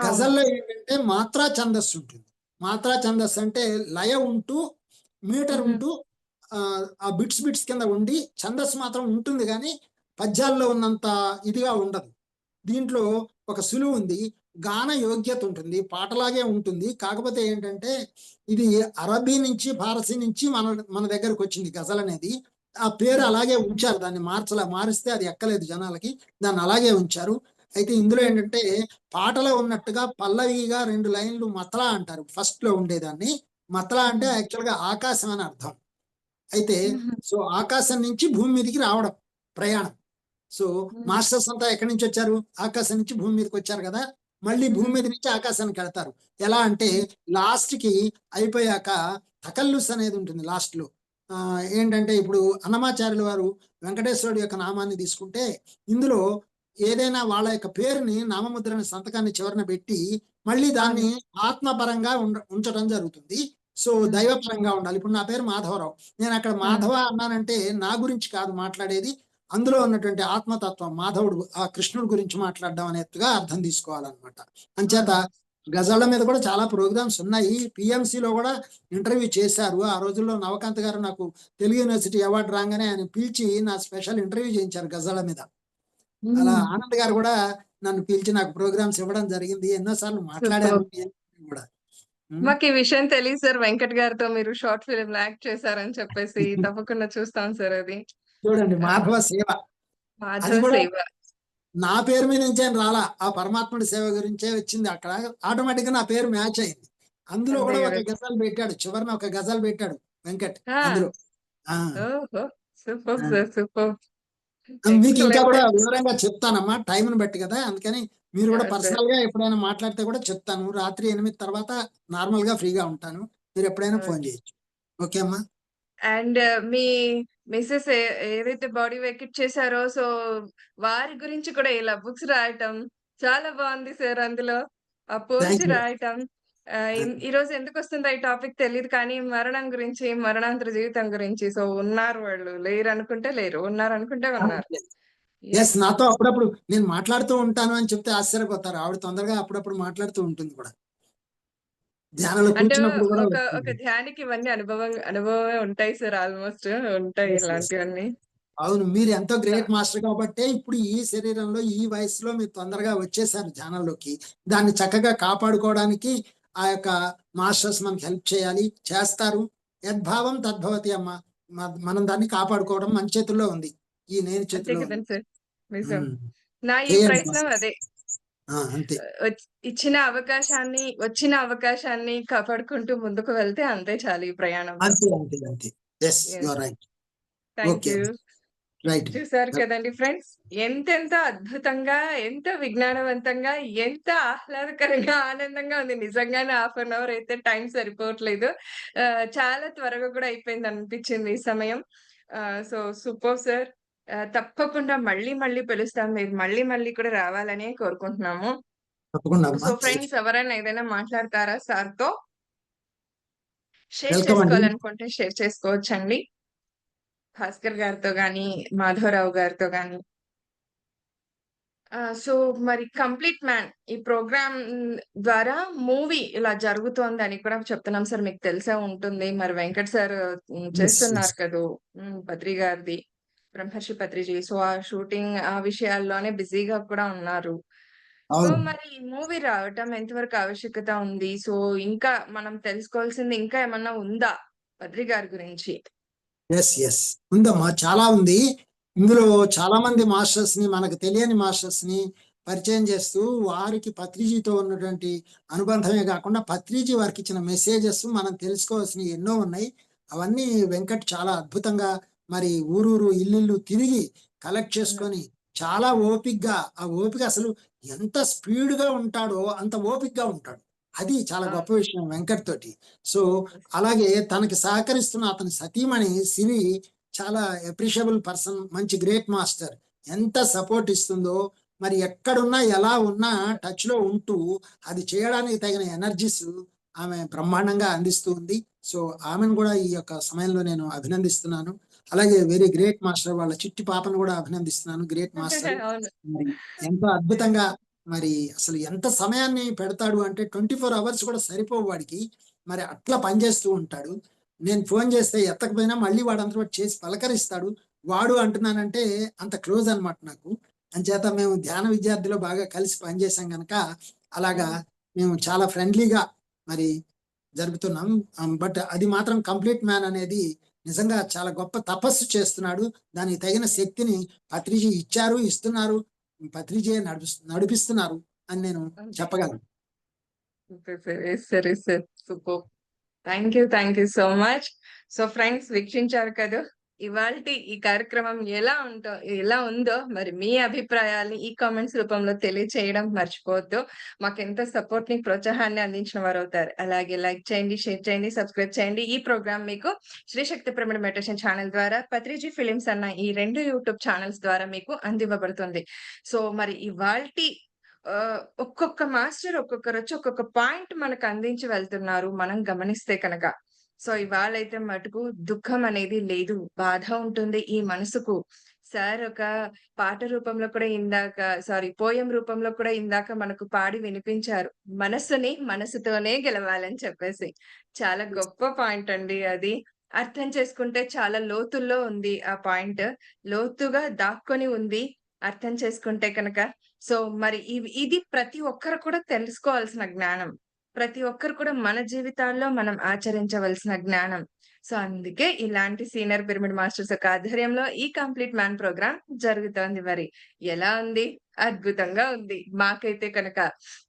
అవును. గజల్‌లో ఏంటంటే మాత్రా ఛందస్సు ఉంటుంది. మాత్రా ఛందస్సు అంటే లయ ఉంటూ, మీటర్ హుహు. ఉంటూ ఆ బిట్స్ బిట్స్ కింద ఉండి ఛందస్సు మాత్రం ఉంటుంది గానీ, పద్యాల్లో ఉన్నంత ఇదిగా ఉండదు. దీంట్లో ఒక సులువుంది. గాన యోగ్యత ఉంటుంది. పాటలాగే ఉంటుంది. కాకపోతే ఏంటంటే, ఇది అరబీ నుంచి, ఫారసీ నుంచి మన దగ్గరకొచ్చింది గజలనేది. ఆ పేరు హ్మ్. అలాగే ఉంచారు. దాన్ని మారిస్తే అది ఎక్కలేదు జనాలకి. దాన్ని అలాగే ఉంచారు. అయితే ఇందులో ఏంటంటే, పాటలో ఉన్నట్టుగా పల్లవిగా 2 లైన్‌లు మతలా అంటారు. ఫస్ట్‌లో ఉండేదాన్ని. మతలా అంటే హ్మ్. యాక్చువల్‌గా ఆకాశం అని అర్థం. అయితే హుహు. సో, ఆకాశం నుంచి భూమి మీదకి రావడం ప్రయాణం. సో, హ్మ్. మాస్టర్స్ అంతా ఎక్కడి నుంచొచ్చారు? ఆకాశం నుంచి భూమి మీదకొచ్చారు గదా! మళ్ళీ భూమి హుహు. మీద నుంచి ఆకాశానికెళ్తారు. ఎలా అంటే హ్మ్. లాస్ట్‌కి అయిపోయాక తకల్లుస్ అనేది ఉంటుంది లాస్ట్‌లో. ఏంటంటే ఇప్పుడు అన్నమాచార్యుల వారు వెంకటేశ్వరుడు యొక్క నామాన్ని తీసుకుంటే, ఇందులో ఏదైనా వాళ్ళ యొక్క పేరుని నామముద్రణ సంతకాన్ని చివరన పెట్టి, మళ్ళీ అవును. దాన్ని ఆత్మపరంగా ఉంచడం జరుగుతుంది. సో, హ్మ్. దైవపరంగా ఉండాలి. ఇప్పుడు నా పేరు మాధవరావు. నేనక్కడ హ్మ్. మాధవ అన్నానంటే నా గురించి కాదు మాట్లాడేది. అందులో ఉన్నటువంటి ఆత్మతత్వం మాధవుడు ఆ కృష్ణుడి గురించి మాట్లాడడం అనేట్టుగా అర్థం తీసుకోవాలనమాట. అంచేత హ్మ్. గజళ్ళ మీద కూడా చాలా ప్రోగ్రామ్స్ ఉన్నాయి. పీఎంసీలో కూడా ఇంటర్వ్యూ చేశారు. ఆ రోజుల్లో నవకాంత్ గారు నాకు తెలుగు యూనివర్సిటీ అవార్డ్ రాంగానే ఆయన పిలిచి నా స్పెషల్ ఇంటర్వ్యూ చేయించారు గజళ్ళ మీద. అలా హ్మ్. ఆనంద్ గారు కూడా నన్ను పిలిచి నాకు ప్రోగ్రామ్స్ ఇవ్వడం జరిగింది. ఎన్నో సార్లు మాట్లాడాను సూపర్బ్! కూడా. హ్మ్. మాకీ విషయం తెలీదు సార్. వెంకట్ గారితో మీరు షార్ట్ ఫిల్మ్‌లో యాక్ట్ చేశారని చెప్పేసి. తప్పకుండా చూస్తాం సార్ అది. చూడండి ఆహ్, 'మాధవ సేవ' అది మాధవ కూడా సేవ. నా పేరు మీద నుంచేం రాలా. ఆ పరమాత్ముడి సేవ గురించే వచ్చింది అక్కడ. ఆటోమేటిక్‌గా నా పేరు మ్యాచ్ అయింది. అందులో అంతే కూడా గదా! ఒక గజల్ పెట్టాడు. చివరన ఒక గజల్ పెట్టాడు వెంకట్ ఆ! అందులో. ఆ! ఓహో! సూపర్బ్ ఆ! సార్. సూపర్బ్! మీకు ఇంకా ఎక్సలెంట్. కూడా వివరంగా చెప్తానమ్మా. టైమ్‌ని బట్టి కదా! అందుకని మీరు కూడా యాహ్! సార్. పర్సనల్‌గా ఎప్పుడైనా మాట్లాడితే కూడా చెప్తాను. రాత్రి 8 తర్వాత నార్మల్‌గా ఫ్రీగా ఉంటాను. మీరెప్పుడైనా ఓకే. ఫోను చేయొచ్చు. ఓకే అమ్మా? అండ్ మీ మిసెస్ ఏదైతే బాడీ ఎక్కిచ్చేసారో సో, వారి గురించి కూడా ఇలా బుక్స్ రాయటం చాలా బావుంది సార్ అందులో. పోల్చి థాంక్ యూ. రాయటం. ఆ! ఈరోజు ఎందుకొస్తుందో ఈ టాపిక్ తెలీదు కానీ మరణం గురించి, మరణాంతర జీవితం గురించి. సో, ఉన్నారు వాళ్ళు. లేరనుకుంటే లేరు. ఉన్నారనుకుంటే ఉన్నారు. యెస్. యెస్. నాతో అప్పుడప్పుడు నేను మాట్లాడుతూ ఉంటాను అని చెప్తే ఆశ్చర్యపోతారు. ఆవిడ తొందరగా అప్పుడప్పుడు మాట్లాడుతూ ఉంటుంది కూడా. ధ్యానంలో అంటే కూర్చున్నప్పుడు కూడా ఒక వస్తుంది. ధ్యానికి ఇవన్నీ అనుభవమే ఉంటాయి సార్ ఆల్‌మోస్ట్. ఉంటాయి యెస్. యెస్. ఇలాంటివన్నీ. అవును. మీరు ఎంతో త గ్రేట్ మాస్టర్ కాబట్టే ఇప్పుడు ఈ శరీరంలో, ఈ వయస్సులో మీరు తొందరగా వచ్చేసారు ధ్యానంలోకి. దాన్ని చక్కగా కాపాడుకోవడానికి ఆ యొక్క మాస్టర్స్ మనకు హెల్ప్ చేయాలి. చేస్తారు. యద్భావం తద్భవతి అమ్మ. మనం దాన్ని కాపాడుకోవడం మన చేతుల్లో ఉంది. నేను అంతే చేతిలో ఉంది. కదండి సార్. నిజం. ఉమ్. నా ఈ చేయండి ప్రయత్నం మాస్టర్. అదే. అంతే వచ్చిన అవకాశాన్ని కాపాడుకుంటూ ముందుకు వెళ్తే అంతే చాలు ఈ ప్రయాణంలో. అంతే అంతే అంతే. Yes, you yes. Are right. Thank okay. You. Right. చూసారు కదండీ ఫ్రెండ్స్. ఎంతెంత అద్భుతంగా, ఎంత విజ్ఞానవంతంగా, ఎంత ఆహ్లాదకరంగా, ఆనందంగా ఉంది. నిజంగానే హాఫ్ అన్ అవర్ అయితే టైం సరిపోవట్లేదు. చాలా త్వరగా కూడా అయిపోయిందనిపించింది ఈ సమయం. So super sir. తప్పకుండా మళ్ళీ మళ్ళీ పిలుస్తాం. మీరు మళ్ళీ మళ్ళీ కూడా రావాలనే కోరుకుంటున్నాము. తప్పకుండా సో అమ్మా. ఫ్రెండ్స్ ఎవరైనా ఏదైనా మాట్లాడతారా సార్‌తో? షేర్ వెల్కమ్ అండి. చేసుకోవాలనుకుంటే షేర్ చేసుకోవచ్చండి. భాస్కర్ గారితో గాని, మాధవరావు గారితో గాని. సో మరి 'కంప్లీట్ మ్యాన్' ఈ ప్రోగ్రామ్ ద్వారా మూవీ ఇలా జరుగుతోందని కూడా చెప్తున్నాం సార్. మీకు తెలిసే ఉంటుంది. మరి వెంకట్ సార్ ఎస్, ఎస్. చేస్తున్నారు కదూ! పత్రి గారిది. బ్రహ్మర్షి పత్రిజీ. సో, ఆ షూటింగ్ ఆ విషయాల్లోనే బిజీగా కూడా ఉన్నారు. సో, అవును. మరి ఈ మూవీ రావటం ఎంతవరకు ఆవశ్యకత ఉంది? సో, ఇంకా మనం తెలుసుకోవాల్సింది ఇంకా ఏమన్నా ఉందా పత్రి గారి గురించి? Yes, yes. ఉందమ్మా, చాలా ఉంది. ఇందులో చాలా మంది మాస్టర్స్ ని, మనకు తెలియని మాస్టర్స్ ని పరిచయం చేస్తూ, వారికి పత్రిజీతో ఉన్నటువంటి అనుబంధమే కాకుండా పత్రిజీ వారికి ఇచ్చిన మెసేజెస్ మనం తెలుసుకోవాల్సినవి ఎన్నో ఉన్నాయి. అవన్నీ వెంకట్ చాలా అద్భుతంగా మరి ఊరూరు ఇల్లిల్లు తిరిగి కలెక్ట్ హ్మ్. చేసుకొని చాలా ఓపిగ్గా, ఆ ఓపిక అసలు ఎంత స్పీడ్‌గా ఉంటాడో అంత ఓపికగా ఉంటాడు. అది చాలా అవును. గొప్ప విషయం వెంకట్ తోటి. So, yes. అలాగే తనకి సహకరిస్తున్న అతని సతీమణి సిరి చాలా అప్రిషియబుల్ పర్సన్. మంచి గ్రేట్ మాస్టర్. ఎంత సపోర్ట్ ఇస్తుందో, మరి ఎక్కడున్నా, ఎలా ఉన్నా టచ్‌లో ఉంటూ అది చేయడానికి తగిన ఎనర్జీస్ ఆమె బ్రహ్మాండంగా అందిస్తూ ఉంది. సో, ఆమెను కూడా ఈ యొక్క సమయంలో నేను అభినందిస్తున్నాను. అలాగే వెరీ గ్రేట్ మాస్టర్ వాళ్ళ చిట్టి పాపను కూడా అభినందిస్తున్నాను. Great master. అవును. మరి ఎంతో యెస్. అద్భుతంగా మరి అసలు ఎంత సమయాన్ని పెడతాడు అంటే 24 అవర్స్ కూడా సరిపోవు వాడికి. మరి అట్లా పనిచేస్తూ ఉంటాడు. నేను ఫోన్ చేస్తే ఎత్తకపోయినా మళ్ళీ వాడంతట వాడు చేసి పలకరిస్తాడు. వాడు అంటున్నానంటే అంత క్లోజ్ అన్నమాట నాకు. అంచేత మేము ధ్యాన విద్యార్థిలో బాగా కలిసి పనిచేసాం గనక అలాగా హ్మ్. మేము చాలా ఫ్రెండ్లీగా మరి జరుపుతున్నాం. బట్ అది మాత్రం కంప్లీట్ మ్యాన్ అనేది నిజంగా చాలా గొప్ప తపస్సు చేస్తున్నాడు. దానికి తగిన శక్తిని పత్రిజీ ఇచ్చారు, ఇస్తున్నారు. పత్రిజీయే నడిపిస్తున్నారు అని నేను అంతే. చెప్పగలను. Super sir. Yes sir. Yes sir. Super. Thank you so much. So friends వీక్షించారు కదా! ఇవాల్టి ఈ కార్యక్రమం ఎలా ఉందో మరి మీ అభిప్రాయాల్ని ఈ కామెంట్స్ రూపంలో తెలియచేయడం మర్చిపోవద్దు. మాకెంతో సపోర్ట్‌ని, ప్రోత్సాహాన్ని అందించిన వారవుతారు. అలాగే లైక్ చేయండి, షేర్ చేయండి, సబ్స్క్రైబ్ చేయండి. ఈ ప్రోగ్రామ్ మీకు శ్రీ శక్తి పిరమిడ్ మెడిటేషన్ ఛానెల్ ద్వారా, పత్రిజీ ఫిలిమ్స్ అన్న ఈ 2 యూట్యూబ్ ఛానెల్స్ ద్వారా మీకు అందివ్వబడుతుంది. సో మరి ఇవాల్టి ఒక్కొక్క మాస్టర్ ఒక్కొక్కరొచ్చి ఒక్కొక్క పాయింట్ మనకు అందించి వెళ్తున్నారు. మనం గమనిస్తే కనక. సో ఇవాళైతే మటుకు దుఃఖం అనేది లేదు. బాధ ఉంటుంది ఈ మనసుకు. సార్ ఒక పాట రూపంలో కూడా పోయెమ్ రూపంలో కూడా ఇందాక మనకు పాడి వినిపించారు. మనస్సుని మనసుతోనే గెలవాలని చెప్పేసి. చాలా గొప్ప పాయింట్ అండి అది. అర్థం చేసుకుంటే చాలా లోతుల్లో ఉంది ఆ పాయింట్. లోతుగా దాక్కొని ఉంది. అర్థం చేసుకుంటే కనుక. సో, మరి ఇది ప్రతి ఒక్కరు కూడా తెలుసుకోవాల్సిన జ్ఞానం. ప్రతి ఒక్కరు కూడా మన జీవితాల్లో మనం ఆచరించవలసిన జ్ఞానం. సో, అందుకే ఇలాంటి సీనియర్ పిరమిడ్ మాస్టర్స్ యొక్క ఆధ్వర్యంలో ఈ కంప్లీట్ మ్యాన్ ప్రోగ్రామ్ జరుగుతోంది మరి. ఎలా ఉంది? అద్భుతంగా ఉంది. మాకైతే కనుక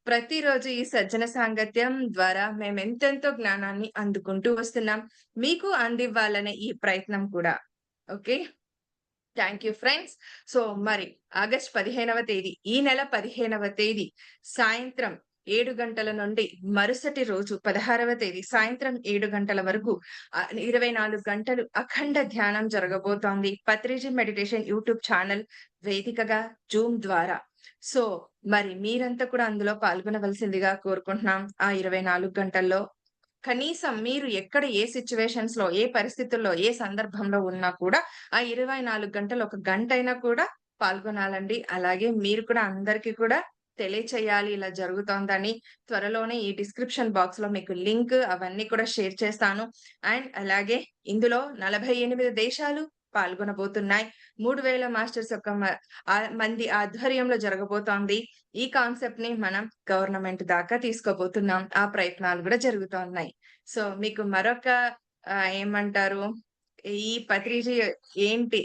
ప్రతిరోజు ఈ సజ్జన సాంగత్యం ద్వారా మేమెంతెంతో జ్ఞానాన్ని అందుకుంటూ వస్తున్నాం. మీకు అందివ్వాలనే ఈ ప్రయత్నం కూడా. Okay. Thank you friends. So, మరి ఆగస్ట్ 15వ తేదీ, ఈ నెల 15వ తేదీ సాయంత్రం 7 గంటల నుండి మరుసటి రోజు 16వ తేదీ సాయంత్రం 7 గంటల వరకు 24 గంటలు అఖండ ధ్యానం జరగబోతోంది. పత్రిజీ మెడిటేషన్ యూట్యూబ్ ఛానెల్ వేదికగా జూమ్ ద్వారా. సో, మరి మీరంతా కూడా అందులో పాల్గొనవలసిందిగా కోరుకుంటున్నాం. ఆ 24 గంటల్లో కనీసం మీరు ఎక్కడ ఏ సిట్యుయేషన్స్‌లో, ఏ పరిస్థితుల్లో, ఏ సందర్భంలో ఉన్నా కూడా ఆ 24 గంటలు ఒక గంటైనా కూడా పాల్గొనాలండి. అలాగే మీరు కూడా అందరికి కూడా తెలియచేయాలి ఇలా జరుగుతోందని. త్వరలోనే ఈ డిస్క్రిప్షన్ బాక్స్‌లో మీకు లింక్ అవన్నీ కూడా షేర్ చేస్తాను. అండ్ అలాగే ఇందులో 48 దేశాలు పాల్గొనబోతున్నాయి. 3000 మాస్టర్స్ యొక్క మంది ఆధ్వర్యంలో జరగబోతోంది. ఈ కాన్సెప్ట్‌ని మనం గవర్నమెంట్ దాకా తీసుకోబోతున్నాం. ఆ ప్రయత్నాలు గూడా జరుగుతున్నాయి. సో, మీకు మరొక ఏమంటారు? ఈ పత్రిజీ ఏంటి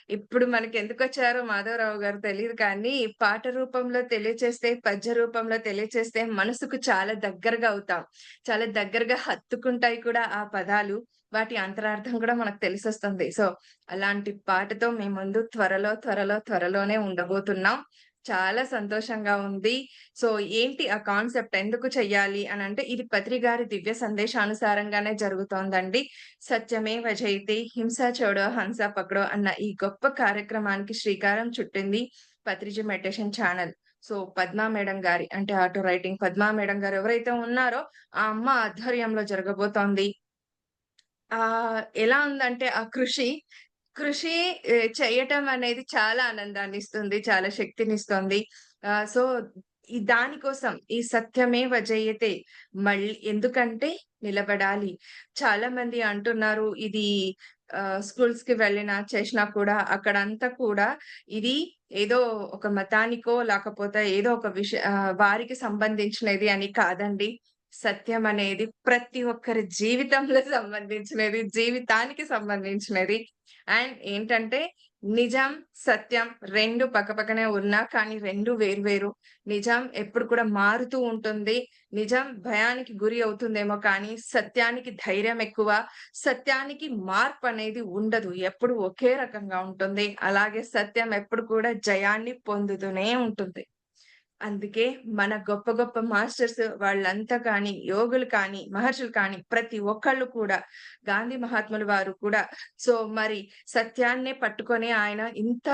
ఇప్పుడు మనకెందుకొచ్చారో మాధవరావు గారు తెలీదు కానీ, పాట రూపంలో తెలియచేస్తే, పద్య రూపంలో తెలియచేస్తే మనసుకు చాలా దగ్గరగా అవుతాం. చాలా దగ్గరగా హత్తుకుంటాయి కూడా ఆ పదాలు. వాటి అంతరార్థం కూడా మనకు తెలిసొస్తుంది. సో, అలాంటి పాటతో మీ ముందు త్వరలోనే ఉండబోతున్నాం. చాలా సంతోషంగా ఉంది. సో, ఏంటి ఆ కాన్సెప్ట్ ఎందుకు చెయ్యాలి అనంటే, ఇది పత్రి గారి దివ్య సందేశానుసారంగానే జరుగుతోందండి. సత్యమేవ జయతే హింస చూడో హంస పకడో అన్న ఈ గొప్ప కార్యక్రమానికి శ్రీకారం చుట్టింది Patriji meditation channel. So, Padma madam గారి అంటే ఆటో రైటింగ్ పద్మా మేడం గారు ఎవరైతే ఉన్నారో, ఆ అమ్మ ఆధ్వర్యంలో జరగబోతోంది. ఎలా ఉందంటే ఆ కృషి చేయటం అనేది చాలా ఆనందాన్నిస్తుంది. చాలా శక్తినిస్తుంది. సో, దానికోసం ఈ సత్యమేవ జయతే ఎందుకంటే నిలబడాలి. చాలా మంది అంటున్నారు ఇది స్కూల్స్‌కి వెళ్ళినా, చేసినా కూడా అక్కడంతా కూడా ఇది ఏదో ఒక మతానికో లేకపోతే ఏదో ఒక వారికి సంబంధించినది అని కాదండి. సత్యం అనేది ప్రతి ఒక్కరి జీవితంలో సంబంధించినది. జీవితానికి సంబంధించినది. అండ్ ఏంటంటే నిజం, సత్యం 2 పక్కపక్కనే ఉన్నా కానీ 2 వేరు. నిజం ఎప్పుడు కూడా మారుతూ ఉంటుంది. నిజం భయానికి గురి అవుతుందేమో కానీ సత్యానికి ధైర్యం ఎక్కువ. సత్యానికి మార్పనేది ఉండదు. ఎప్పుడు ఒకే రకంగా ఉంటుంది. అలాగే సత్యం ఎప్పుడు కూడా జయాన్ని పొందుతూనే ఉంటుంది. అందుకే మన గొప్ప గొప్ప మాస్టర్స్ వాళ్ళంతా కానీ, యోగులు కానీ, మహర్షులు కానీ ప్రతి ఒక్కళ్ళు కూడా గాంధీ మహాత్ములు వారు కూడా మరి సత్యాన్నే పట్టుకొని ఆయన ఇంత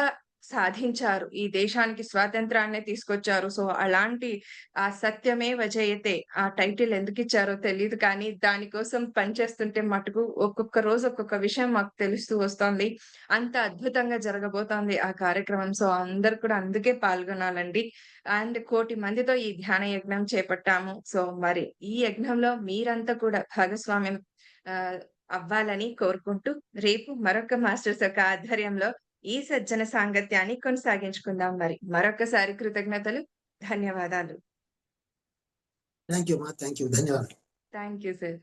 సాధించారు. ఈ దేశానికి స్వాతంత్రాన్నే తీసుకొచ్చారు. సో, అలాంటి ఆ సత్యమేవ జయతే ఆ టైటిల్ ఎందుకిచ్చారో తెలీదు కానీ, దానికోసం పనిచేస్తుంటే మటుకు ఒక్కొక్క రోజు ఒక్కొక్క విషయం మాకు తెలుస్తూ వస్తోంది. అంత అద్భుతంగా జరగబోతోంది ఆ కార్యక్రమం. సో, అందరూ కూడా అందుకే పాల్గొనాలండి. అండ్ 1,00,00,000 మందితో ఈ ధ్యాన యజ్ఞం చేపట్టాము. సో, మరి ఈ యజ్ఞంలో మీరంతా కూడా భాగస్వామ్యం ఆహ్, అవ్వాలని కోరుకుంటూ, రేపు మరొక మాస్టర్స్ యొక్క ఆధ్వర్యంలో ఈ సజ్జన సాంగత్యాన్ని కొనసాగించుకుందాం మరి. మరొక్కసారి కృతజ్ఞతలు. ధన్యవాదాలు. థ్యాంక్ యూ అమ్మా. Thank you. ధన్యవాదాలు. Thank you sir.